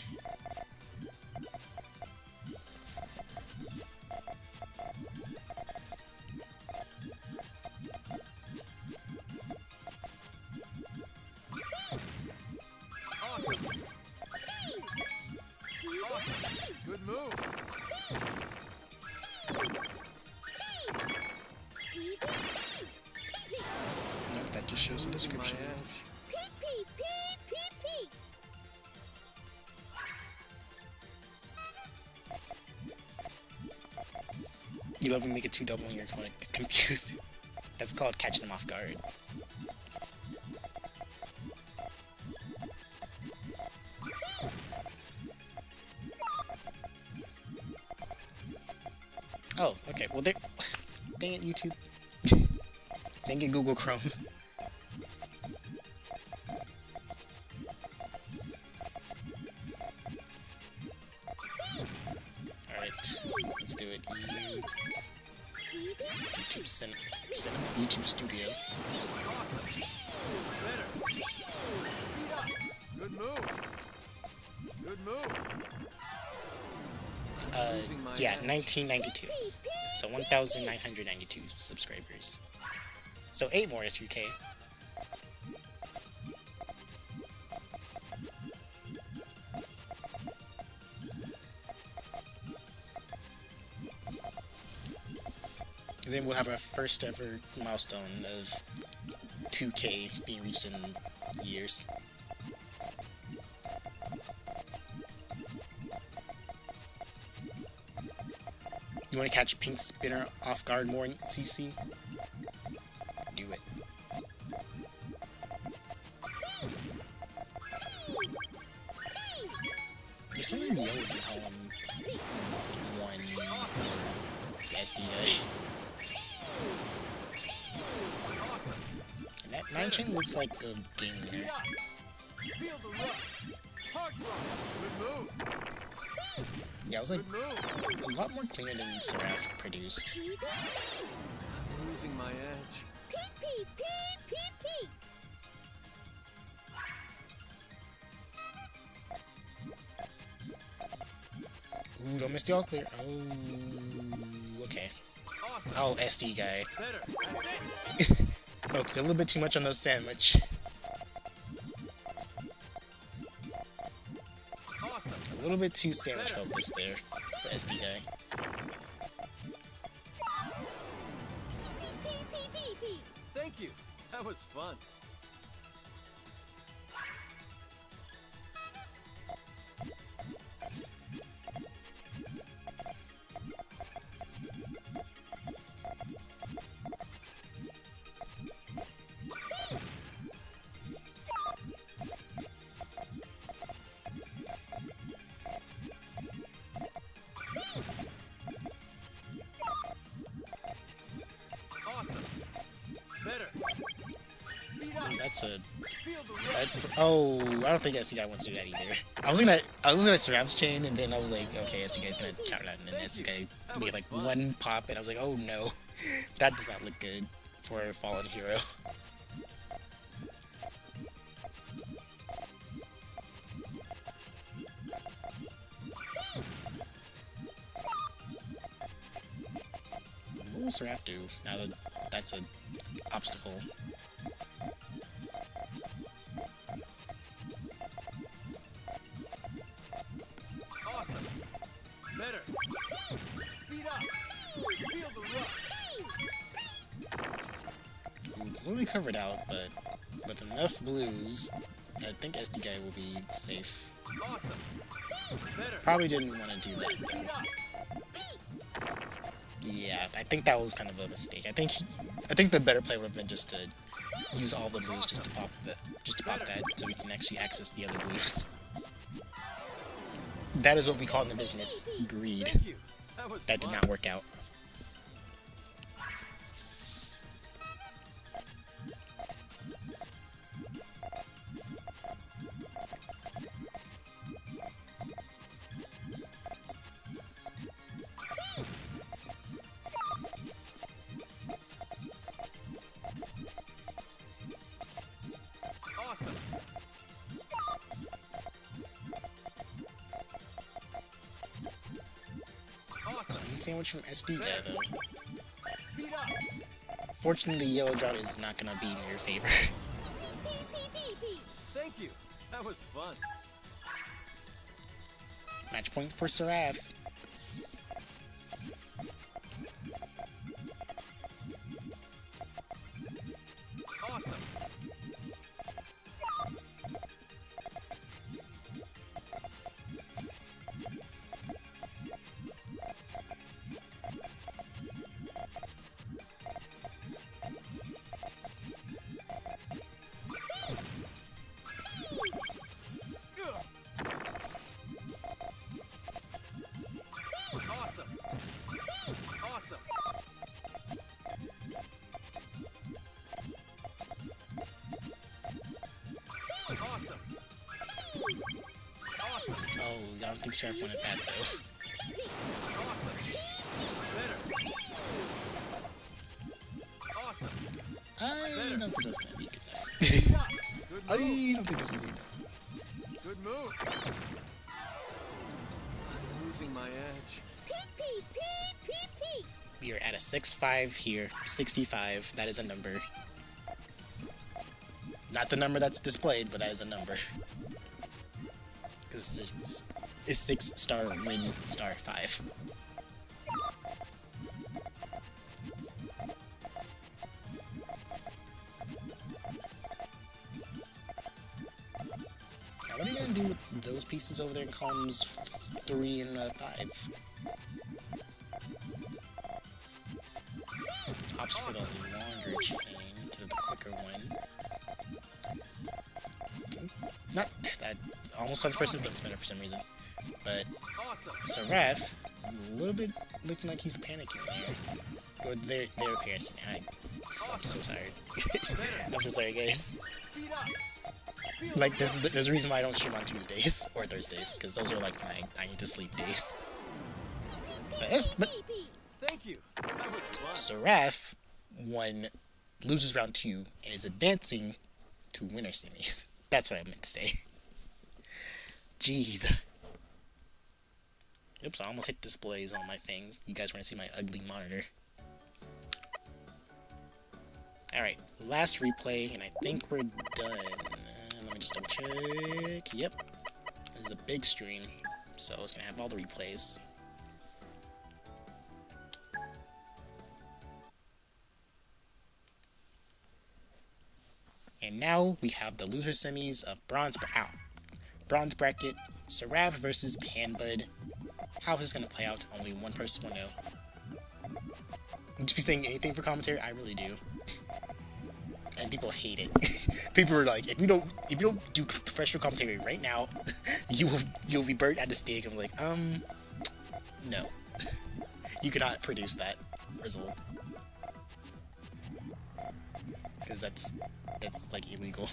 Good move. Nope, that just shows the description. My edge. You love when you make a two double and your opponent gets confused. That's called catching them off guard. Oh, okay. Well, dang it, YouTube. Dang it, Google Chrome. Alright, let's do it. YouTube Cinema, YouTube Studio. Awesome. Better. Good move. Good move. Yeah, 1992. So 1,992 subscribers. So 8 more is 2K. And then we'll have our first ever milestone of 2K being reached in years. You want to catch Pink Spinner off guard more in CC? Do it. There's so many yellows in column 1 for the SD guy. And that 9 chain looks like a game winner. Feel the rush. Hard drop. Good move. Yeah, it was like Good move. a lot more cleaner than Saraph produced. I'm losing my edge. Ooh, don't miss the all clear. Oh, okay. Awesome. Oh, SD guy. Better. That's it. Oh, it's a little bit too much on those sandwich. Awesome. A little bit too sandwich focused there for SD guy. Thank you. That was fun. Awesome. Better. Speed up. That's a Feel the rush. cut. Oh, I don't think SD guy wants to do that either. I was looking at Saraph's chain, and then I was like, okay, SD guy's gonna counter that, and then SD guy made like one pop, and I was like, oh no, that does not look good for a fallen hero. What will Saraph do now that that's an obstacle? Awesome. Better. Speed up. Feel the rush. Completely covered out, but with enough blues, I think SD guy will be safe. Awesome. Better. Probably didn't want to do that though. Speed up. Yeah, I think that was kind of a mistake. I think the better play would have been just to use all the blues just to pop that, so we can actually access the other blues. That is what we call in the business greed. Thank you. That was That did fun. not work out. Awesome. Awesome. Clean sandwich from SD guy though. Speed up. Fortunately, yellow drought is not gonna be in your favor. Thank you. That was fun. Match point for Saraph. Awesome. Awesome. Awesome. Awesome. Awesome. Oh, I don't think Saraph wanted that though. Awesome. Better. Awesome. I don't think that's gonna be good enough. Speed up. Good I move. don't think that's gonna be enough. Good move. I'm losing my edge. We are at a 6-5 here. 65. That is a number. Not the number that's displayed, but that is a number. Because it's 6 star win star 5. Now what are you gonna do with those pieces over there in columns 3 and 5? Opts for the longer chain instead of the quicker one. Not that almost caused person pink spinner for some reason. But Saraph, a little bit looking like he's panicking there. Or they're panicking. I'm so tired. I'm so sorry, guys. Like, there's a reason why I don't stream on Tuesdays or Thursdays, because those are like my I need to sleep days. But Thank you. That was fun. Saraph won loses round 2 and is advancing to winner semis. That's what I meant to say. Jeez. Oops, I almost hit displays on my thing. You guys want to see my ugly monitor. Alright, last replay, and I think we're done. Let me just double check. Yep. This is a big stream, so it's going to have all the replays. And now we have the loser semis of bronze bracket, Saraph versus Panbud. How is this gonna play out? Only one person will know. Would you be saying anything for commentary? I really do. And people hate it. People are like, if you don't do professional commentary right now, you'll be burnt at the stake. I'm like, no. You cannot produce that result. Because that's like illegal.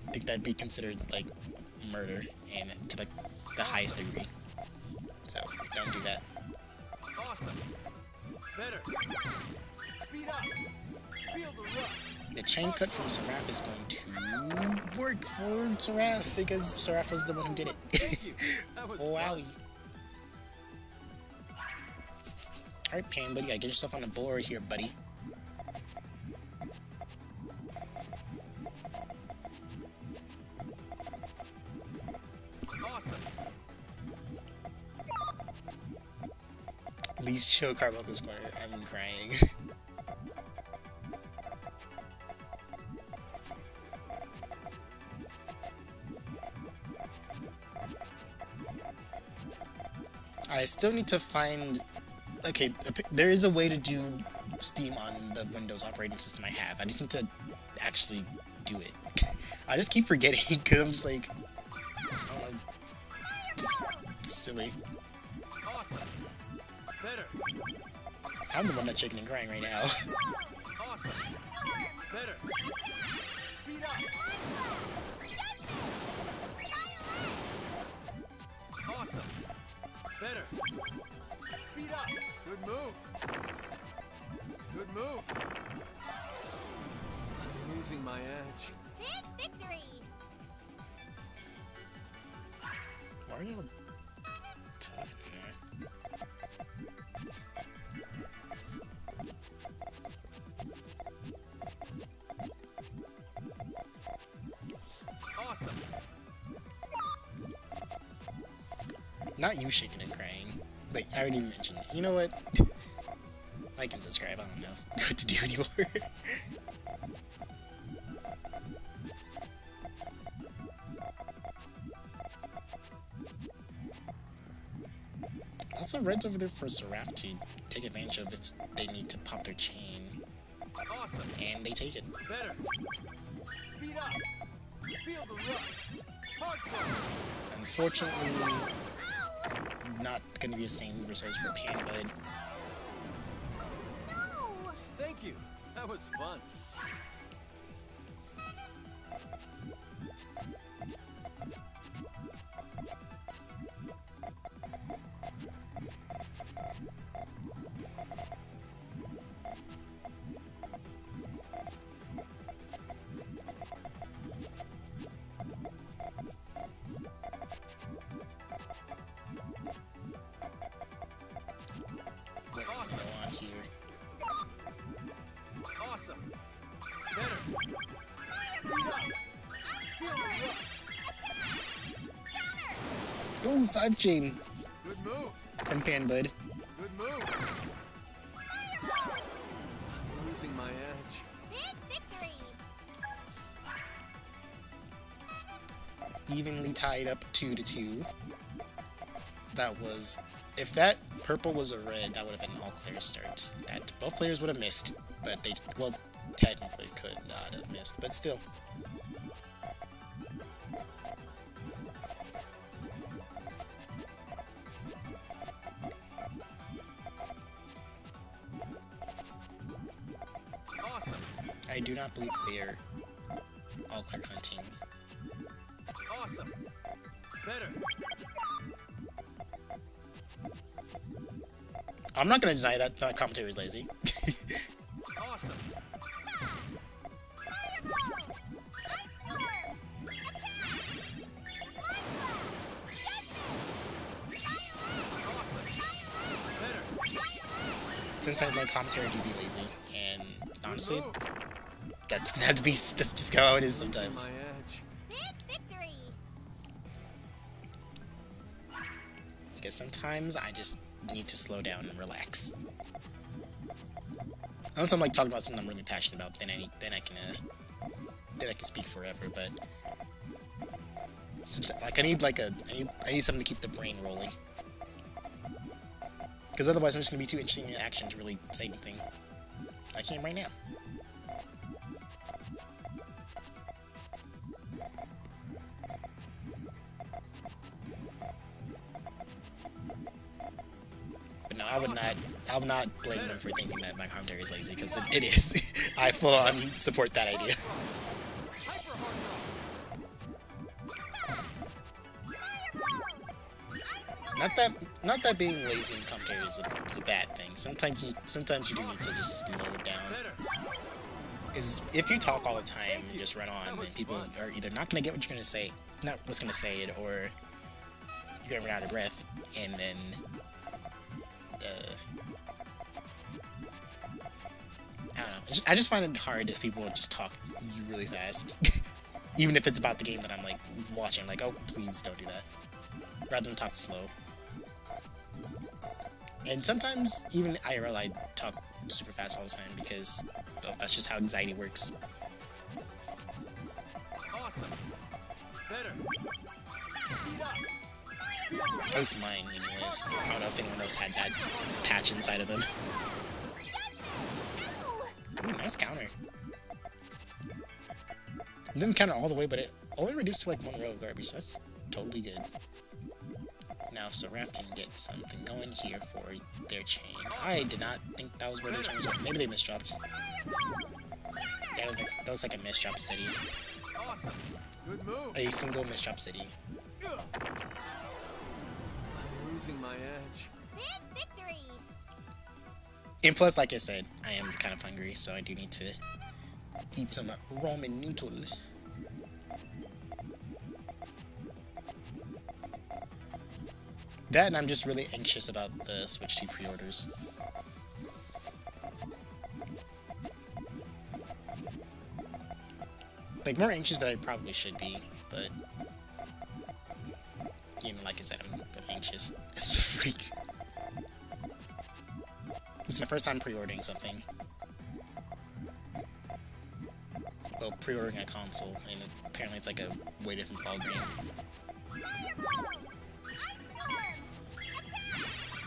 I think that'd be considered like murder and to like the highest degree. So don't do that. Awesome. Better. Speed up. Feel the rush. The chain cut from Saraph is going to work for Saraph because Saraph was the one who did it. That was Wowie. Alright, Pan, buddy, gotta get yourself on the board here, buddy. awesome. Please show Carbuncle's corner. I'm crying. I still need to find... Okay, there is a way to do Steam on the Windows operating system I have. I just need to actually do it. I just keep forgetting because I'm just like... I don't know. Just silly. Awesome. Better. I'm the one that's shaking and crying right now. Awesome. Better. Speed up. Awesome. Better. Speed up. Good move. Good move. I'm losing my edge. Big victory! Why are you talking there? Awesome. Not you shaking and crying. Wait, I already mentioned it. You know what? Like and subscribe. I don't know what to do anymore. Also, red's over there for Saraph to take advantage of if they need to pop their chain. Awesome. And they take it. Better. Speed up. Feel the rush. Hard throw. Unfortunately, not going to be the same results for Panbud. No! Thank you. That was fun. What's going on here? Awesome. Ooh, 5 chain Good move. from Panbud. Good move. Losing my edge. Big victory! Evenly tied up 2-2. That was... If that purple was a red, that would have been an all-clear start. That both players would have missed, but they, well, technically could not have missed, but still. Awesome. I do not believe they are all-clear hunting. Awesome. Better. I'm not going to deny that that commentary is lazy. Awesome. Awesome. Better. Sometimes my commentary do be lazy, and honestly, Move. that's just how it is sometimes. My edge. Big victory! Because sometimes I just need to slow down and relax. Unless I'm like talking about something I'm really passionate about, then I can speak forever. But like I need something to keep the brain rolling. Because otherwise I'm just gonna be too interesting in action to really say anything. I can right now. But no, I would not blame them for thinking that my commentary is lazy, because it is. I full on support that idea. Hyper hard rock. Not that being lazy in commentary is a bad thing. Sometimes you do need to just slow it down. Better. Because if you talk all the time and just run on, then people are either not gonna get what you're gonna say, not what's gonna say it, or you're gonna run out of breath, and then I don't know. I just find it hard if people just talk really fast, even if it's about the game that I'm like watching. Like, oh, please don't do that. Rather than talk slow. And sometimes even IRL I talk super fast all the time because that's just how anxiety works. Awesome. Better. Speed up. At least mine, anyways. I don't know if anyone else had that patch inside of them. Ooh, nice counter. Didn't counter all the way, but it only reduced to like 1 row of garbage, so that's totally good. Now if Saraph can get something going here for their chain. I did not think that was where their chain was going. Maybe they misdropped. Yeah, that looks like a misdrop city. Awesome. Good move. A single misdrop city. Losing my edge. Big victory! And plus, like I said, I am kind of hungry, so I do need to eat some ramen noodle. That, and I'm just really anxious about the Switch 2 pre-orders. Like, more anxious than I probably should be, but... You know, like I said, I'm anxious as a freak. This is my first time pre-ordering something. Well, pre-ordering a console, and apparently it's like a way different ballgame.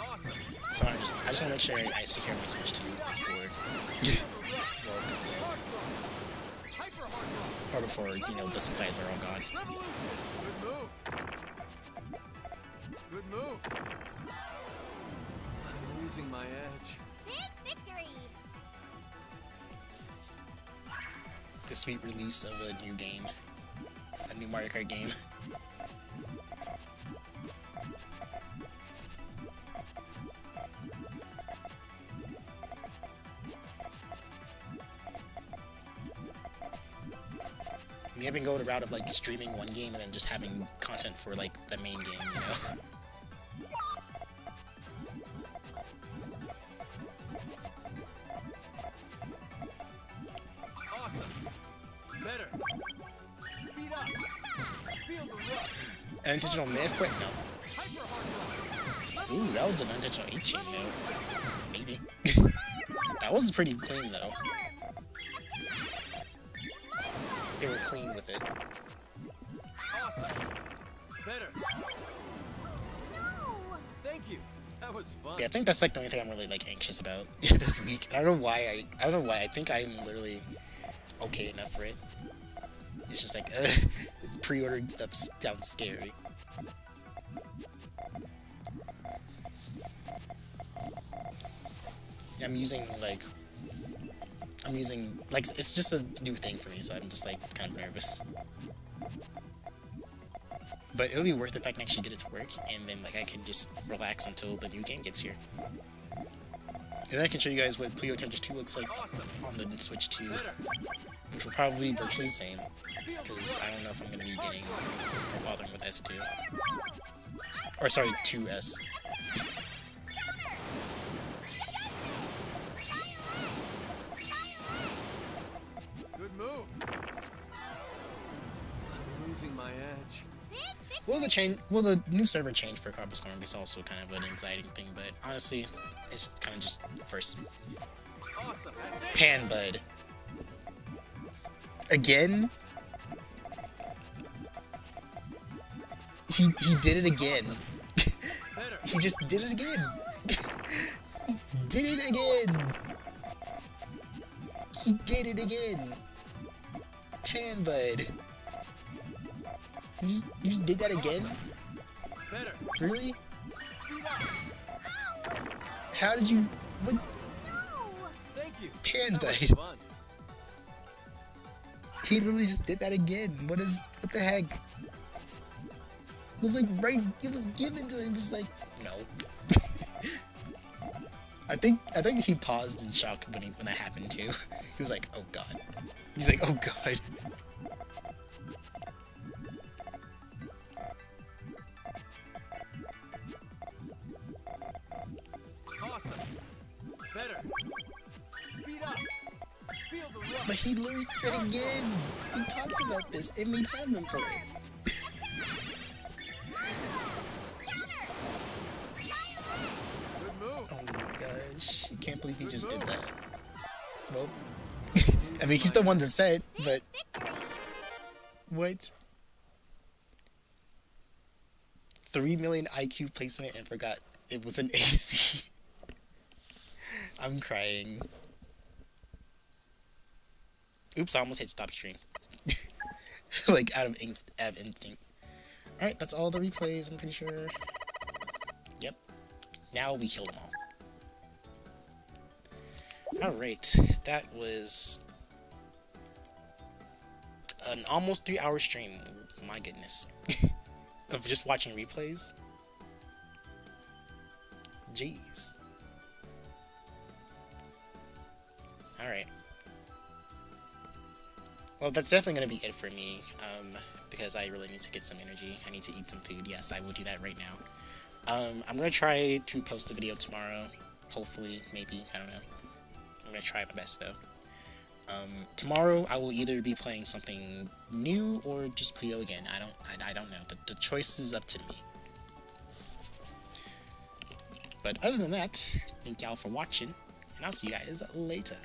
Awesome. So I just want to make sure I secure my Switch 2 before well, it comes out. Hyper hard rock. Or before, you know, the supplies are all gone. Revolution. Good move. Good move. I'm losing my edge. Big victory! The sweet release of a new game. A new Mario Kart game. We haven't go the route of like streaming one game and then just having content for like the main game, you know? Awesome. Better. Speed up. Feel the rush. An intentional myth? Wait, no. Ooh, that was an unintentional H-chain, though. Maybe. That was pretty clean, though. They were clean with it. Awesome. Better. No! Thank you. That was fun. Yeah, I think that's like the only thing I'm really like anxious about this week. I don't know why. I don't know why. I think I'm literally okay enough for it. It's just like it's pre-ordering stuff sounds scary. I'm using it's just a new thing for me, so I'm just like kind of nervous. But it'll be worth it if I can actually get it to work, and then like I can just relax until the new game gets here. And then I can show you guys what Puyo Tetris 2 looks like on the Switch 2, which will probably be virtually the same, because I don't know if I'm going to be getting or bothering with S2. Or sorry, 2S. Good move. I'm losing my edge. Well, the new server change for Carpus Storm is also kind of an exciting thing, but honestly, it's kind of just first. Awesome. Panbud. Again? He did it again. He just did it again. He did it again. He did it again. Panbud. You just did that again? Really? How did you... What? Thank you. Panbud. He literally just did that again. What the heck? It was like right... It was given to him. Just like... No. I think he paused in shock when that happened too. He was like, oh god. He's like, oh god. Awesome. Better. Speed up. Feel the rush. But he literally did it again. We talked about this and we had him for it. Good move. Oh my gosh. I can't believe he just did that. Well, I mean, he's the one that said, but... What? 3 million IQ placement and forgot it was an AC. I'm crying. Oops, I almost hit stop stream. Like, out of instinct. Alright, that's all the replays, I'm pretty sure. Yep. Now we kill them all. Alright, that was an almost 3-hour stream. My goodness. Of just watching replays. Jeez. Alright. Well, that's definitely going to be it for me, because I really need to get some energy. I need to eat some food. Yes, I will do that right now. I'm going to try to post a video tomorrow. Hopefully, maybe, I don't know. I'm going to try my best, though. Tomorrow, I will either be playing something new or just Puyo again. I don't know. The choice is up to me. But other than that, thank y'all for watching, and I'll see you guys later.